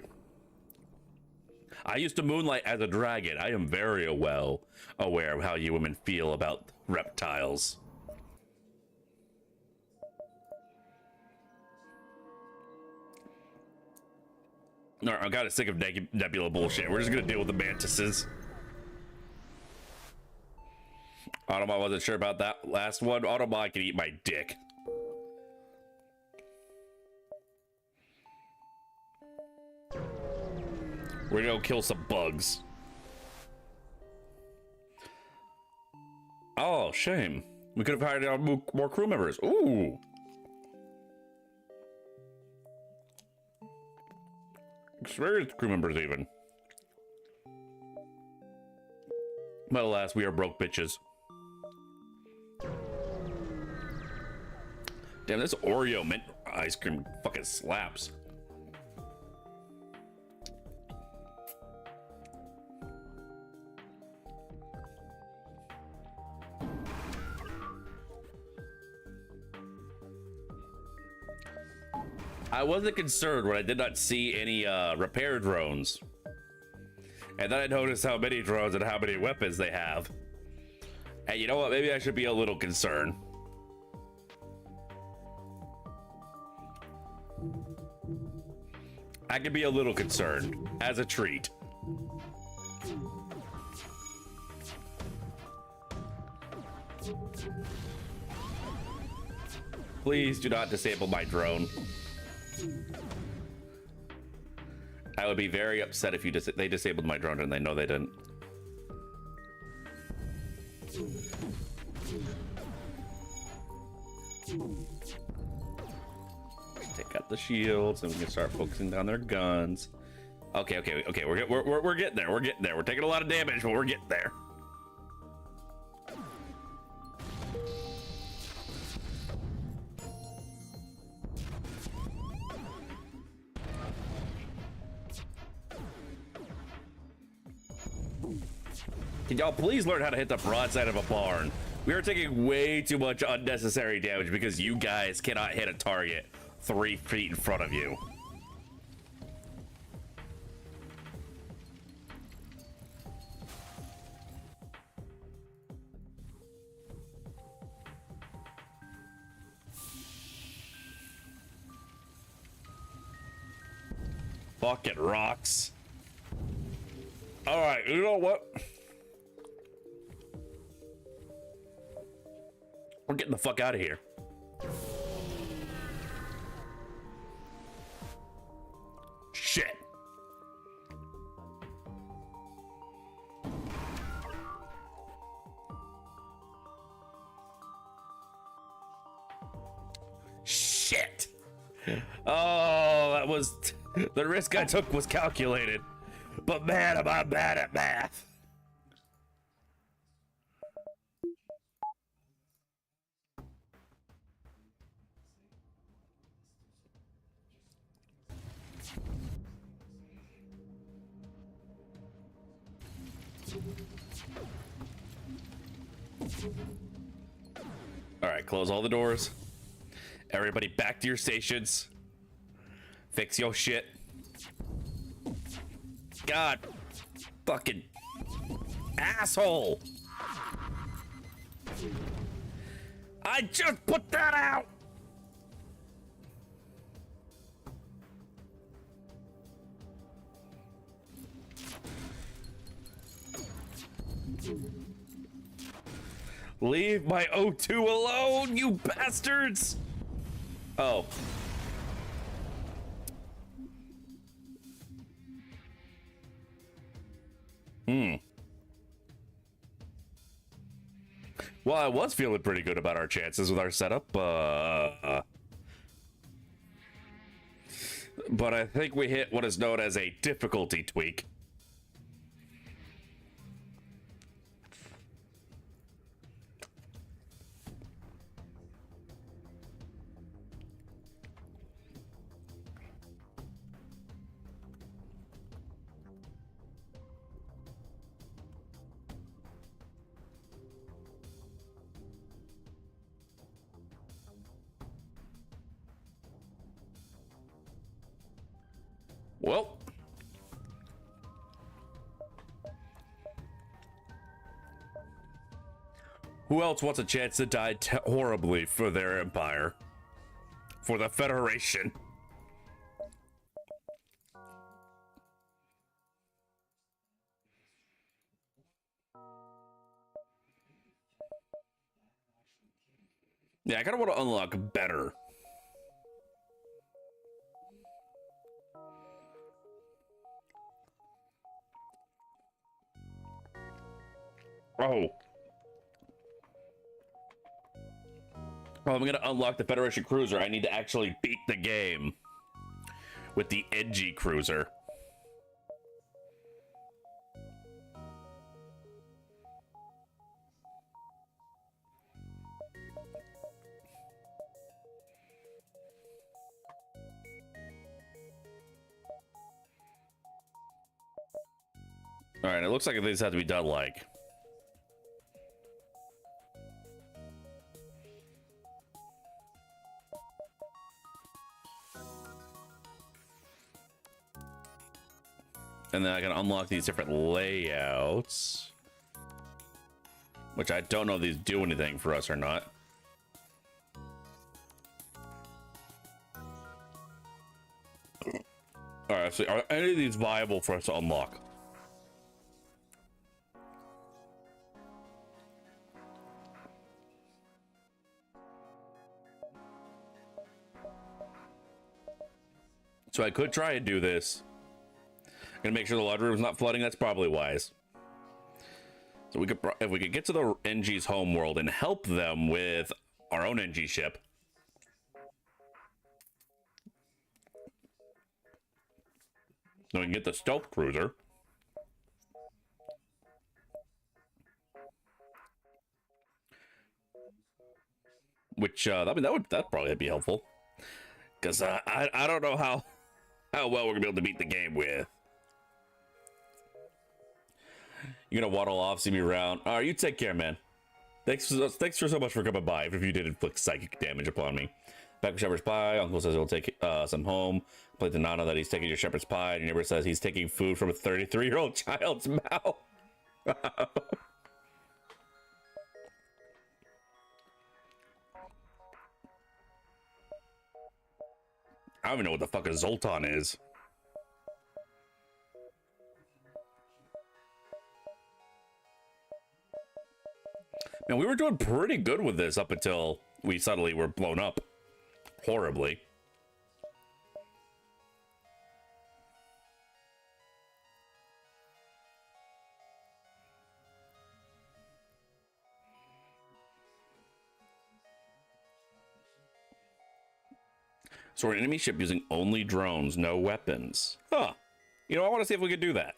I used to moonlight as a dragon. I am very well aware of how you women feel about reptiles. No, I'm kind of sick of Nebula bullshit. We're just gonna deal with the mantises. Autobot wasn't sure about that last one. Autobot can eat my dick. We're gonna go kill some bugs. Oh, shame. We could have hired more crew members. Ooh. Experienced crew members, even. But alas, we are broke bitches. Damn, this Oreo mint ice cream fucking slaps. I wasn't concerned when I did not see any repair drones. And then I noticed how many drones and how many weapons they have. And you know what? Maybe I should be a little concerned. I could be a little concerned as a treat. Please do not disable my drone. I would be very upset if they disabled my drone and they know they didn't. Take out the shields and we can start focusing down their guns. Okay. We're getting there. We're getting there. We're taking a lot of damage, but we're getting there. Can y'all please learn how to hit the broadside of a barn? We are taking way too much unnecessary damage because you guys cannot hit a target 3 feet in front of you. Fucking rocks. All right, you know what? We're getting the fuck out of here. Shit. Shit. Oh, that was... The risk I took was calculated. But man, am I bad at math. All right, close all the doors. Everybody back to your stations. Fix your shit. God fucking asshole. I just put that out. Leave my O2 alone, you bastards! Oh. Well, I was feeling pretty good about our chances with our setup. but I think we hit what is known as a difficulty tweak. Well, who else wants a chance to die horribly for their empire? For the Federation? Yeah, I kind of want to unlock better. Oh. Well, I'm gonna unlock the Federation Cruiser. I need to actually beat the game with the edgy cruiser. All right, it looks like these have to be done like. And then I can unlock these different layouts, which I don't know if these do anything for us or not. All right, so are any of these viable for us to unlock? So I could try and do this. Gonna make sure the laundry room's not flooding. That's probably wise. So we could, if we could get to the NG's home world and help them with our own NG ship. So we can get the stealth cruiser. Which I mean that'd probably be helpful. Because I don't know how well we're gonna be able to beat the game with. You're gonna waddle off, see me around. All right, you take care, man. Thanks for so much for coming by. If you did inflict psychic damage upon me. Back with shepherd's pie. Uncle says he'll take some home. Play to Nana that he's taking your shepherd's pie. And your neighbor says he's taking food from a 33-year-old child's mouth. I don't even know what the fuck a Zoltan is. Man, we were doing pretty good with this up until we suddenly were blown up horribly. So we're an enemy ship using only drones, no weapons. Huh. You know, I want to see if we could do that.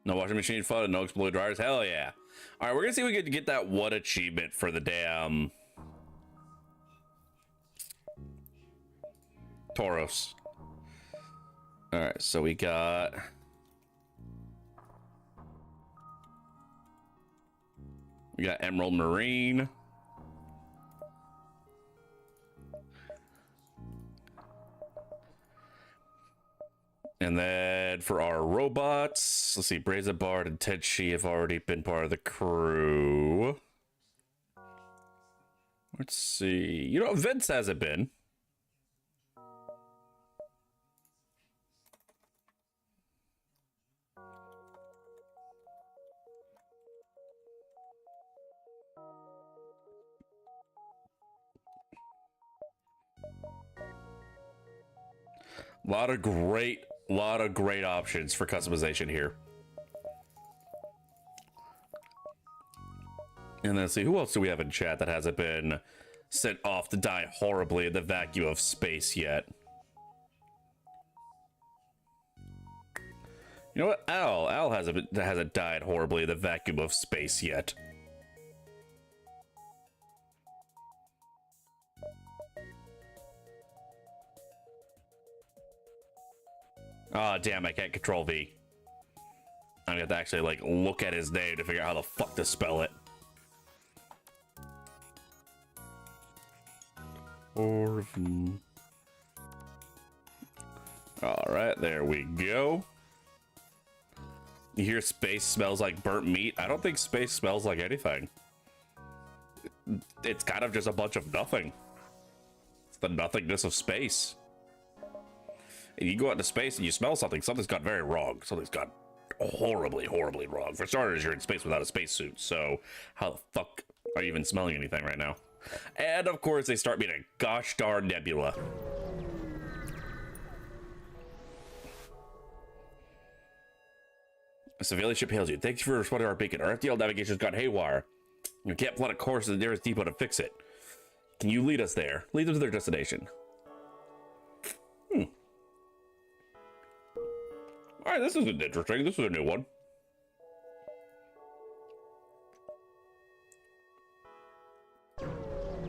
No washing machine fun, no exploded dryers. Hell yeah. All right, we're going to see if we can get that one achievement for the damn Tauros. All right, so we got... We got Emerald Marine. And then for our robots, let's see, Brazen Bard and Tenchi have already been part of the crew. Let's see. You know, Vince hasn't been. Lot of great options for customization here. And let's see, who else do we have in chat that hasn't been sent off to die horribly in the vacuum of space yet? You know what? Al hasn't died horribly in the vacuum of space yet. Oh, damn, I can't control V. I'm gonna have to actually, like, look at his name to figure out how the fuck to spell it. Alright, there we go. You hear space smells like burnt meat? I don't think space smells like anything. It's kind of just a bunch of nothing. It's the nothingness of space. And you go out into space and you smell something, something's gone very wrong. Something's gone horribly, horribly wrong. For starters, you're in space without a spacesuit, so how the fuck are you even smelling anything right now? And of course, they start being a gosh darn nebula. A civilian ship hails you. Thanks for responding to our beacon. Our FTL navigation's gone haywire. You can't plot a course to the nearest depot to fix it. Can you lead us there? Lead them to their destination. Alright, this isn't interesting. This is a new one.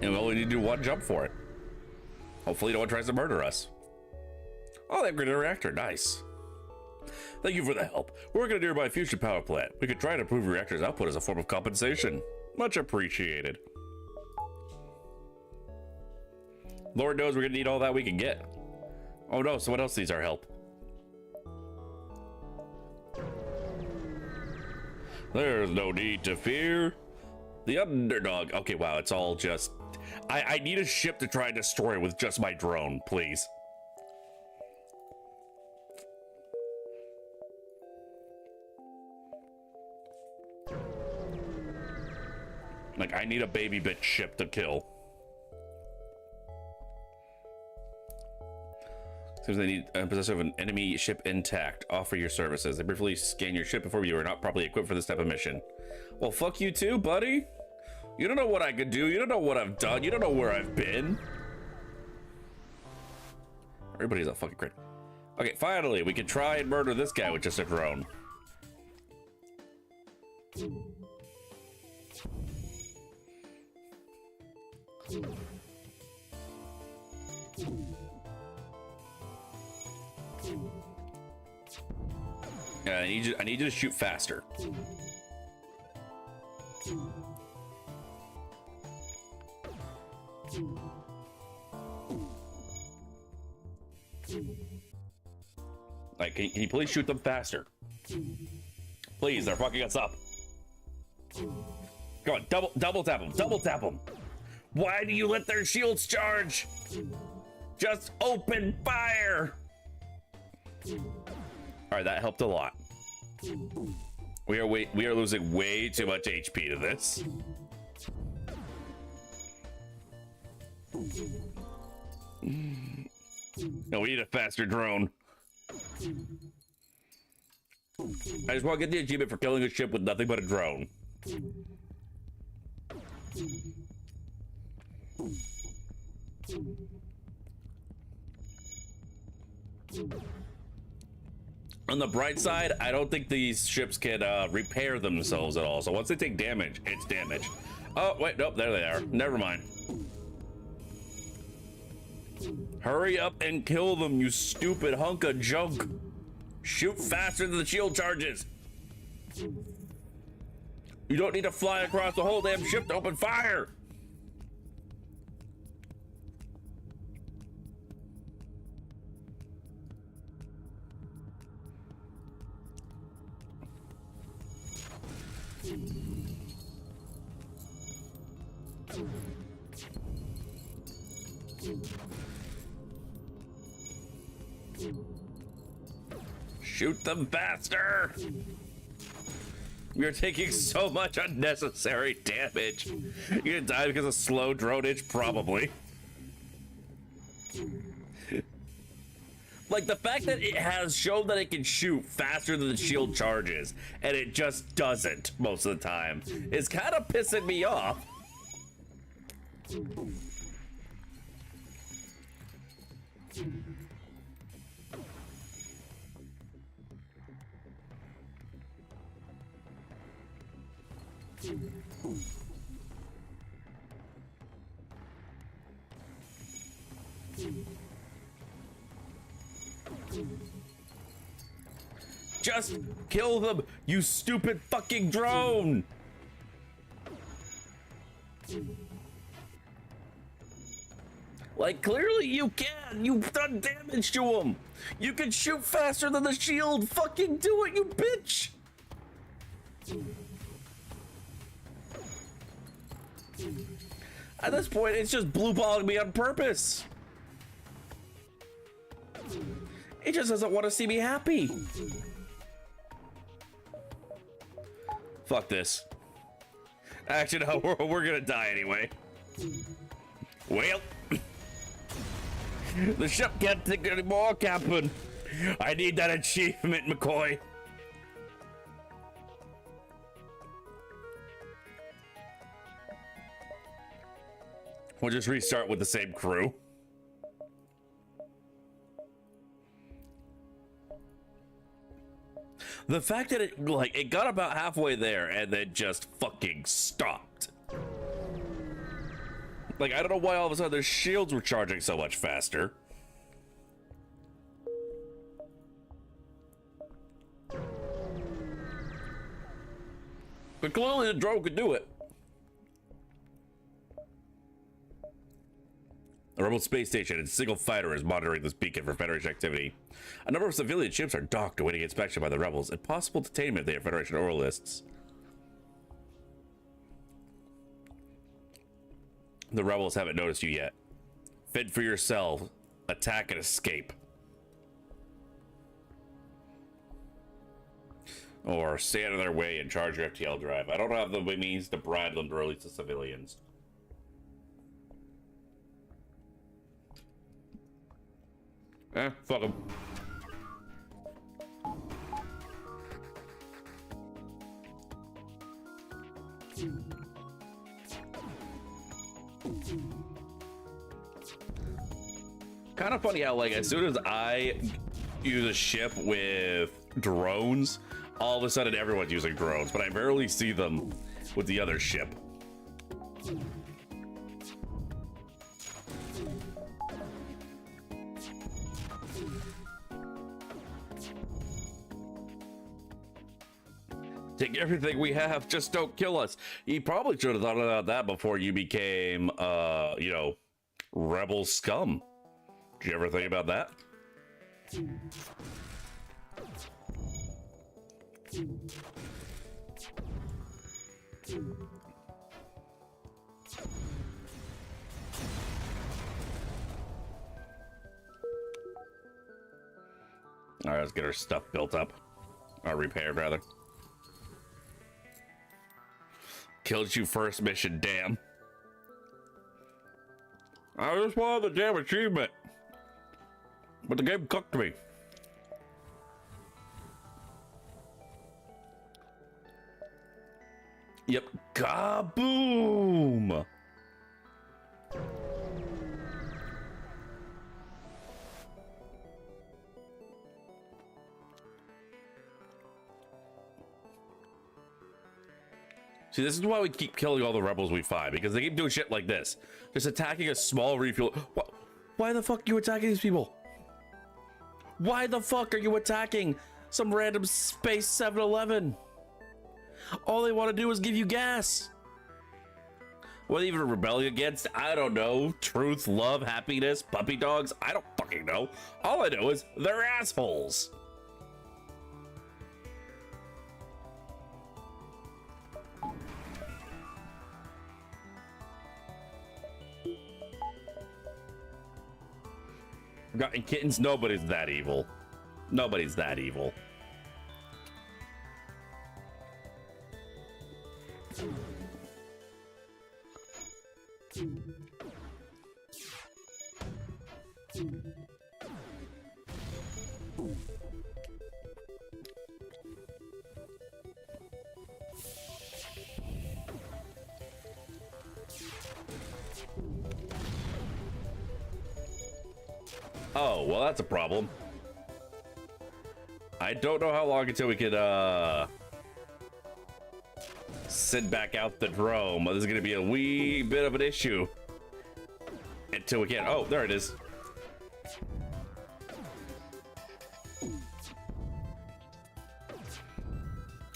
And we only need to do one jump for it. Hopefully no one tries to murder us. Oh, that grenade reactor. Nice. Thank you for the help. We're working at a nearby fusion power plant. We could try to improve reactor's output as a form of compensation. Much appreciated. Lord knows we're gonna need all that we can get. Oh no, someone else needs our help. There's no need to fear. The underdog. Okay, wow, it's all just... I need a ship to try and destroy with just my drone, please. Like, I need a baby bitch ship to kill. Seems they need a possessor of an enemy ship intact. Offer your services. They briefly scan your ship before you are not properly equipped for this type of mission. Well, fuck you too, buddy. You don't know what I could do. You don't know what I've done. You don't know where I've been. Everybody's a fucking crit. Okay, finally, we can try and murder this guy with just a drone. Yeah, I need you to shoot faster. Like, can you please shoot them faster? Please, they're fucking us up. Go on, double tap them, double tap them. Why do you let their shields charge? Just open fire. All right, that helped a lot. We are losing way too much HP to this. No, we need a faster drone. I just want to get the achievement for killing a ship with nothing but a drone. On the bright side, I don't think these ships can repair themselves at all. So once they take damage, it's damage. Oh, wait, nope, there they are. Never mind. Hurry up and kill them, you stupid hunk of junk. Shoot faster than the shield charges. You don't need to fly across the whole damn ship to open fire. Shoot them faster! We are taking so much unnecessary damage. You're gonna die because of slow dronage? Probably. Like, the fact that it has shown that it can shoot faster than the shield charges, and it just doesn't most of the time, is kind of pissing me off. Just kill them, you stupid fucking drone! Like, clearly you can! You've done damage to them! You can shoot faster than the shield! Fucking do it, you bitch! At this point, it's just blue-balling me on purpose! It just doesn't want to see me happy! Fuck this. Actually, no, we're gonna die anyway. Well... The ship can't take any more, Captain. I need that achievement, McCoy. We'll just restart with the same crew. The fact that it got about halfway there and then just fucking stopped. Like, I don't know why all of a sudden their shields were charging so much faster. But clearly the drone could do it. A rebel space station and a single fighter is monitoring this beacon for Federation activity. A number of civilian ships are docked awaiting inspection by the rebels and possible detainment if they are Federation overlists. The rebels haven't noticed you yet. Fend for yourself. Attack and escape. Or stay out of their way and charge your FTL drive. I don't have the means to bribe them to release the civilians. Fuck them. Kind of funny how, like, as soon as I use a ship with drones, all of a sudden everyone's using drones, but I barely see them with the other ship. Take everything we have, just don't kill us. You probably should have thought about that before you became, you know, rebel scum. Did you ever think about that? All right, let's get our stuff built up. Or repaired, rather. Killed you first mission, damn. I just wanted the damn achievement. But the game cooked me. Yep. Kaboom! See, this is why we keep killing all the rebels we find, because they keep doing shit like this. Just attacking a small refuel. Why the fuck are you attacking these people? Why the fuck are you attacking some random space 7-Eleven? All they want to do is give you gas. What are they even rebelling against? I don't know. Truth, love, happiness, puppy dogs? I don't fucking know. All I know is they're assholes. Forgotten kittens, nobody's that evil. Nobody's that evil. Oh, well, that's a problem. I don't know how long until we could, send back out the drone. This is gonna be a wee bit of an issue. Until we can. Oh, there it is.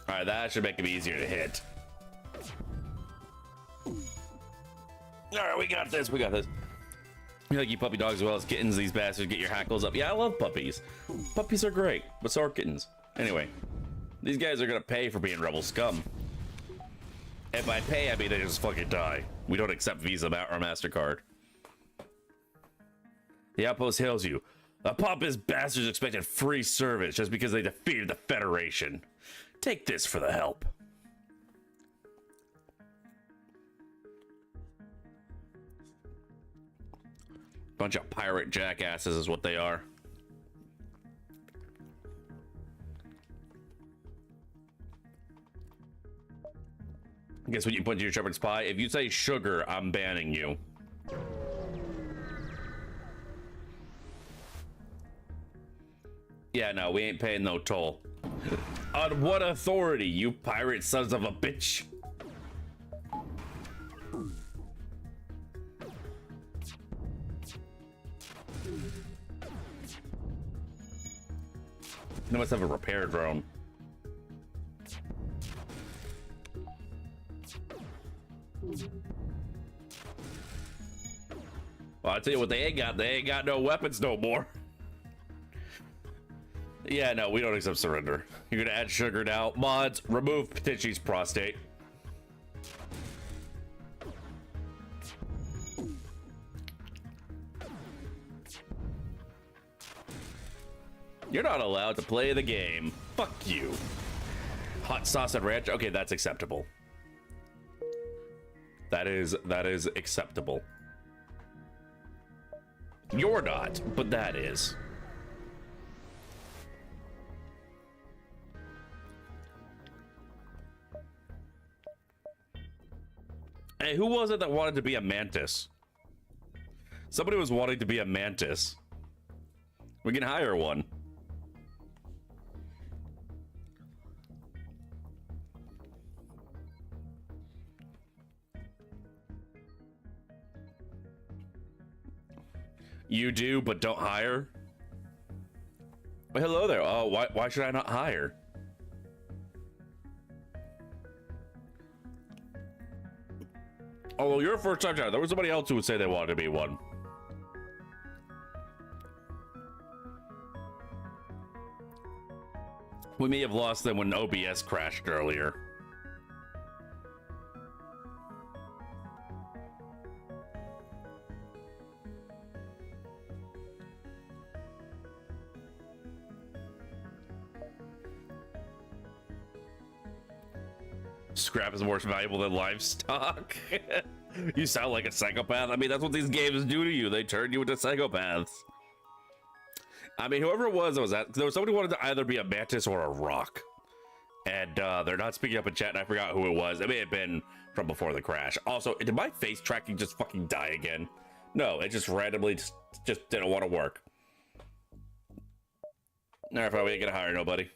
Alright, that should make it easier to hit. Alright, we got this, we got this. You like you puppy dogs as well as kittens, these bastards get your hackles up. Yeah, I love puppies. Puppies are great, but so are kittens. Anyway, these guys are gonna pay for being rebel scum. And by pay, I mean they just fucking die. We don't accept Visa or MasterCard. The outpost hails you. The pompous bastards expected free service just because they defeated the Federation. Take this for the help. Bunch of pirate jackasses is what they are. Guess what you put in your shepherd's pie? If you say sugar, I'm banning you. Yeah, no, we ain't paying no toll. On what authority, you pirate sons of a bitch? They must have a repair drone. Well, I'll tell you what they ain't got. They ain't got no weapons no more. Yeah, no, we don't accept surrender. You're gonna add sugar now. Mods, remove Petichi's prostate. You're not allowed to play the game. Fuck you. Hot sauce and ranch. Okay, that's acceptable. That is acceptable. You're not, but that is. Hey, who was it that wanted to be a mantis? Somebody was wanting to be a mantis. We can hire one. You do, but don't hire? Well, hello there. Oh, why should I not hire? Although you're a first-time job, there was somebody else who would say they wanted to be one. We may have lost them when OBS crashed earlier. Scrap is more valuable than livestock. You sound like a psychopath. I mean, that's what these games do to you. They turn you into psychopaths. I mean, whoever it was that there was somebody who wanted to either be a mantis or a rock. And they're not speaking up in chat, and I forgot who it was. It may have been from before the crash. Also, did my face tracking just fucking die again? No, it just randomly just didn't want to work. Alright, fine, we ain't gonna hire nobody.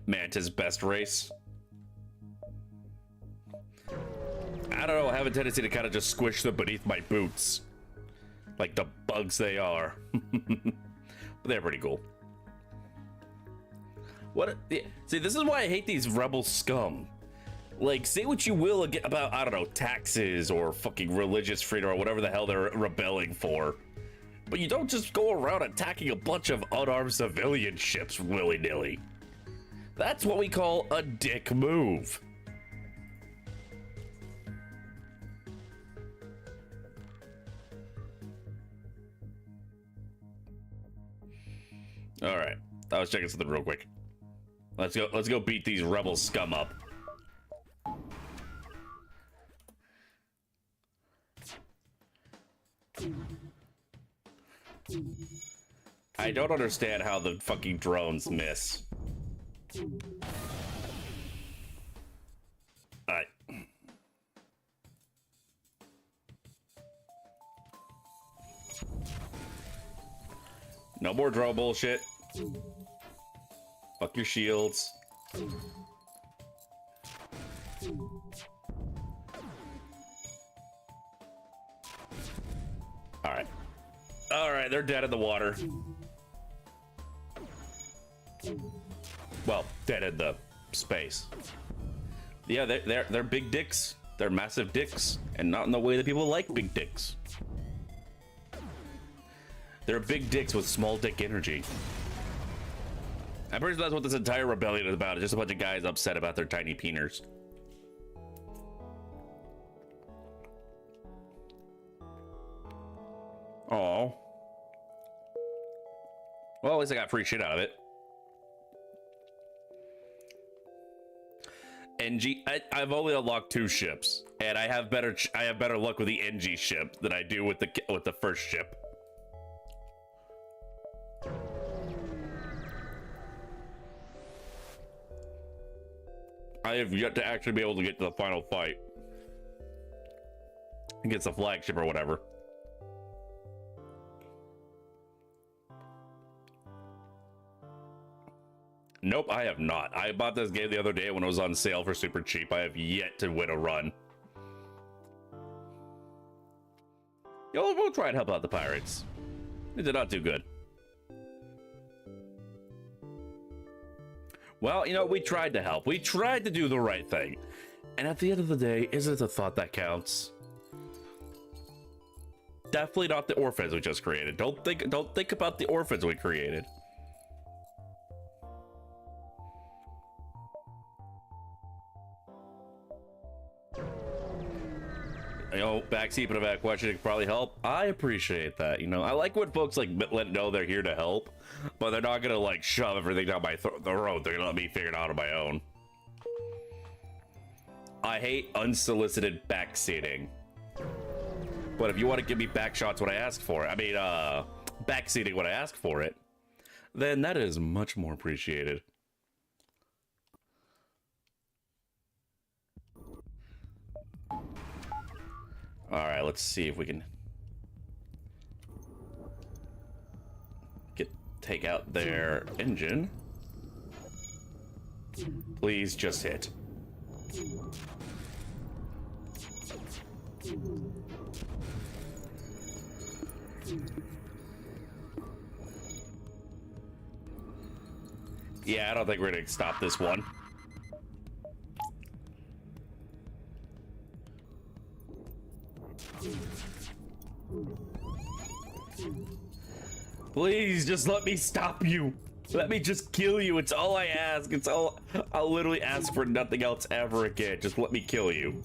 Mantis best race. I don't know, I have a tendency to kind of just squish them beneath my boots. Like the bugs they are. But they're pretty cool. See, this is why I hate these rebel scum. Like, say what you will about, I don't know, taxes or fucking religious freedom or whatever the hell they're rebelling for. But you don't just go around attacking a bunch of unarmed civilian ships willy-nilly. That's what we call a dick move. All right, I was checking something real quick. Let's go beat these rebel scum up. I don't understand how the fucking drones miss. Alright. No more draw bullshit. Fuck your shields. Alright. Alright, they're dead in the water. Well, dead in the space. Yeah, they're big dicks. They're massive dicks, and not in the way that people like big dicks. They're big dicks with small dick energy. I'm pretty sure that's what this entire rebellion is about. It's just a bunch of guys upset about their tiny peeners. Oh. Well, at least I got free shit out of it. NG, I've only unlocked 2 ships, and I have better luck with the NG ship than I do with the first ship. I have yet to actually be able to get to the final fight against the flagship or whatever. Nope, I have not. I bought this game the other day when it was on sale for super cheap. I have yet to win a run. Yo, we'll try and help out the pirates. They did not do good. Well, you know, we tried to help. We tried to do the right thing. And at the end of the day, is it the thought that counts? Definitely not the orphans we just created. Don't think about the orphans we created. You know, backseat and evac question could probably help. I appreciate that. You know, I like when folks like let know they're here to help, but they're not gonna like shove everything down my throat. They're gonna let me figure it out on my own. I hate unsolicited backseating, but if you want to give me back shots when I ask for it, I mean, backseating when I ask for it, then that is much more appreciated. All right, let's see if we can take out their engine. Please just hit. Yeah, I don't think we're gonna stop this one. Please just let me stop you. Let me just kill you. It's all I ask. It's all I'll literally ask for, nothing else ever again. Just let me kill you.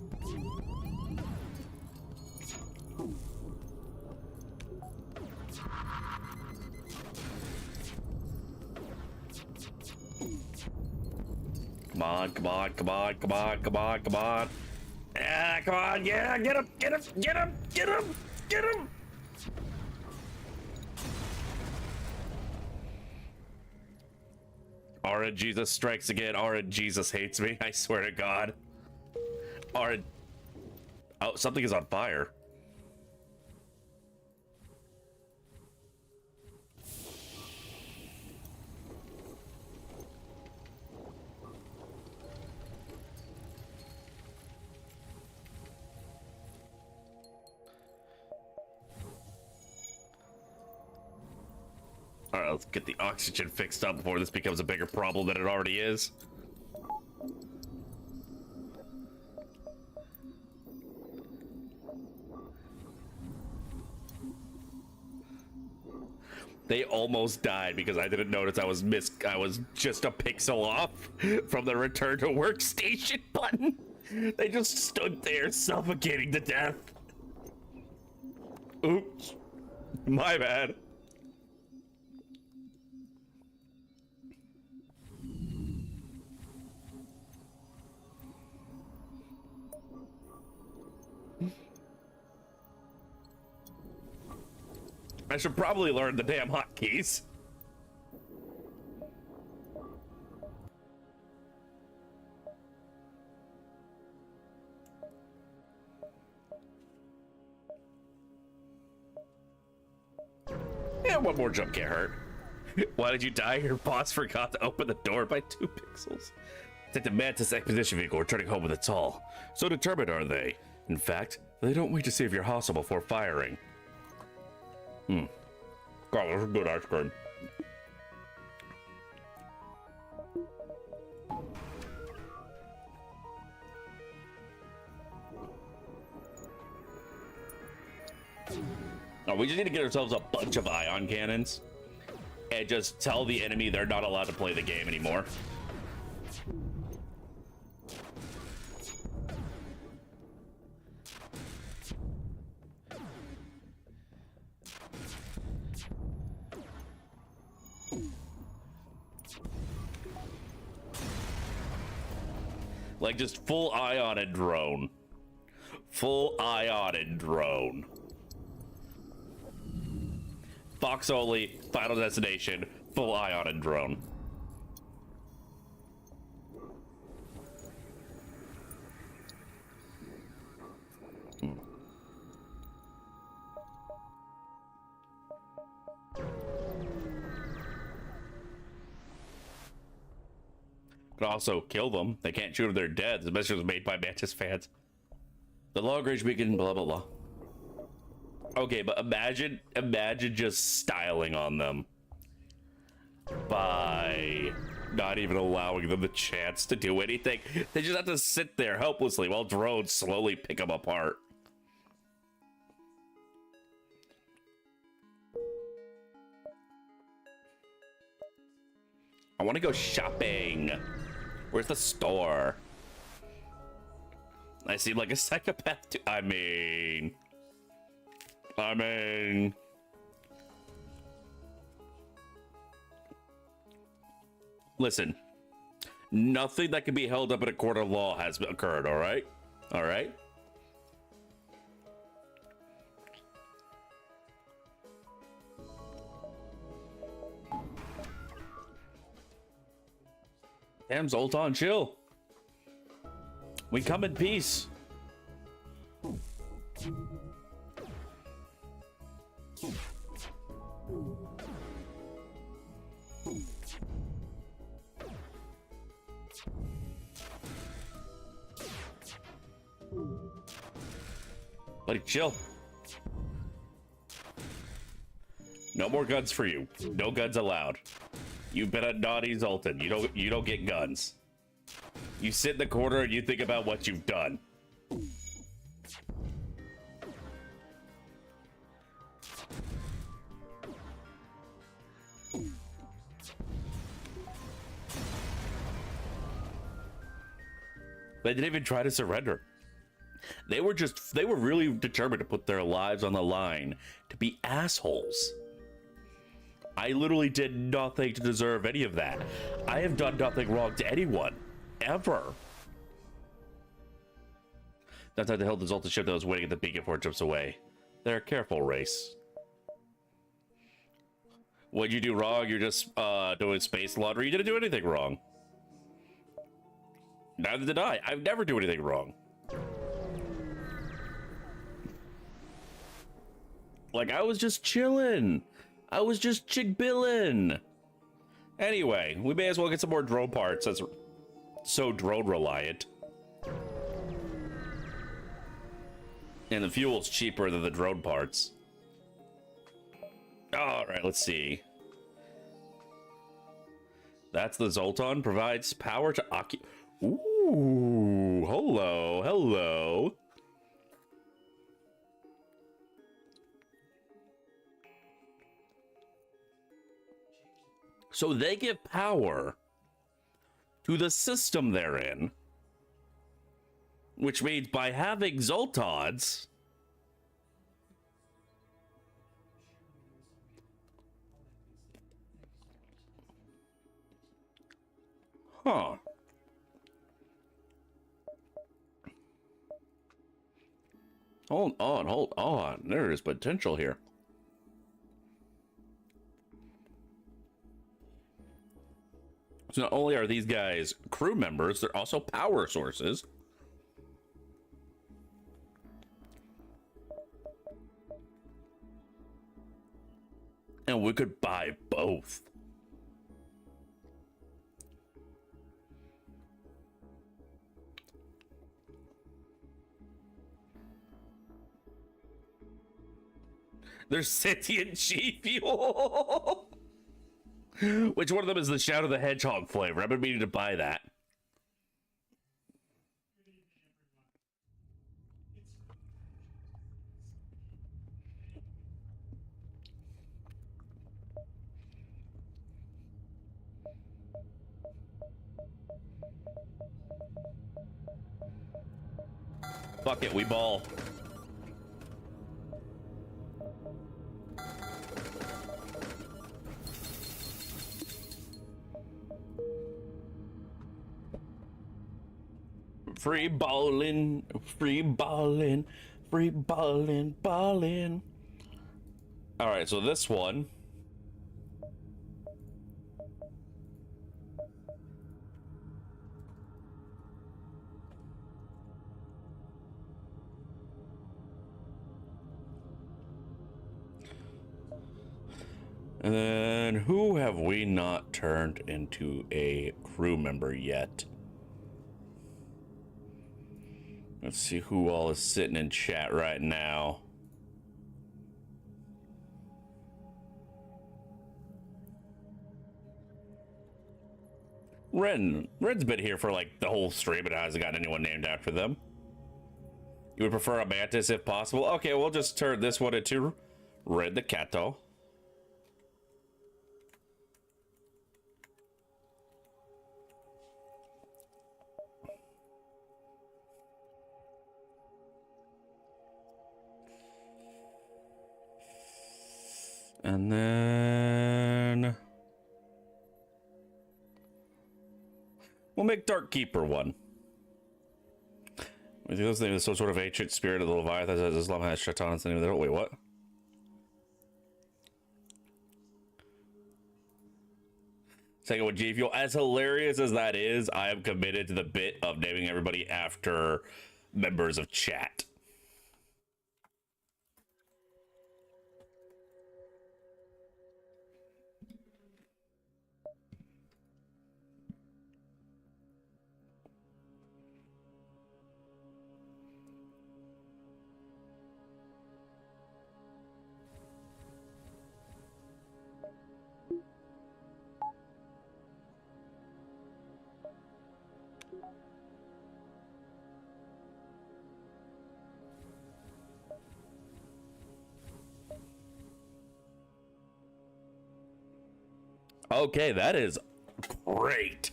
Come on, come on, come on, come on, come on, come on. Yeah, come on, yeah, get him, get him, get him, get him, get him. RN Jesus strikes again. RN Jesus hates me. I swear to God. RN. Oh, something is on fire. All right, let's get the oxygen fixed up before this becomes a bigger problem than it already is. They almost died because I didn't notice I was just a pixel off from the return to workstation button. They just stood there suffocating to death. Oops. My bad. I should probably learn the damn hotkeys. Yeah, one more jump can't hurt. Why did you die? Your boss forgot to open the door by 2 pixels. Take the Mantis expedition vehicle, returning home with its all. So determined are they. In fact, they don't wait to see if you're hostile before firing. God, that's a good ice cream. Oh, we just need to get ourselves a bunch of ion cannons and just tell the enemy they're not allowed to play the game anymore. Like, just full ion and drone. Full ion and drone. Fox only, final destination, full ion and drone. Could also kill them. They can't shoot if they're dead. The message was made by Mantis fans. The long range beacon, blah blah blah. Okay, but imagine just styling on them by not even allowing them the chance to do anything. They just have to sit there helplessly while drones slowly pick them apart. I want to go shopping. Where's the store? I seem like a psychopath too. I mean, listen, nothing that can be held up in a court of law has occurred, all right? All right? Damn, Zoltan, chill. We come in peace. Buddy, chill. No more guns for you. No guns allowed. You've been a naughty Zoltan. You don't get guns. You sit in the corner and you think about what you've done. They didn't even try to surrender. They were really determined to put their lives on the line to be assholes. I literally did nothing to deserve any of that. I have done nothing wrong to anyone, ever. That's how the hell the Zoltan ship that was waiting at the beacon before it jumps away. They're a careful race. What'd you do wrong? You're just doing space laundry. You didn't do anything wrong. Neither did I. I've never do anything wrong. Like, I was just chilling. I was just chick-billin'. Anyway, we may as well get some more drone parts. That's so drone reliant. And the fuel's cheaper than the drone parts. All right, let's see. That's the Zoltan. Provides power to occupy. Ooh, hello, hello. So they give power to the system they're in, which means by having Zoltans, huh? Hold on. There is potential here. So not only are these guys crew members, they're also power sources. And we could buy both. There's sentient sheep fuel. Which one of them is the Shadow the Hedgehog flavor? I've been meaning to buy that. Fuck it, we ball. Free ballin', free ballin', free ballin', ballin'. All right, so this one. And then who have we not turned into a crew member yet? Let's see who all is sitting in chat right now. Ren's been here for like the whole stream, but hasn't got anyone named after them. You would prefer a mantis if possible? Okay, we'll just turn this one into Red the Cato. And then we'll make Dark Keeper one. I think those things are some sort of ancient spirit of the Leviathan as Islam has Shaitan and there. Wait, what? Second one, G Fuel. As hilarious as that is, I am committed to the bit of naming everybody after members of chat. Okay, that is great.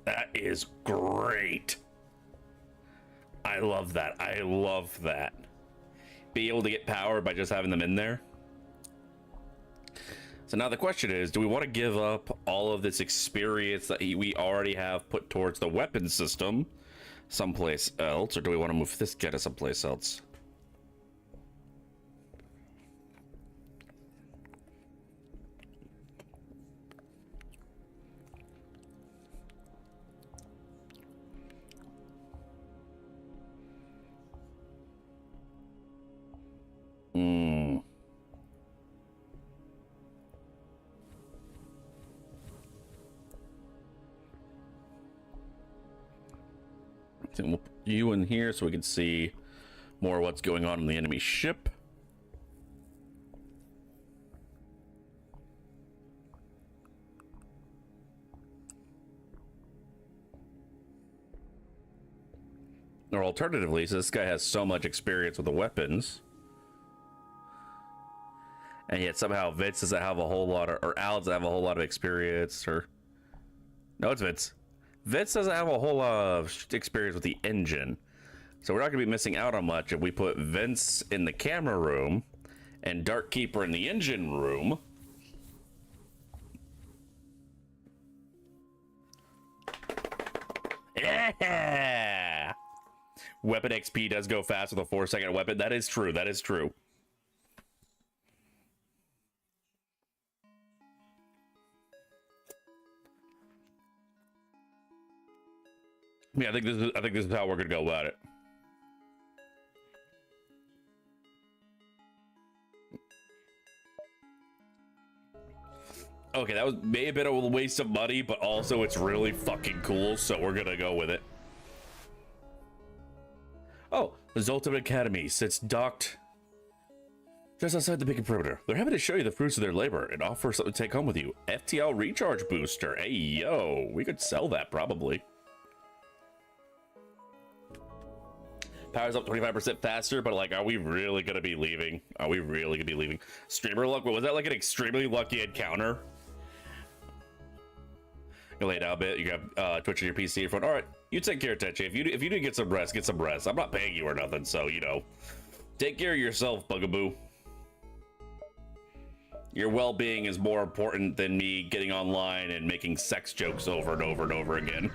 That is great. I love that. I love that. Be able to get power by just having them in there. So now the question is, do we want to give up all of this experience that we already have put towards the weapon system someplace else, or do we want to move this guy to someplace else? And we'll put you in here so we can see more what's going on in the enemy ship. Or alternatively, so this guy has so much experience with the weapons, and yet somehow Vince doesn't have a whole lot of, or Al doesn't have a whole lot of experience, or no, it's Vince. Vince doesn't have a whole lot of experience with the engine, so we're not going to be missing out on much if we put Vince in the camera room and Dark Keeper in the engine room. Yeah! Weapon XP does go fast with a 4-second weapon. That is true. That is true. Yeah, I think this is how we're gonna go about it. Okay, that was may have been a waste of money, but also it's really fucking cool, so we're gonna go with it. Oh, the Zoltan Academy sits docked just outside the beacon perimeter. They're happy to show you the fruits of their labor and offer something to take home with you. FTL recharge booster. Hey, yo, we could sell that probably. Powers up 25% faster, but like, are we really gonna be leaving? Are we really gonna be leaving? Streamer luck, was that like an extremely lucky encounter? You lay down a bit, you got Twitch on your PC in front. All right, you take care, Tenchi. If you need to get some rest, get some rest. I'm not paying you or nothing, so, you know, take care of yourself, Bugaboo. Your well-being is more important than me getting online and making sex jokes over and over and over again.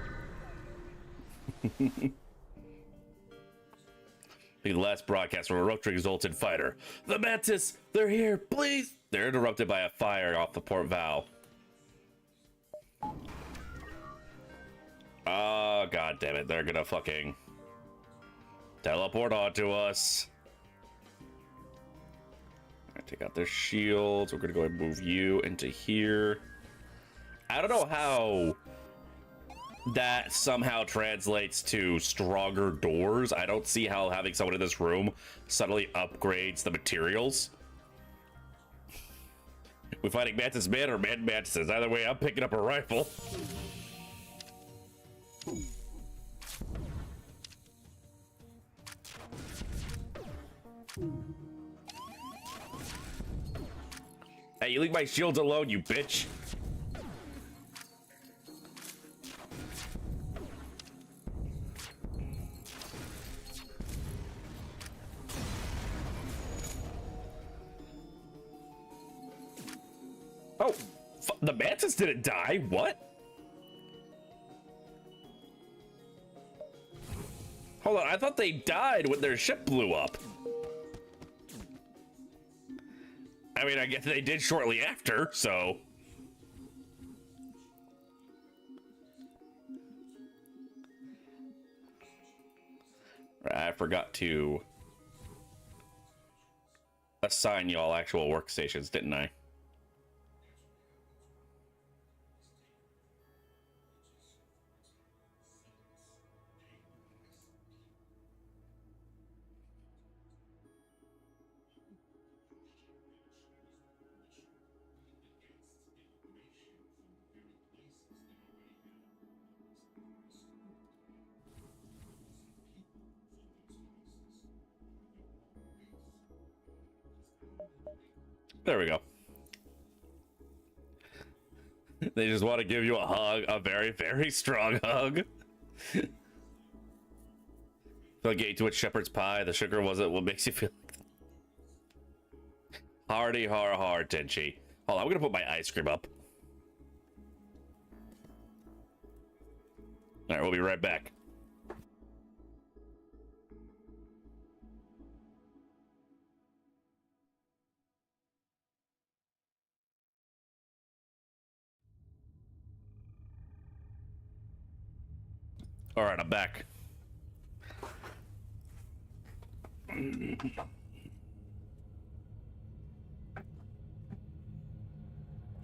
The last broadcast from a rotary exalted fighter. The Mantis, they're here, please. They're interrupted by a fire off the port bow. Oh, god damn it. They're gonna fucking teleport onto us. Take out their shields. We're gonna go and move you into here. I don't know how that somehow translates to stronger doors. I don't see how having someone in this room suddenly upgrades the materials. We're fighting mantis men or man mantises. Either way, I'm picking up a rifle. Hey, you leave my shields alone, you bitch. Oh, the mantis didn't die. What? Hold on, I thought they died when their ship blew up. I mean, I guess they did shortly after, so. I forgot to assign y'all actual workstations, didn't I? There we go. They just want to give you a hug, a very, very strong hug. Feel like you ate too much shepherd's pie. The sugar wasn't what makes you feel hardy, hard, Tenchi. Hold on, I'm gonna put my ice cream up. All right, we'll be right back. All right, I'm back.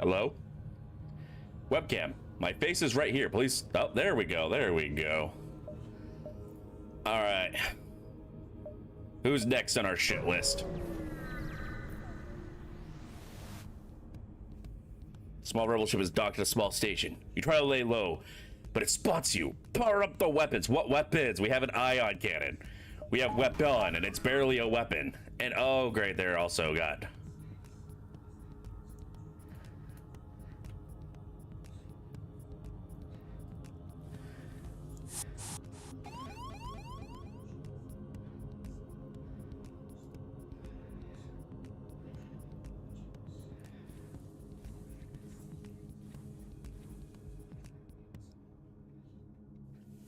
Hello? Webcam. My face is right here. Please. Oh, there we go. There we go. All right. Who's next on our shit list? Small rebel ship is docked at a small station. You try to lay low, but it spots you. Power up the weapons. What weapons? We have an ion cannon. We have weapon, and it's barely a weapon. And oh, great, they're also got.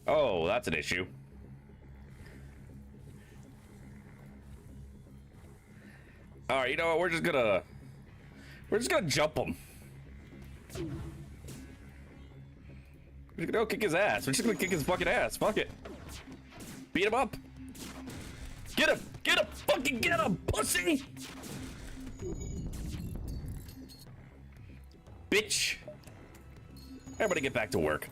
Oh, that's an issue. All right, you know what? We're just gonna jump him. We're just gonna go kick his ass. We're just gonna kick his fucking ass. Fuck it. Beat him up. Get him! Get him! Fucking get him, pussy! bitch. Everybody get back to work.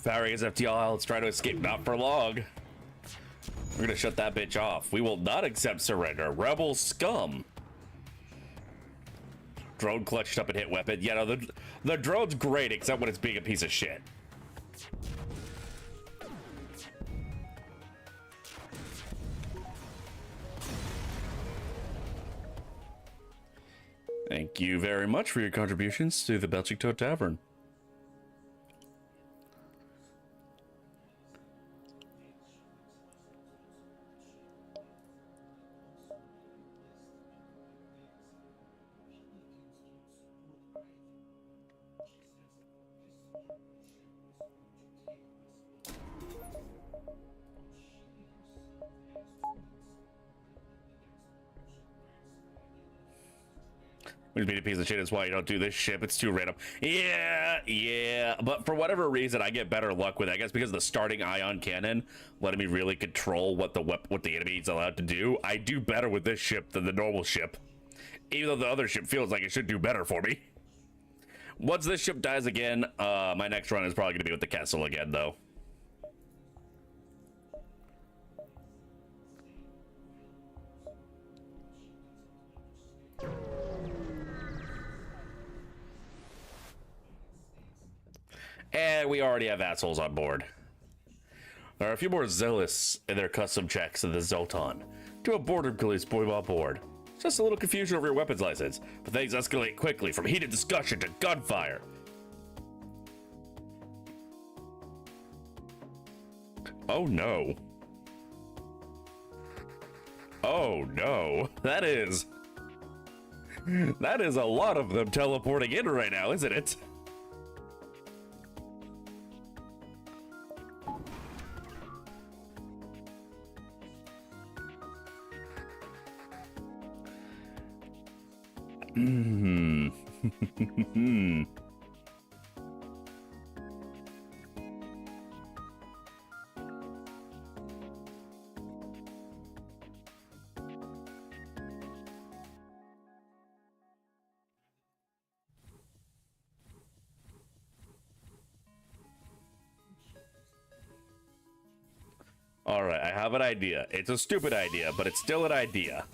Firing his FTL, let's try to escape, not for long. We're gonna shut that bitch off. We will not accept surrender. Rebel scum. Drone clutched up and hit weapon. Yeah, no, the drone's great, except when it's being a piece of shit. Thank you very much for your contributions to the Belching Toad Tavern. Which being a piece of shit is why you don't do this ship. It's too random. Yeah. But for whatever reason, I get better luck with it. I guess because of the starting ion cannon letting me really control what the enemy is allowed to do. I do better with this ship than the normal ship. Even though the other ship feels like it should do better for me. Once this ship dies again, my next run is probably going to be with the castle again, though. And we already have assholes on board. There are a few more zealous in their custom checks than the Zoltan. To a border police boy on board. Just a little confusion over your weapons license, but things escalate quickly from heated discussion to gunfire. Oh no. Oh no. That is a lot of them teleporting in right now, isn't it? All right, I have an idea. It's a stupid idea, but it's still an idea.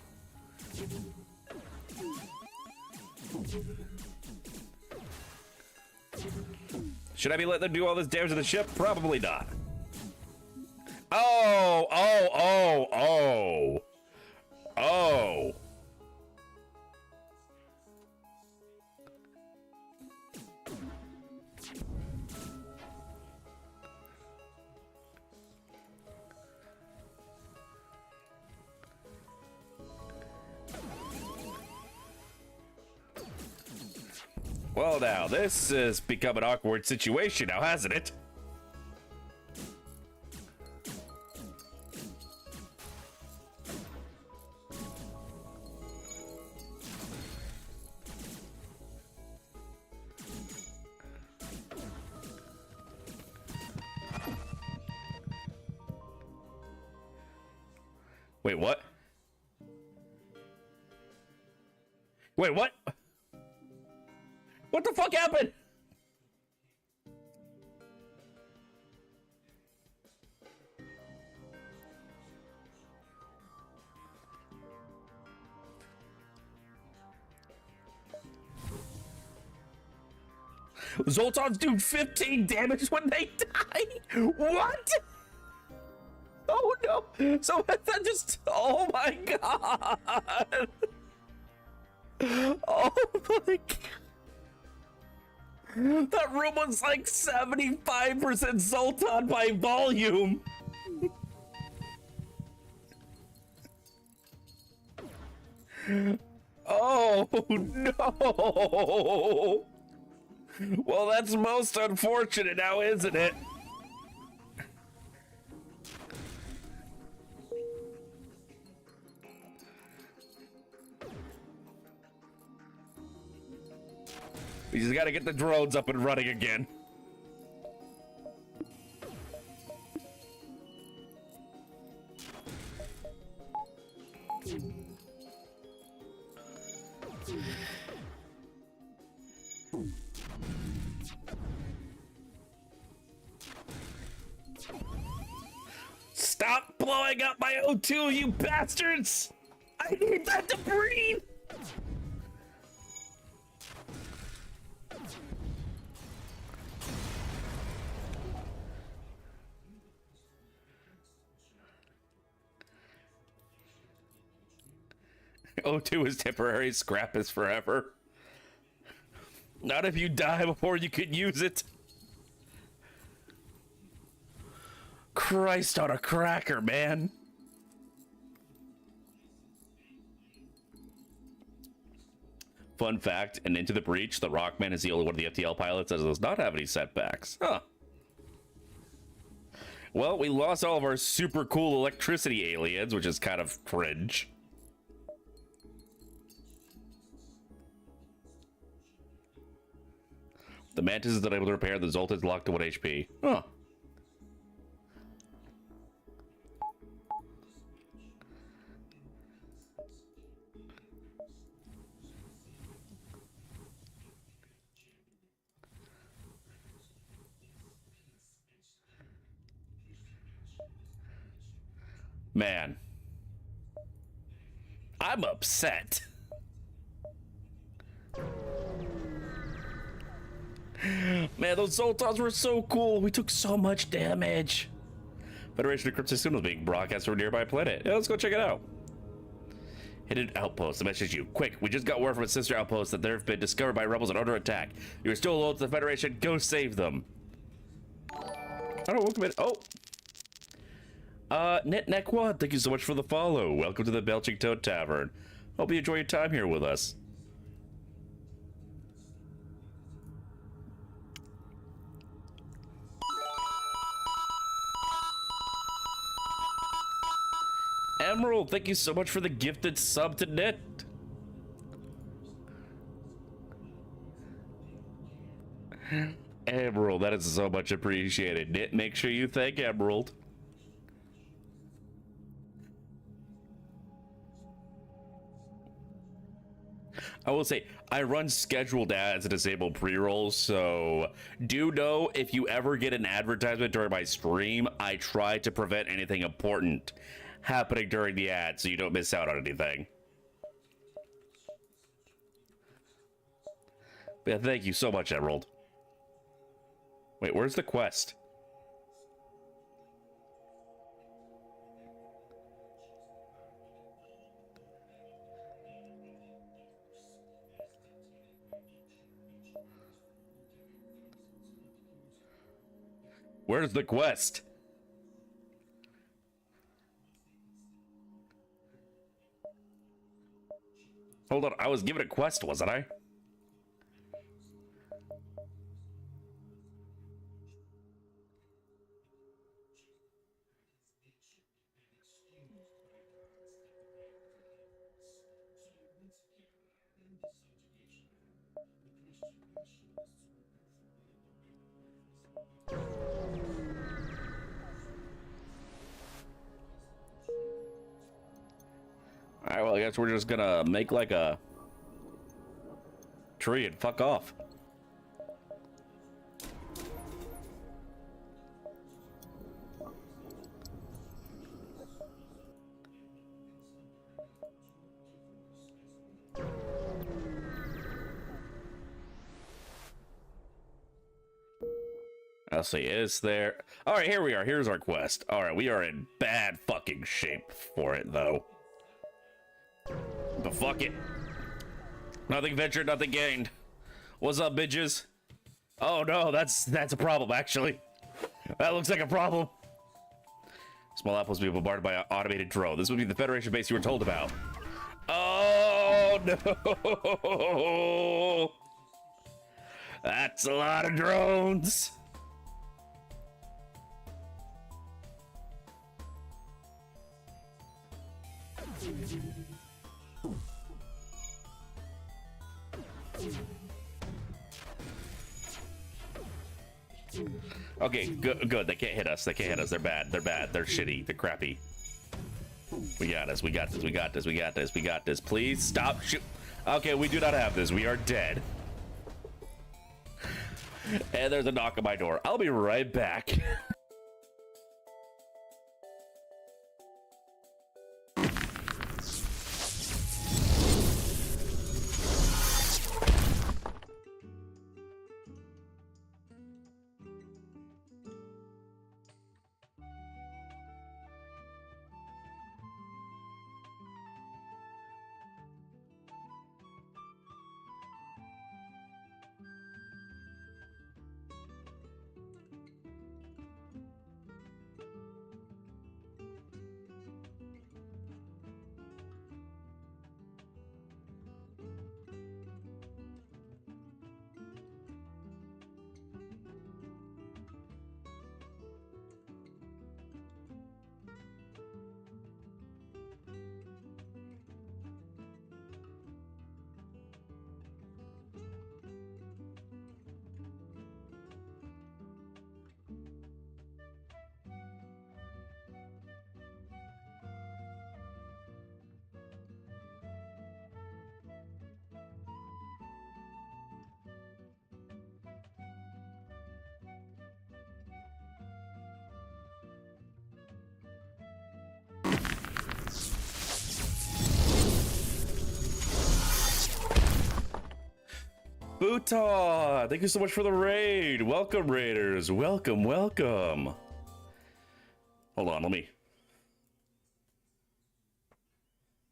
Should I be letting them do all this damage to the ship? Probably not. Oh. Well, now, this has become an awkward situation now, hasn't it? Wait, what? Wait, what? What the fuck happened? Zoltans do 15 damage when they die? What? Oh no. So that just... Oh my god. Oh my god. That room was like 75% Zoltan by volume. Oh no. Well, that's most unfortunate now, isn't it? We just gotta get the drones up and running again. Stop blowing up my O2, you bastards! I need that to breathe! O2 is temporary, scrap is forever. Not if you die before you can use it. Christ on a cracker, man. Fun fact, and Into the Breach, the Rockman is the only one of the FTL pilots that does not have any setbacks. Huh. Well, we lost all of our super cool electricity aliens, which is kind of cringe. The Mantis is unable to repair, the Zolt is locked to 1 HP. Huh. Man. I'm upset. Man, those Zoltans were so cool. We took so much damage. Federation encrypted signal is being broadcast from a nearby planet. Yeah, let's go check it out. Hidden outpost. The message you. Quick, we just got word from a sister outpost that they've been discovered by rebels and under attack. You're still loyal to the Federation. Go save them. I don't welcome it. Oh. Knit Nequad, thank you so much for the follow. Welcome to the Belching Toad Tavern. Hope you enjoy your time here with us. Emerald, thank you so much for the gifted sub to Knit. Emerald, that is so much appreciated. Knit, make sure you thank Emerald. I will say, I run scheduled ads and disabled pre-rolls, so do know if you ever get an advertisement during my stream, I try to prevent anything important happening during the ad so you don't miss out on anything. But yeah, thank you so much, Emerald. Wait, where's the quest? Where's the quest? Hold on, I was given a quest, wasn't I? Alright, well, I guess we're just gonna make like a tree and fuck off. I'll see, is there... Alright, here we are. Here's our quest. Alright, we are in bad fucking shape for it, though. But fuck it. Nothing ventured, nothing gained. What's up, bitches? Oh no, that's a problem, actually. That looks like a problem. Small outpost will be bombarded by an automated drone. This would be the Federation base you were told about. Oh no! That's a lot of drones. Okay, good, good. They can't hit us. They can't hit us. They're bad. They're bad. They're shitty. They're crappy. We got this. We got this. We got this. We got this. We got this. Please stop. Shoot. Okay, we do not have this. We are dead. And there's a knock on my door. I'll be right back. Buta, thank you so much for the raid. Welcome, raiders. Welcome, welcome. Hold on, let me.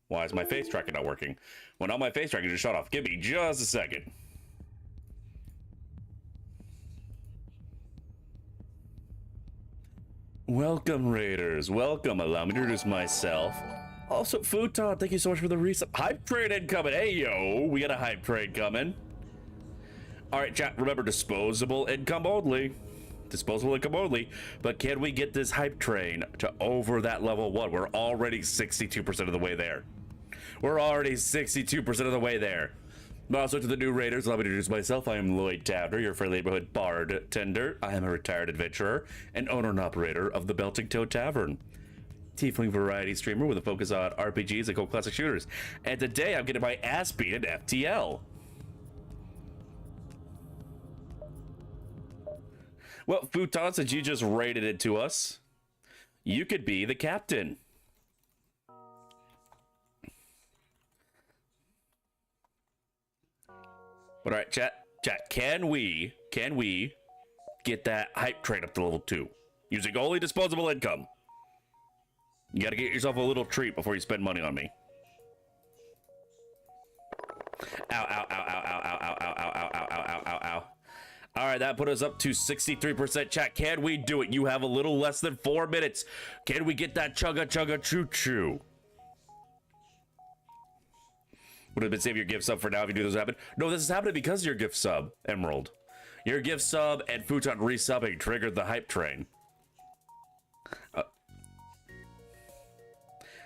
Why is my face tracking not working? Well, now my face tracking just shut off. Give me just a second. Welcome, raiders. Welcome. Allow me to introduce myself. Also, Futon, thank you so much for the reset. Hype trade incoming. Hey, yo, we got a hype trade coming. All right, chat, remember, disposable income only. Disposable income only. But can we get this hype train to over that level 1? We're already 62% of the way there. We're already 62% of the way there. Also, to the new raiders, allow me to introduce myself. I am Lloyd Tavner, your fair neighborhood bartender. I am a retired adventurer and owner and operator of the Belting Toad Tavern. Tiefling variety streamer with a focus on RPGs and cold classic shooters. And today I'm getting my ass beat in FTL. Well, Futon, since you just raided it to us, you could be the captain. All right, chat, can we get that hype trade up to level 2 using only disposable income? You gotta get yourself a little treat before you spend money on me. Ow, ow, ow, ow, ow, ow, ow, ow, ow, ow, ow, ow, ow, ow. All right, that put us up to 63%. Chat, can we do it? You have a little less than 4 minutes. Can we get that chugga chugga choo choo? Would have been save your gift sub for now if you do this happen. No, this is happening because of your gift sub, Emerald. Your gift sub and Futon resubbing triggered the hype train.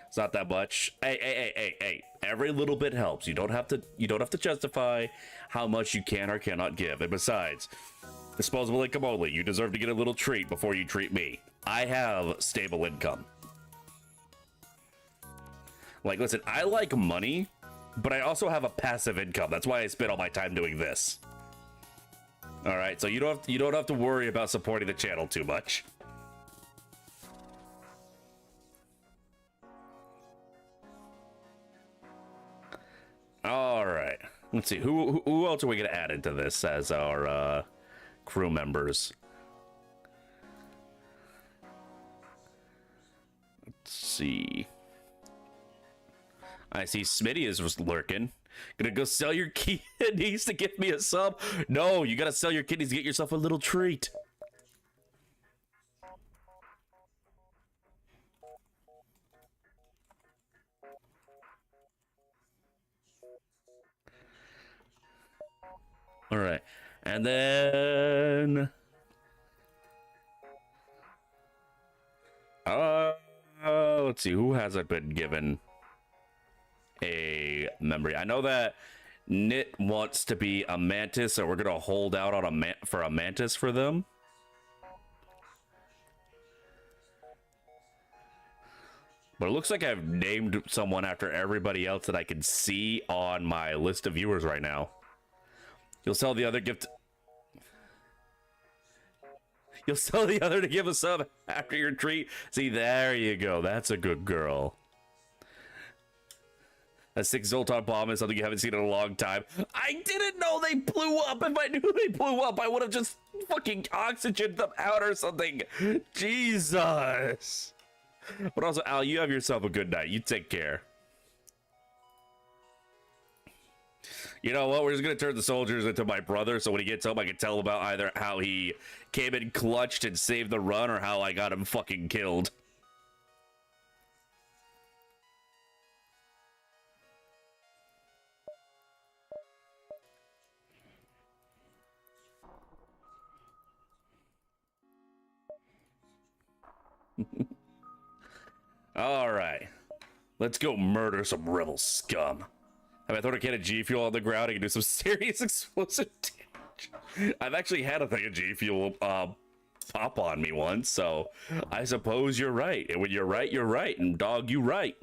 It's not that much. Hey. Every little bit helps. You don't have to justify how much you can or cannot give. And besides, disposable income only. You deserve to get a little treat before you treat me. I have stable income. Like, listen, I like money, but I also have a passive income. That's why I spend all my time doing this. All right, so you don't have to worry about supporting the channel too much. All right, let's see who else are we gonna add into this as our crew members. Let's see. I see Smitty is lurking. Gonna go sell your kidneys to give me a sub? No, you gotta sell your kidneys to get yourself a little treat. All right, and then let's see, who hasn't been given a memory? I know that Nit wants to be a mantis, so we're gonna hold out on for a mantis for them. But it looks like I've named someone after everybody else that I can see on my list of viewers right now. You'll sell the other gift. You'll sell the other to give a sub after your treat. See, there you go. That's a good girl. A 6 Zoltar bomb is something you haven't seen in a long time. I didn't know they blew up. If I knew they blew up, I would have just fucking oxygened them out or something. Jesus. But also, Al, you have yourself a good night. You take care. You know what? We're just going to turn the soldiers into my brother, so when he gets home, I can tell him about either how he came in clutched and saved the run, or how I got him fucking killed. All right. Let's go murder some rebel scum. Have I thrown a can of G Fuel on the ground? I can do some serious explosive damage. I've actually had a thing of G Fuel pop on me once, so I suppose you're right. And when you're right, you're right. And dog, you right.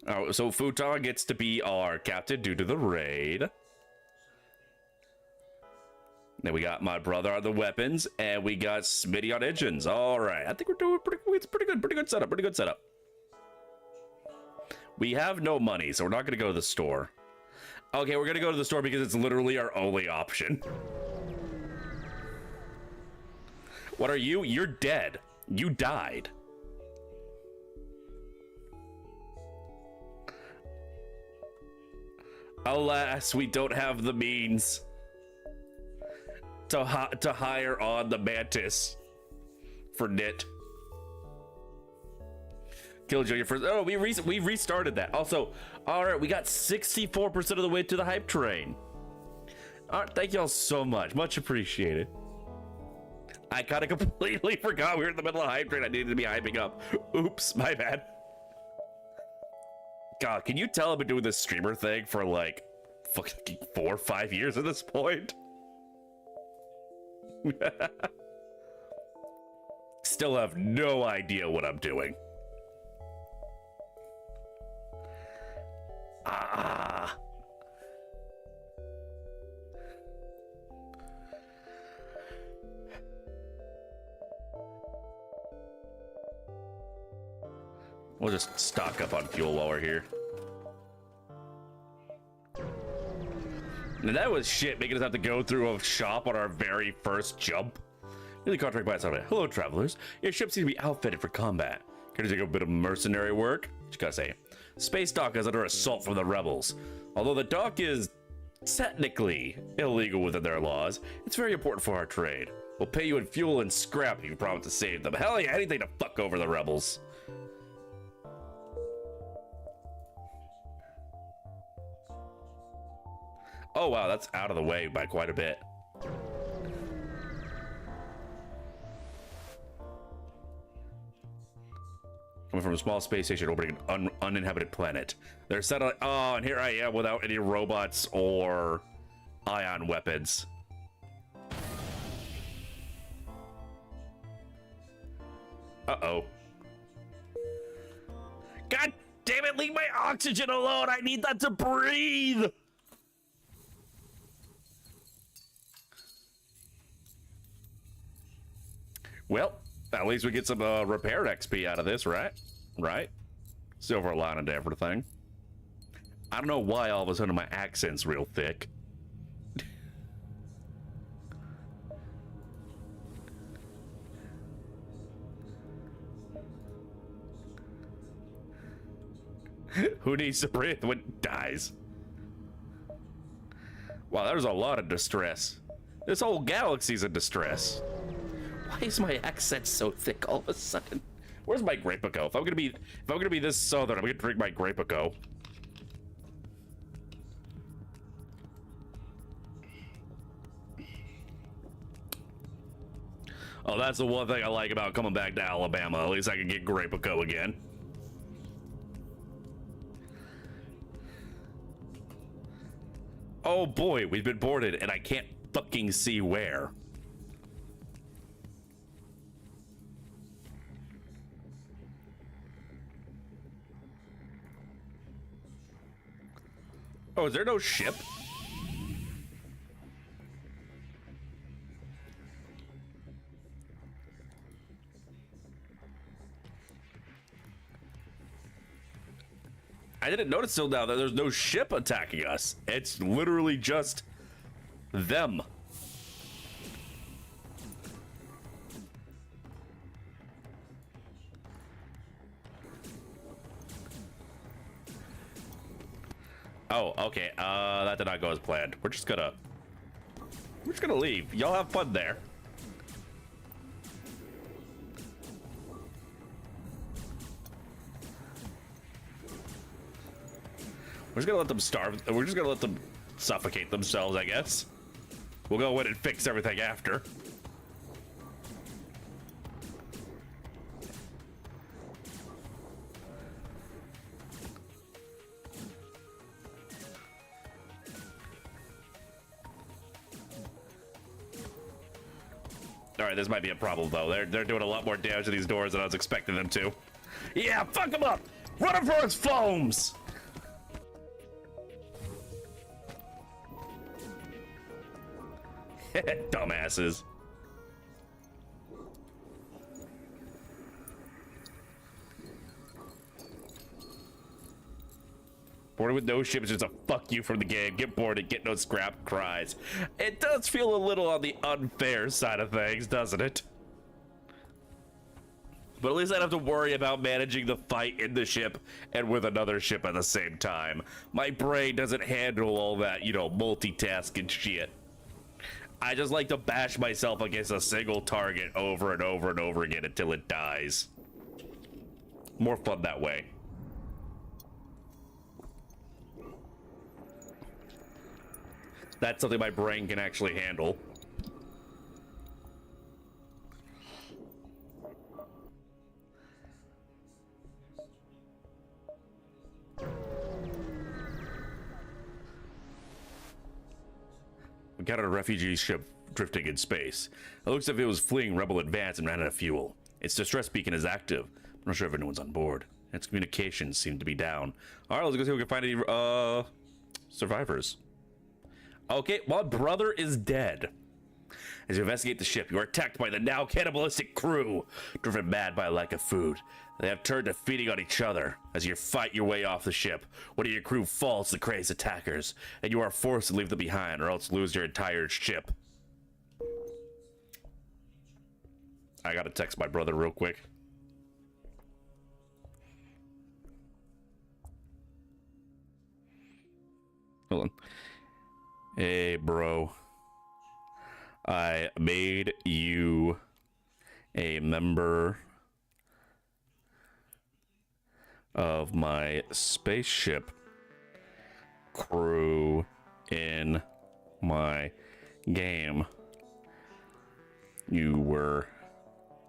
Oh, so Futon gets to be our captain due to the raid. Then we got my brother on the weapons, and we got Smitty on engines. All right, I think we're doing it's pretty good setup. We have no money, so we're not gonna go to the store. Okay, we're gonna go to the store because it's literally our only option. What are you? You're dead. You died. Alas, we don't have the means to hire on the Mantis for Knit. Killjoy, your first. Oh, we restarted that. Also, all right, we got 64% of the way to the hype train. All right, thank y'all so much. Much appreciated. I kind of completely forgot we were in the middle of hype train. I needed to be hyping up. Oops, my bad. God, can you tell I've been doing this streamer thing for like fucking 4 or 5 years at this point? Still have no idea what I'm doing. Ah. We'll just stock up on fuel while we're here. Now that was shit, making us have to go through a shop on our very first jump. The contract by itself. Hello, travelers. Your ship seems to be outfitted for combat. Can you take a bit of mercenary work? Just gotta say, Space Dock is under assault from the rebels. Although the dock is technically illegal within their laws, it's very important for our trade. We'll pay you in fuel and scrap if you promise to save them. Hell yeah, anything to fuck over the rebels. Oh wow, that's out of the way by quite a bit. Coming from a small space station orbiting an uninhabited planet. They're satellite. Oh, and here I am without any robots or ion weapons. Uh-oh. God damn it, leave my oxygen alone. I need that to breathe. Well, at least we get some repair XP out of this, right? Right? Silver lining to everything. I don't know why all of a sudden my accent's real thick. Who needs to breathe when it dies? Wow, there's a lot of distress. This whole galaxy's in distress. Why is my accent so thick all of a sudden? Where's my Grapico? If I'm gonna be this southern, I'm gonna drink my Grapico. Oh, that's the one thing I like about coming back to Alabama. At least I can get Grapico again. Oh boy, we've been boarded and I can't fucking see where. Oh, is there no ship? I didn't notice till now that there's no ship attacking us. It's literally just them. Oh, okay. That did not go as planned. We're just gonna leave. Y'all have fun there. We're just gonna let them starve. We're just gonna let them suffocate themselves, I guess. We'll go in and fix everything after. All right, this might be a problem though. They're doing a lot more damage to these doors than I was expecting them to. Yeah, fuck them up. Run them for its foams. Dumbasses. Boarded with no ship is just a fuck you from the game. Get boarded, get no scrap cries. It does feel a little on the unfair side of things, doesn't it? But at least I don't have to worry about managing the fight in the ship and with another ship at the same time. My brain doesn't handle all that, you know, multitasking shit. I just like to bash myself against a single target over and over and over again until it dies. More fun that way. That's something my brain can actually handle. We got a refugee ship drifting in space. It looks as if it was fleeing rebel advance and ran out of fuel. Its distress beacon is active. I'm not sure if anyone's on board. Its communications seem to be down. All right, let's go see if we can find any survivors. Okay, my brother is dead. As you investigate the ship, you are attacked by the now cannibalistic crew, driven mad by a lack of food. They have turned to feeding on each other. As you fight your way off the ship, one of your crew falls to crazed attackers, and you are forced to leave them behind or else lose your entire ship. I gotta text my brother real quick. Hold on. Hey, bro. I made you a member of my spaceship crew in my game. You were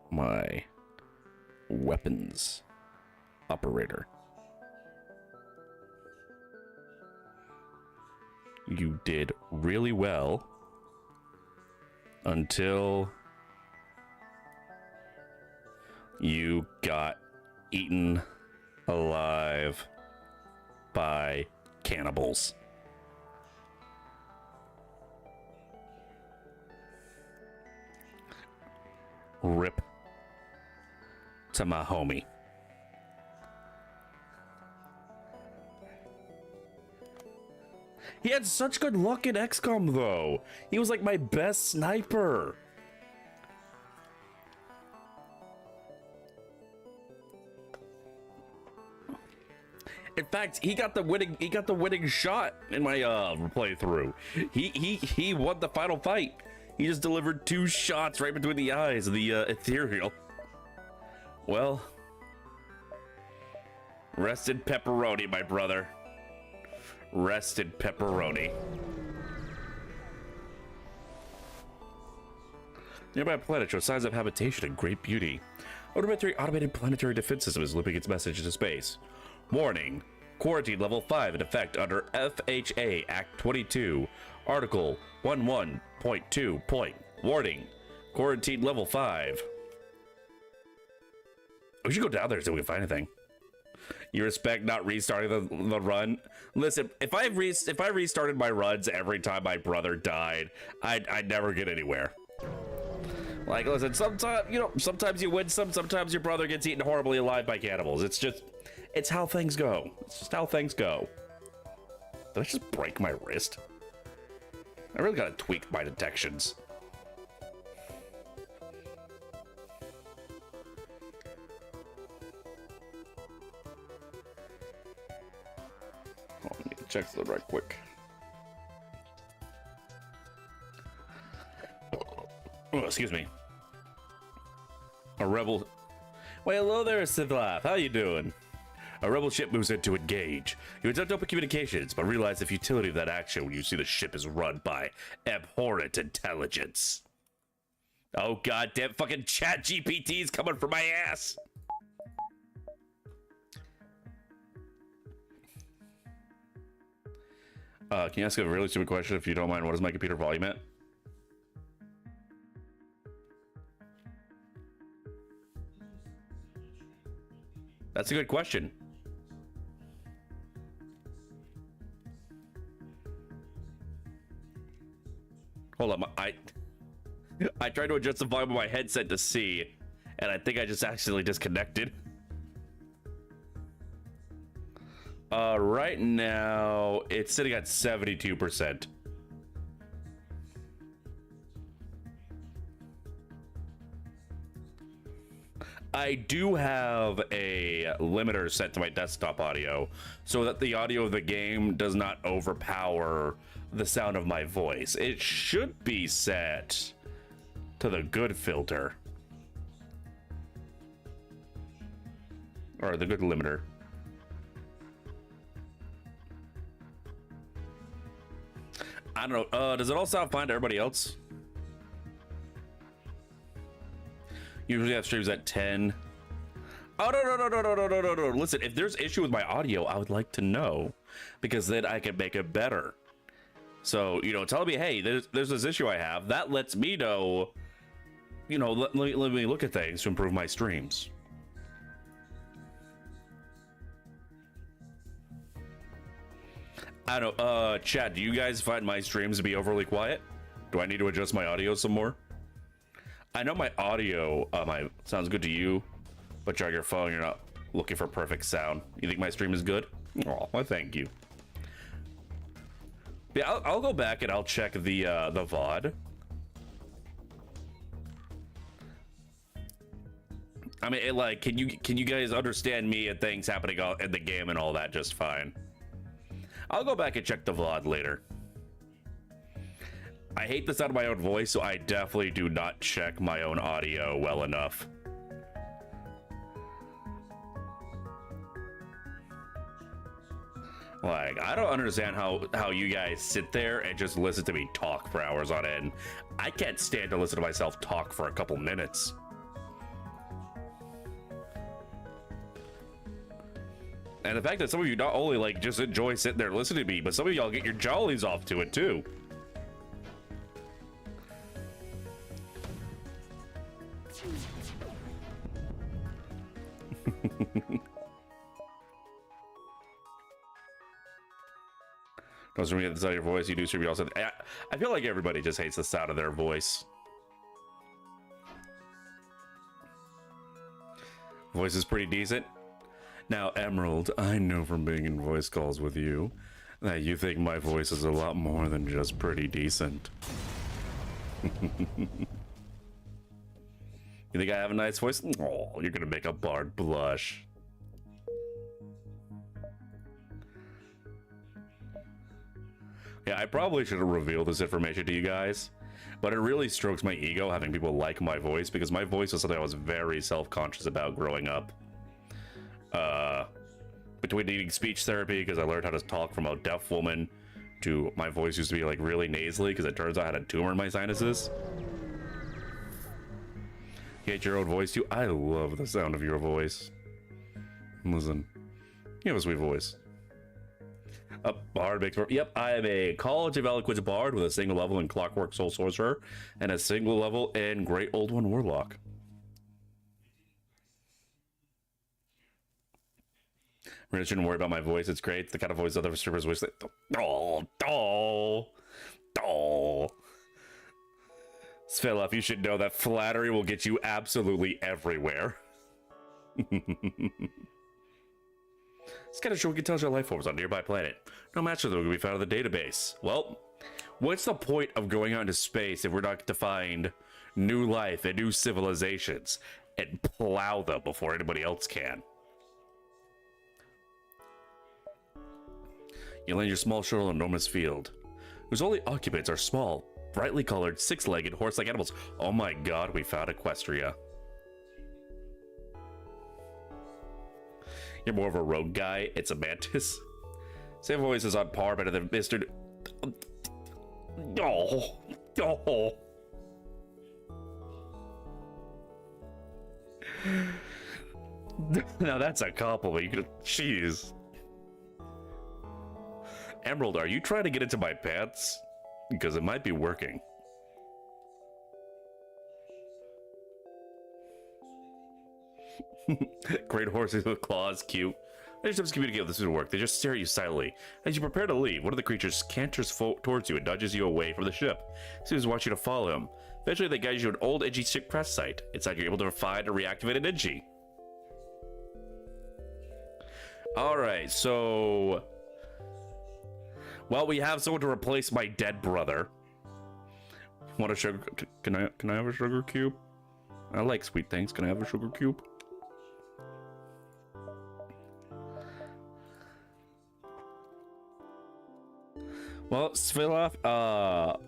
my weapons operator. You did really well until you got eaten alive by cannibals. Rip to my homie. He had such good luck in XCOM, though. He was like my best sniper. In fact, he got the winning shot in my playthrough. He won the final fight. He just delivered 2 shots right between the eyes of the ethereal. Well, rest in pepperoni, my brother. Rest in pepperoni. Nearby planet shows signs of habitation and great beauty. Automated planetary defense system is looping its message into space. Warning. Quarantine level 5 in effect under FHA Act 22. Article 11.2 point. Warning. Quarantine level 5. We should go down there so we can find anything. You respect not restarting the run? Listen, if I restarted my runs every time my brother died, I'd never get anywhere. Like, listen, sometimes, you know, sometimes you win some, sometimes your brother gets eaten horribly alive by cannibals. It's how things go. It's just how things go. Did I just break my wrist? I really gotta tweak my detections. Oh, let me check that right quick. Oh, excuse me. A rebel. Well, hello there, Sith Life. How you doing? A rebel ship moves in to engage. You attempt to open communications, but realize the futility of that action when you see the ship is run by abhorrent intelligence. Oh goddamn fucking chat GPT's coming for my ass. Can you ask a really stupid question if you don't mind? What is my computer volume at? That's a good question. Hold on, I tried to adjust the volume of my headset to see, and I think I just accidentally disconnected. Right now, it's sitting at 72%. I do have a limiter set to my desktop audio so that the audio of the game does not overpower the sound of my voice. It should be set to the good filter. Or the good limiter. I don't know. Does it all sound fine to everybody else? Usually have streams at 10. Oh, no. Listen, if there's issue with my audio, I would like to know, because then I can make it better. So, you know, tell me, hey, there's this issue I have. That lets me know, you know, let me look at things to improve my streams. I don't know, Chad, do you guys find my streams to be overly quiet? Do I need to adjust my audio some more? I know my audio sounds good to you, but you're on your phone, you're not looking for perfect sound. You think my stream is good? Oh, well, thank you. Yeah, I'll go back and I'll check the VOD. I mean, like, can you guys understand me and things happening in the game and all that just fine? I'll go back and check the VOD later. I hate the sound of my own voice, so I definitely do not check my own audio well enough. Like, I don't understand how you guys sit there and just listen to me talk for hours on end. I can't stand to listen to myself talk for a couple minutes. And the fact that some of you not only like just enjoy sitting there listening to me, but some of y'all get your jollies off to it too. Don't stream at the sound of your voice. You do stream also. I feel like everybody just hates the sound of their voice. Voice is pretty decent. Now, Emerald, I know from being in voice calls with you that you think my voice is a lot more than just pretty decent. You think I have a nice voice? Oh, you're gonna make a bard blush. Yeah, I probably should have revealed this information to you guys, but it really strokes my ego having people like my voice, because my voice was something I was very self-conscious about growing up. Between needing speech therapy, because I learned how to talk from a deaf woman, to my voice used to be like really nasally, because it turns out I had a tumor in my sinuses. You hate your own voice too? I love the sound of your voice. Listen, you have a sweet voice. A bard makes more. Yep, I am a College of Eloquence bard with a single level in Clockwork Soul Sorcerer and a single level in Great Old One Warlock. Really shouldn't worry about my voice. It's great. It's the kind of voice other strippers wish that. Oh. Svelov, you should know that flattery will get you absolutely everywhere. This kind of show we can tell your life forms on a nearby planet. No match for them can be found in the database. Well, what's the point of going out into space if we're not to find new life and new civilizations and plow them before anybody else can? You land your small shuttle in an enormous field, whose only occupants are small, brightly colored, six-legged, horse-like animals. Oh my god, we found Equestria. You're more of a rogue guy. It's a mantis. Same voice is on par, better than Mr. Oh. Now that's a compliment. You could, jeez. Emerald, are you trying to get into my pants? Because it might be working. Great horses with claws, cute. I just have to communicate with this would work. They just stare at you silently. As you prepare to leave, one of the creatures canters towards you and dodges you away from the ship. Seems to want you to follow him. Eventually, they guide you to an old edgy ship crash site. Inside, you're able to find and reactivate an edgy. Alright, so... well, we have someone to replace my dead brother. Want a sugar... Can I have a sugar cube? I like sweet things. Can I have a sugar cube? Well, Svilov,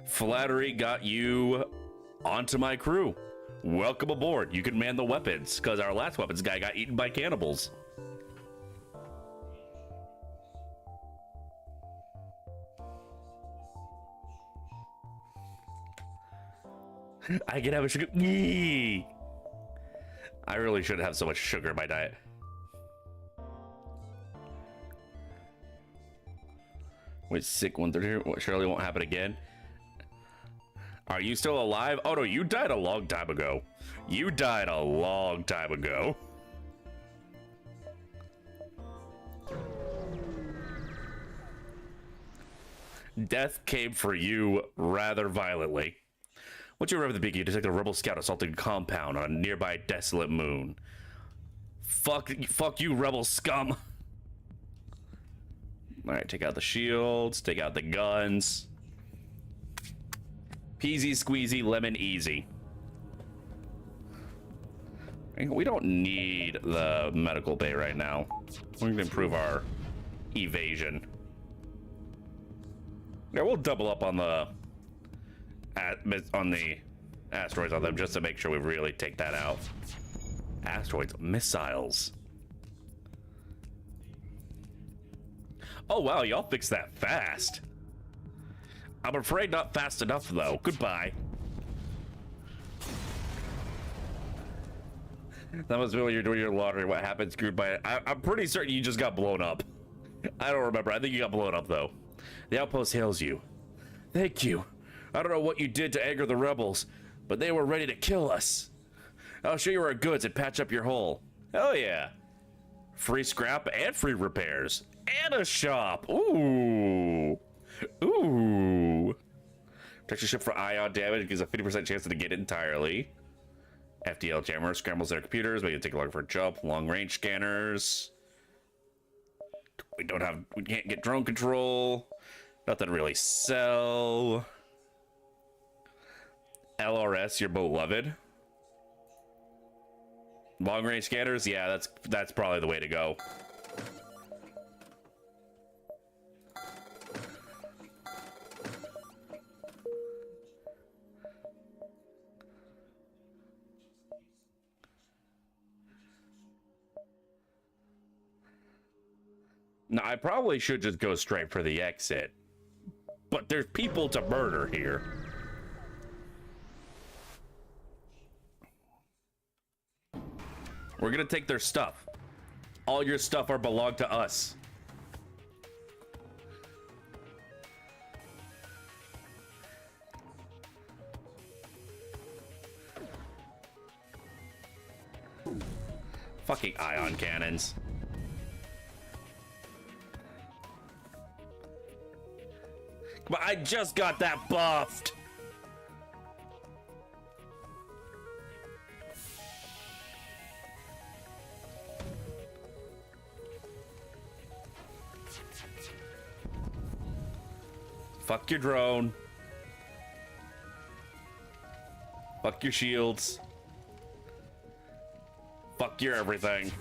flattery got you onto my crew. Welcome aboard. You can man the weapons, because our last weapons guy got eaten by cannibals. I can have a sugar. Yee! I really shouldn't have so much sugar in my diet. Wait, sick 130. What, surely won't happen again. Are you still alive? Oh no, you died a long time ago. You died a long time ago. Death came for you rather violently. Once you arrive at the beacon, you detect a rebel scout assaulting a compound on a nearby desolate moon. Fuck you, rebel scum. Alright, take out the shields, take out the guns. Peasy squeezy lemon easy. We don't need the medical bay right now. We're going to improve our evasion. Yeah, we'll double up on the asteroids on them just to make sure we really take that out. Asteroids, missiles. Oh wow, y'all fixed that fast. I'm afraid not fast enough though. Goodbye. That must be when you're doing your laundry. What happened? Screwed by it. I'm pretty certain you just got blown up. I don't remember. I think you got blown up though. The outpost hails you. Thank you. I don't know what you did to anger the rebels, but they were ready to kill us. I'll show you our goods and patch up your hole. Hell yeah. Free scrap and free repairs. And a shop. Ooh. Ooh. Protect your ship for ion damage. Gives a 50% chance to get it entirely. FTL jammer scrambles their computers, make it take longer for a jump. Long range scanners. We can't get drone control. Nothing to really sell. LRS, your beloved. Long range scanners, yeah, that's probably the way to go. Now, I probably should just go straight for the exit, but there's people to murder here. We're gonna take their stuff. All your stuff belong to us. Fucking ion cannons. Come on, I just got that buffed. Fuck your drone. Fuck your shields. Fuck your everything.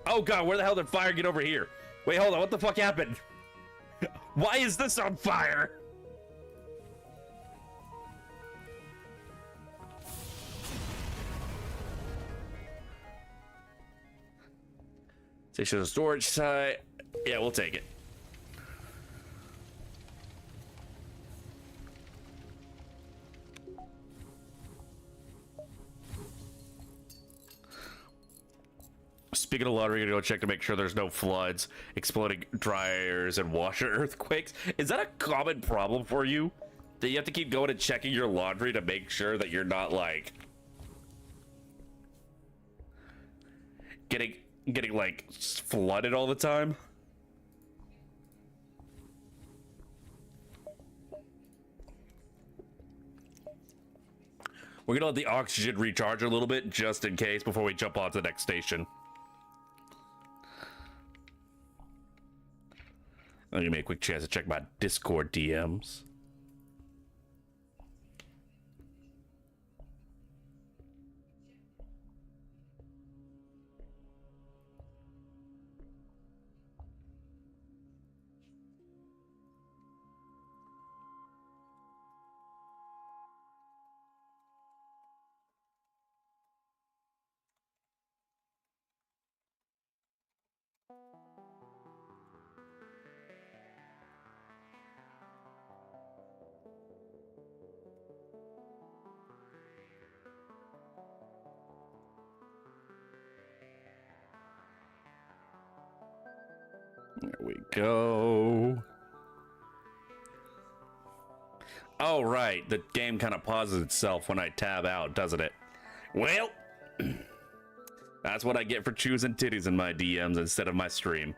Oh god, where the hell did fire get over here? Wait, hold on, what the fuck happened? Why is this on fire? Station of storage site. Yeah, we'll take it. Speaking of lottery, gonna go check to make sure there's no floods, exploding dryers, and washer earthquakes. Is that a common problem for you? That you have to keep going and checking your laundry to make sure that you're not like getting like flooded all the time? We're gonna let the oxygen recharge a little bit just in case before we jump on to the next station. I'll give me a quick chance to check my Discord DMs. There we go. Oh, right. The game kind of pauses itself when I tab out, doesn't it? Well, that's what I get for choosing titties in my DMs instead of my stream.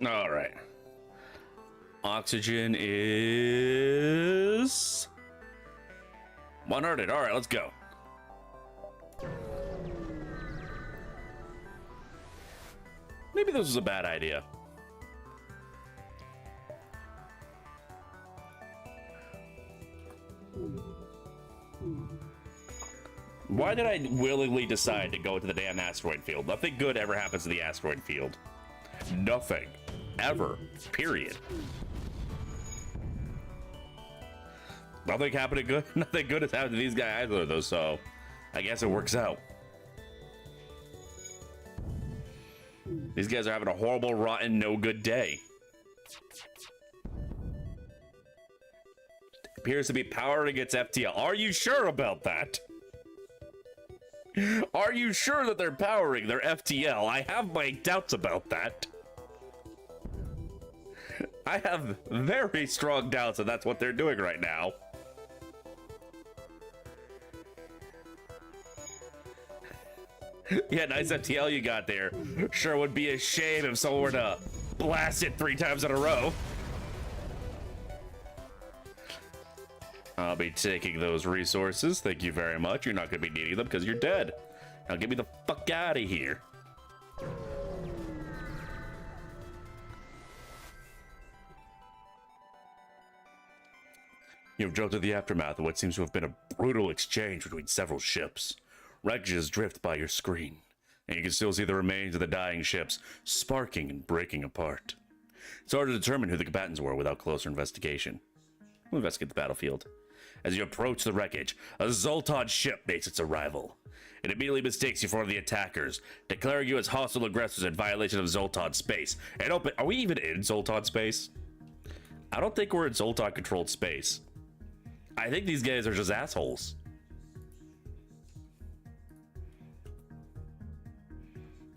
All right. Oxygen is 100. All right, let's go. Maybe this was a bad idea. Why did I willingly decide to go to the damn asteroid field? Nothing good ever happens to the asteroid field. Nothing. Ever. Period. Nothing happening good. Nothing good has happened to these guys either, though, so I guess it works out. These guys are having a horrible, rotten, no good day. Appears to be powering its FTL. Are you sure about that? Are you sure that they're powering their FTL? I have my doubts about that. I have very strong doubts that that's what they're doing right now. Yeah, nice FTL you got there. Sure would be a shame if someone were to blast it 3 times in a row. I'll be taking those resources. Thank you very much. You're not going to be needing them because you're dead. Now get me the fuck out of here. You have jumped to the aftermath of what seems to have been a brutal exchange between several ships. Wreckages drift by your screen, and you can still see the remains of the dying ships sparking and breaking apart. It's hard to determine who the combatants were without closer investigation. We'll investigate the battlefield. As you approach the wreckage, a Zoltan ship makes its arrival. It immediately mistakes you for one of the attackers, declaring you as hostile aggressors in violation of Zoltan space. And open. Are we even in Zoltan space? I don't think we're in Zoltan controlled space. I think these guys are just assholes.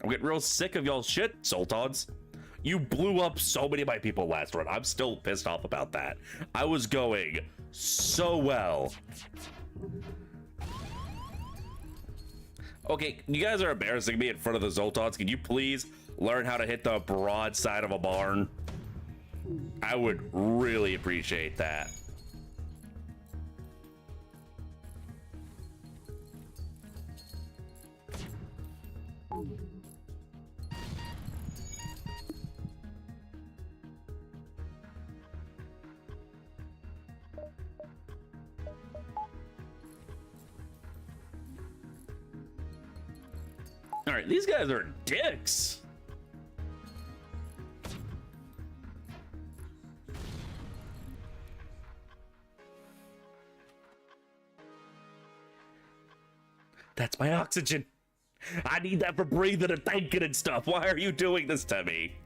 I'm getting real sick of y'all shit, Sultans. You blew up so many of my people last run. I'm still pissed off about that. I was going so well. Okay, you guys are embarrassing me in front of the Zoltans. Can you please learn how to hit the broad side of a barn? I would really appreciate that. All right, these guys are dicks. That's my oxygen. I need that for breathing and thinking and stuff. Why are you doing this to me?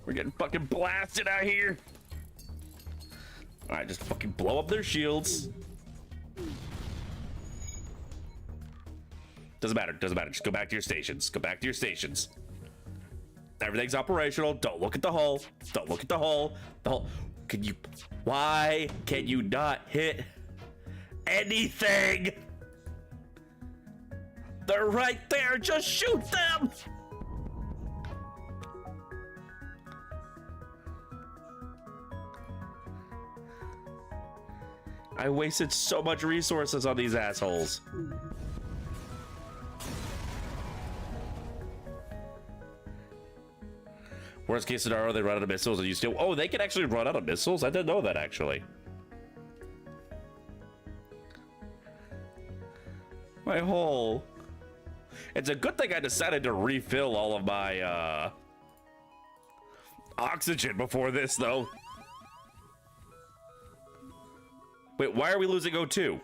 We're getting fucking blasted out here. All right, just fucking blow up their shields. Doesn't matter, doesn't matter. Just go back to your stations. Go back to your stations. Everything's operational. Don't look at the hull. Don't look at the hull. The hull. Can you... Why can you not hit anything? They're right there. Just shoot them. I wasted so much resources on these assholes. Worst case scenario, they run out of missiles and you still... Oh, they can actually run out of missiles? I didn't know that, actually. My hole. It's a good thing I decided to refill all of my, oxygen before this, though. Wait, why are we losing O2?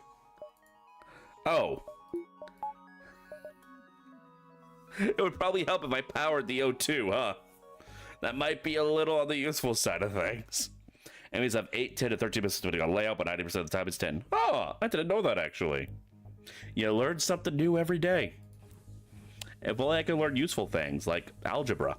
Oh. It would probably help if I powered the O2, huh? That might be a little on the useful side of things. Enemies have 8, 10, and 13 missiles depending on layout, but 90% of the time it's 10. Oh, I didn't know that, actually. You learn something new every day. If only I could learn useful things, like algebra.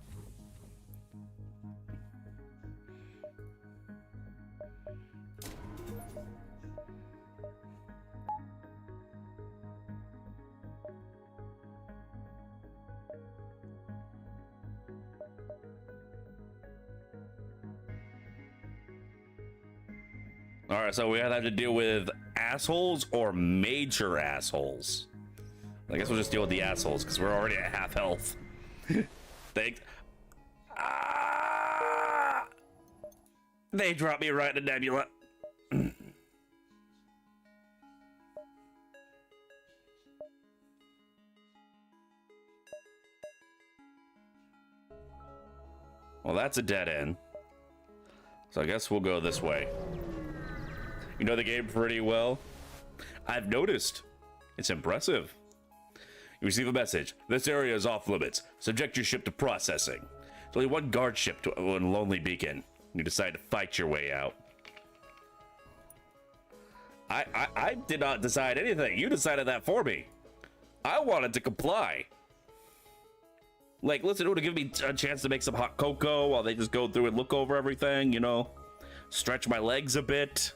All right, so we have to deal with assholes or major assholes. I guess we'll just deal with the assholes because we're already at half health. Thanks. They dropped me right in the nebula. Well, that's a dead end. So I guess we'll go this way. You know the game pretty well. I've noticed. It's impressive. You receive a message. This area is off limits. Subject your ship to processing. There's only one guard ship to a lonely beacon. You decide to fight your way out. I did not decide anything. You decided that for me. I wanted to comply. Like, listen, it would have given me a chance to make some hot cocoa while they just go through and look over everything, you know. Stretch my legs a bit.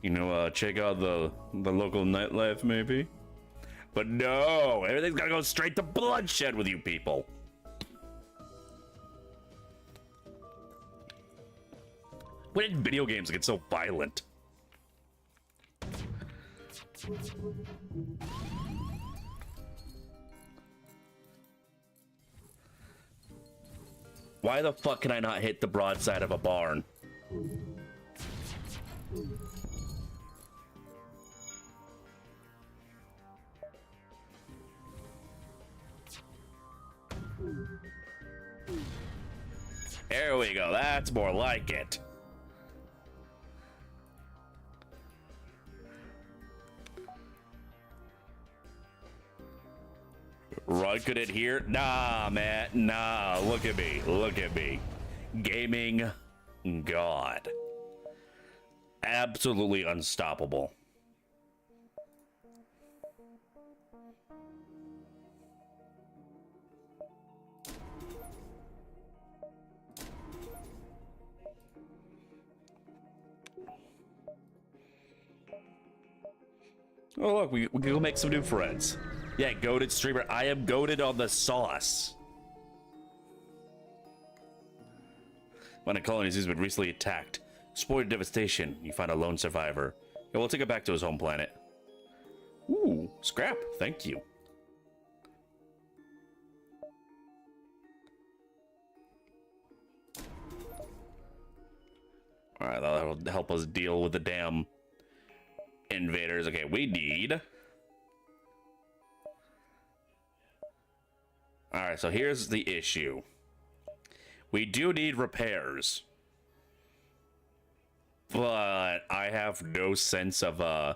You know, check out the local nightlife, maybe. But no, everything's gotta go straight to bloodshed with you people. When did video games get so violent? Why the fuck can I not hit the broadside of a barn? There we go. That's more like it. Run could it here? Nah, man. Nah. Look at me. Look at me. Gaming God. Absolutely unstoppable. Oh, look, we can go make some new friends. Yeah, goated streamer. I am goated on the sauce. When a colony has been recently attacked, exploited devastation, you find a lone survivor. Yeah, we'll take it back to his home planet. Ooh, scrap. Thank you. Alright, that'll help us deal with the damn invaders. Okay, we need... Alright, so here's the issue. We do need repairs. But I have no sense of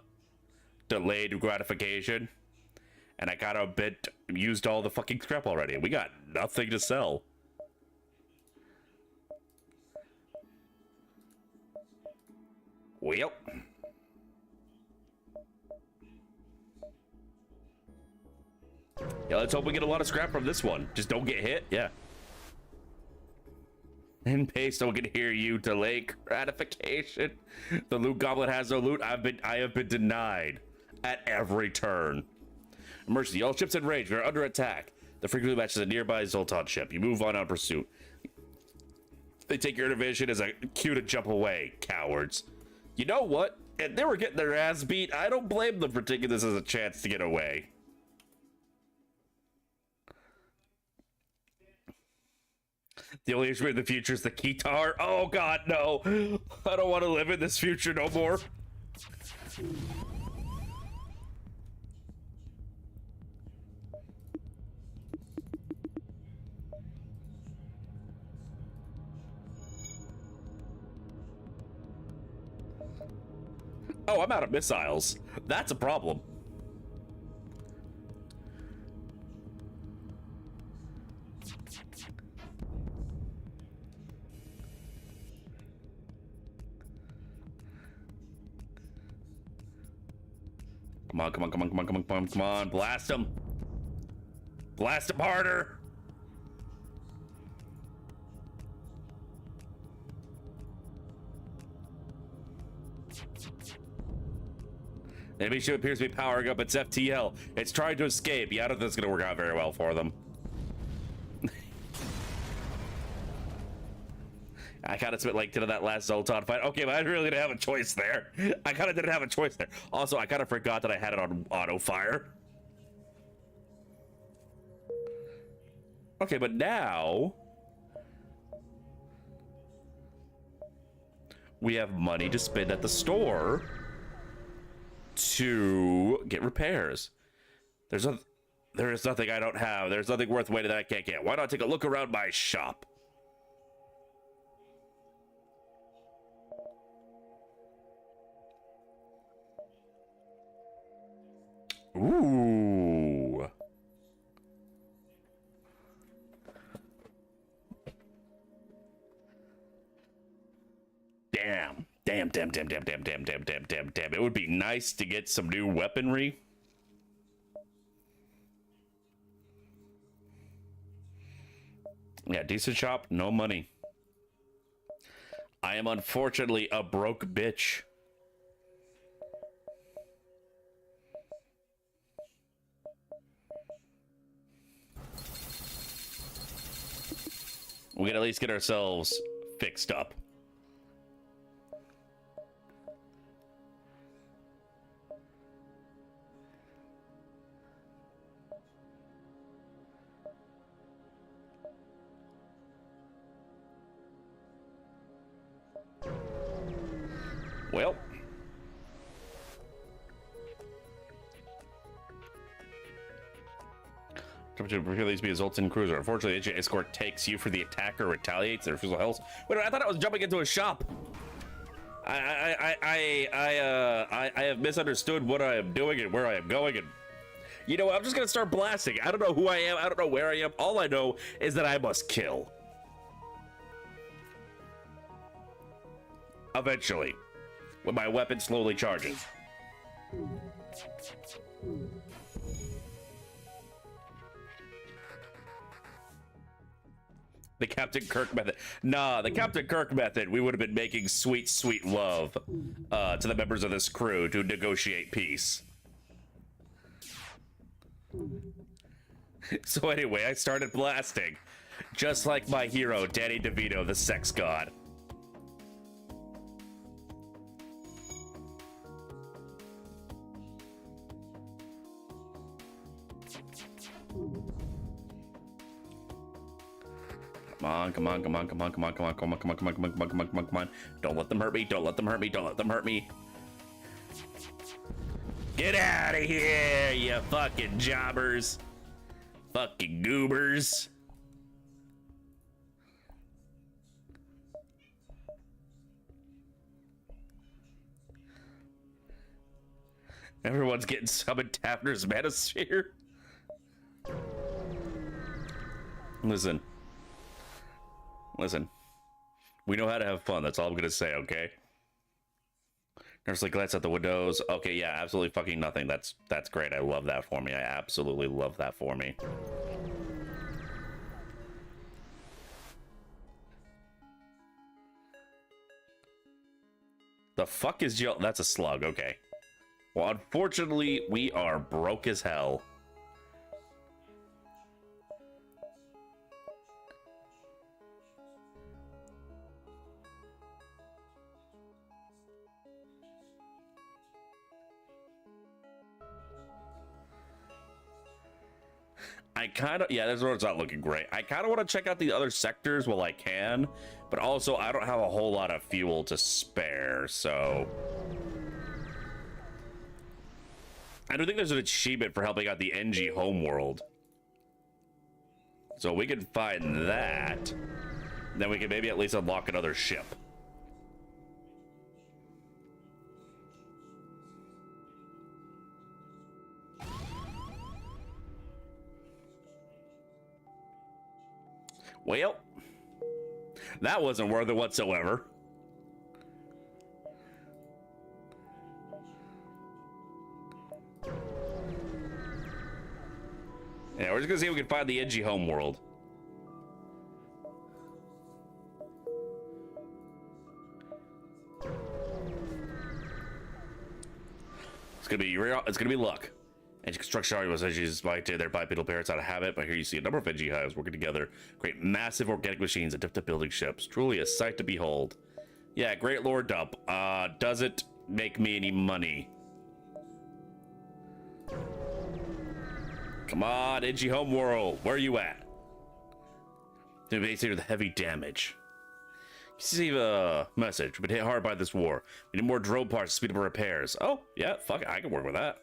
delayed gratification. And I got a bit used all the fucking scrap already. We got nothing to sell. Well. Yeah, let's hope we get a lot of scrap from this one. Just don't get hit. Yeah. And paste, don't get hear you. Delay gratification. The loot goblin has no loot. I have been denied at every turn. Emergency. All ships in range. We are under attack. The frequently matches a nearby Zoltan ship. You move on pursuit. They take your intervention as a cue to jump away. Cowards. You know what? If they were getting their ass beat, I don't blame them for taking this as a chance to get away. The only issue in the future is the guitar. Oh god, no. I don't want to live in this future no more. Oh, I'm out of missiles. That's a problem. Come on, come on, come on, come on, come on, come on, come on. Blast him. Blast him harder. Enemy ship appears to be powering up its FTL. It's trying to escape. Yeah, I don't think it's going to work out very well for them. I kind of spent like 10 of that last Zoltan fight. Okay, but I really didn't have a choice there. I kind of didn't have a choice there. Also, I kind of forgot that I had it on auto fire. Okay, but now we have money to spend at the store to get repairs. There is nothing I don't have. There's nothing worth waiting that I can't get. Why not take a look around my shop? Ooh. Damn. Damn. It would be nice to get some new weaponry. Yeah, decent shop, no money. I am unfortunately a broke bitch. We can at least get ourselves fixed up. Well. to repeatedly be a Zoltan cruiser. Unfortunately, the agent escort takes you for the attacker, retaliates, and refusal hells. Wait, I thought I was jumping into a shop. I have misunderstood what I am doing and where I am going, and you know, I'm just gonna start blasting. I don't know who I am. I don't know where I am. All I know is that I must kill. Eventually, when my weapon slowly charges. The Captain Kirk method. Nah, the Captain Kirk method, we would have been making sweet, sweet love to the members of this crew to negotiate peace. So anyway, I started blasting. Just like my hero, Danny DeVito, the sex god. Come on, come on, come on, come on, come on, come on, come on, come on, come on, come on, come on, come on, come on, come on. Don't let them hurt me, don't let them hurt me, don't let them hurt me. Get out of here, you fucking jobbers. Fucking goobers. Everyone's getting summoned Tafner's Manosphere. Listen. Listen. We know how to have fun. That's all I'm gonna say, okay? Nurse like glance at the windows. Okay, yeah, absolutely fucking nothing. That's great. I love that for me. I absolutely love that for me. The fuck is Jill? That's a slug. Okay. Well, unfortunately, we are broke as hell. I kind of, yeah, this road's not looking great. I kind of want to check out the other sectors while I can, but also I don't have a whole lot of fuel to spare, so... I don't think there's an achievement for helping out the NG homeworld. So we can find that, then we can maybe at least unlock another ship. Well, that wasn't worth it whatsoever. Yeah, we're just gonna see if we can find the NG homeworld. It's gonna be real. It's gonna be luck. And construction arguments as she's like their bipedal parents out of habit, but here you see a number of NG hives working together, create massive organic machines adept at building ships. Truly a sight to behold. Yeah, great lore dump. Does it make me any money? Come on, NG homeworld, where are you at? To base here with heavy damage. You see a message. We've been hit hard by this war. We need more drone parts to speed up our repairs. Oh, yeah, fuck it, I can work with that.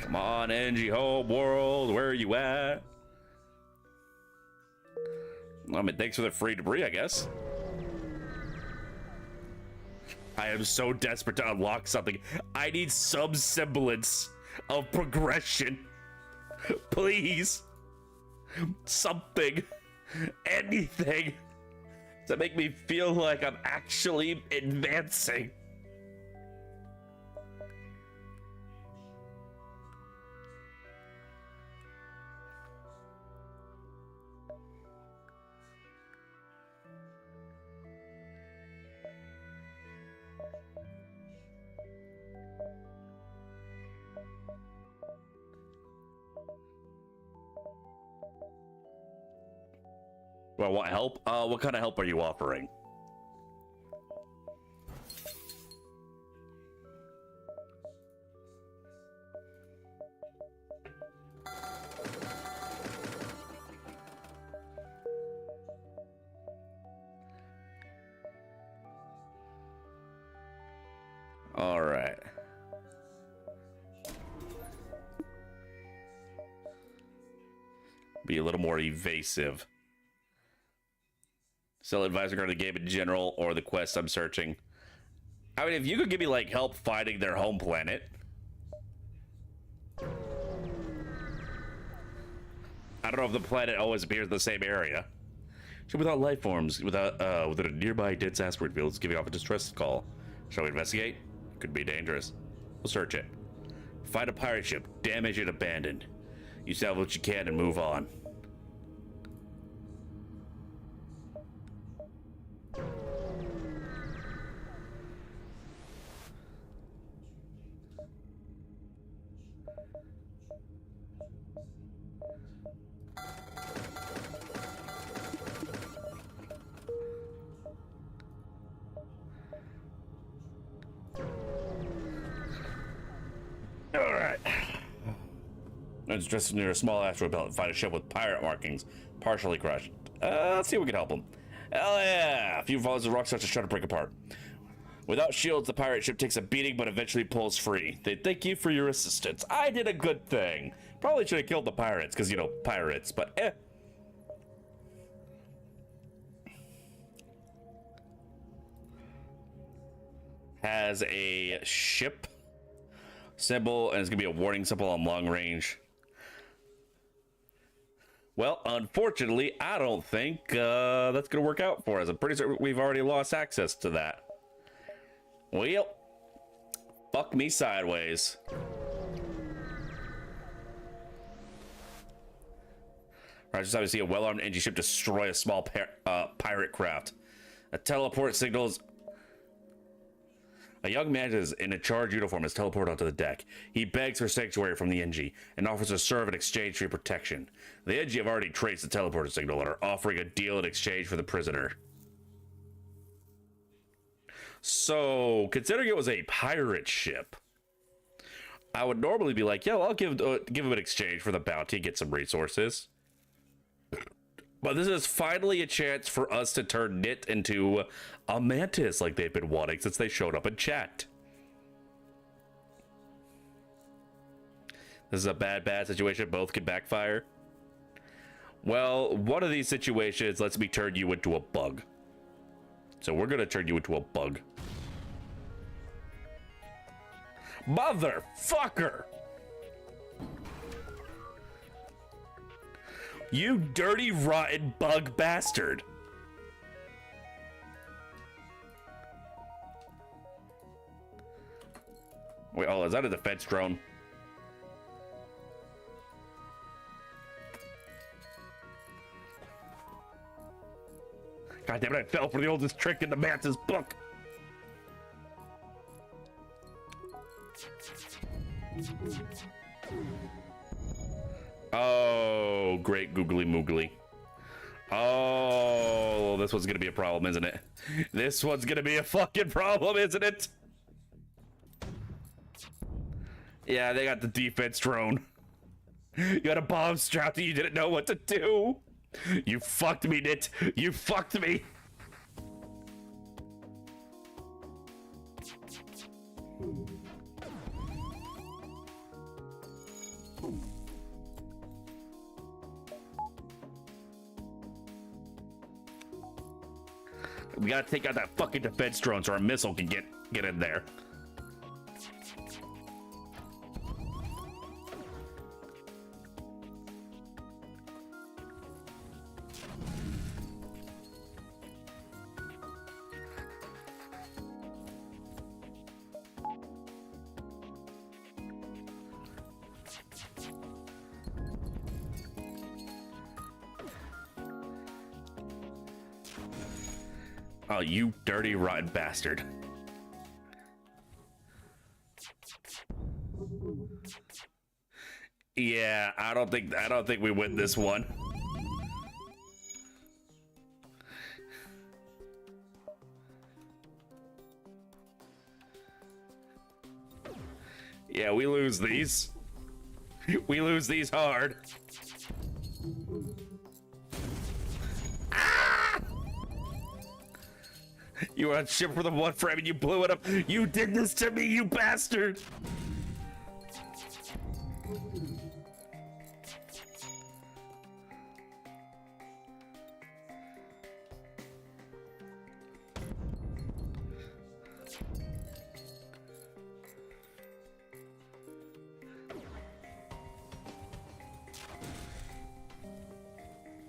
Come on, NG homeworld, where are you at? I mean, thanks for the free debris, I guess. I am so desperate to unlock something. I need some semblance of progression. Please. Something. Anything. To make me feel like I'm actually advancing. Well, what help? What kind of help are you offering? Be a little more evasive. Still advise regarding the game in general or the quest I'm searching. I mean, if you could give me, like, help finding their home planet. I don't know if the planet always appears in the same area. So without life forms, without a nearby dense asteroid field, it's giving off a distress call. Shall we investigate? Could be dangerous. We'll search it. Find a pirate ship, damaged and abandoned. You salvage what you can and move on. Alright. It's just near a small asteroid belt and find a ship with pirate markings, partially crushed. Let's see if we can help them. Hell yeah! A few falls of rock starts to try to break apart. Without shields, the pirate ship takes a beating but eventually pulls free. They thank you for your assistance. I did a good thing. Probably should have killed the pirates, because, you know, pirates, but eh. Has a ship symbol, and it's gonna be a warning symbol on long range. Well, unfortunately, I don't think that's gonna work out for us. I'm pretty sure we've already lost access to that. Well, fuck me sideways. I just have to see a well-armed engine ship destroy a small pirate craft. A teleport signals. A young man is in a charged uniform is teleported onto the deck. He begs for sanctuary from the NG and offers to serve in exchange for your protection. The NG have already traced the teleporter signal and are offering a deal in exchange for the prisoner. So, considering it was a pirate ship, I would normally be like, yo, I'll give him an exchange for the bounty and get some resources. But this is finally a chance for us to turn Nit into a mantis like they've been wanting since they showed up in chat. This is a bad situation. Both can backfire. Well, one of these situations lets me turn you into a bug. So we're going to turn you into a bug. Motherfucker! You dirty, rotten bug bastard. Wait, oh, is that a defense drone? God damn it, I fell for the oldest trick in the mantis book. Oh, great googly moogly. Oh, this one's gonna be a problem, isn't it? This one's gonna be a fucking problem, isn't it? Yeah, they got the defense drone. You got a bomb strapped and you didn't know what to do. You fucked me, Nit. You fucked me. We gotta take out that fucking defense drone so our missile can get in there. Oh, you dirty, rotten bastard. Yeah, I don't think we win this one. Yeah, we lose these. We lose these hard. You were on ship for the one frame and you blew it up. You did this to me, you bastard!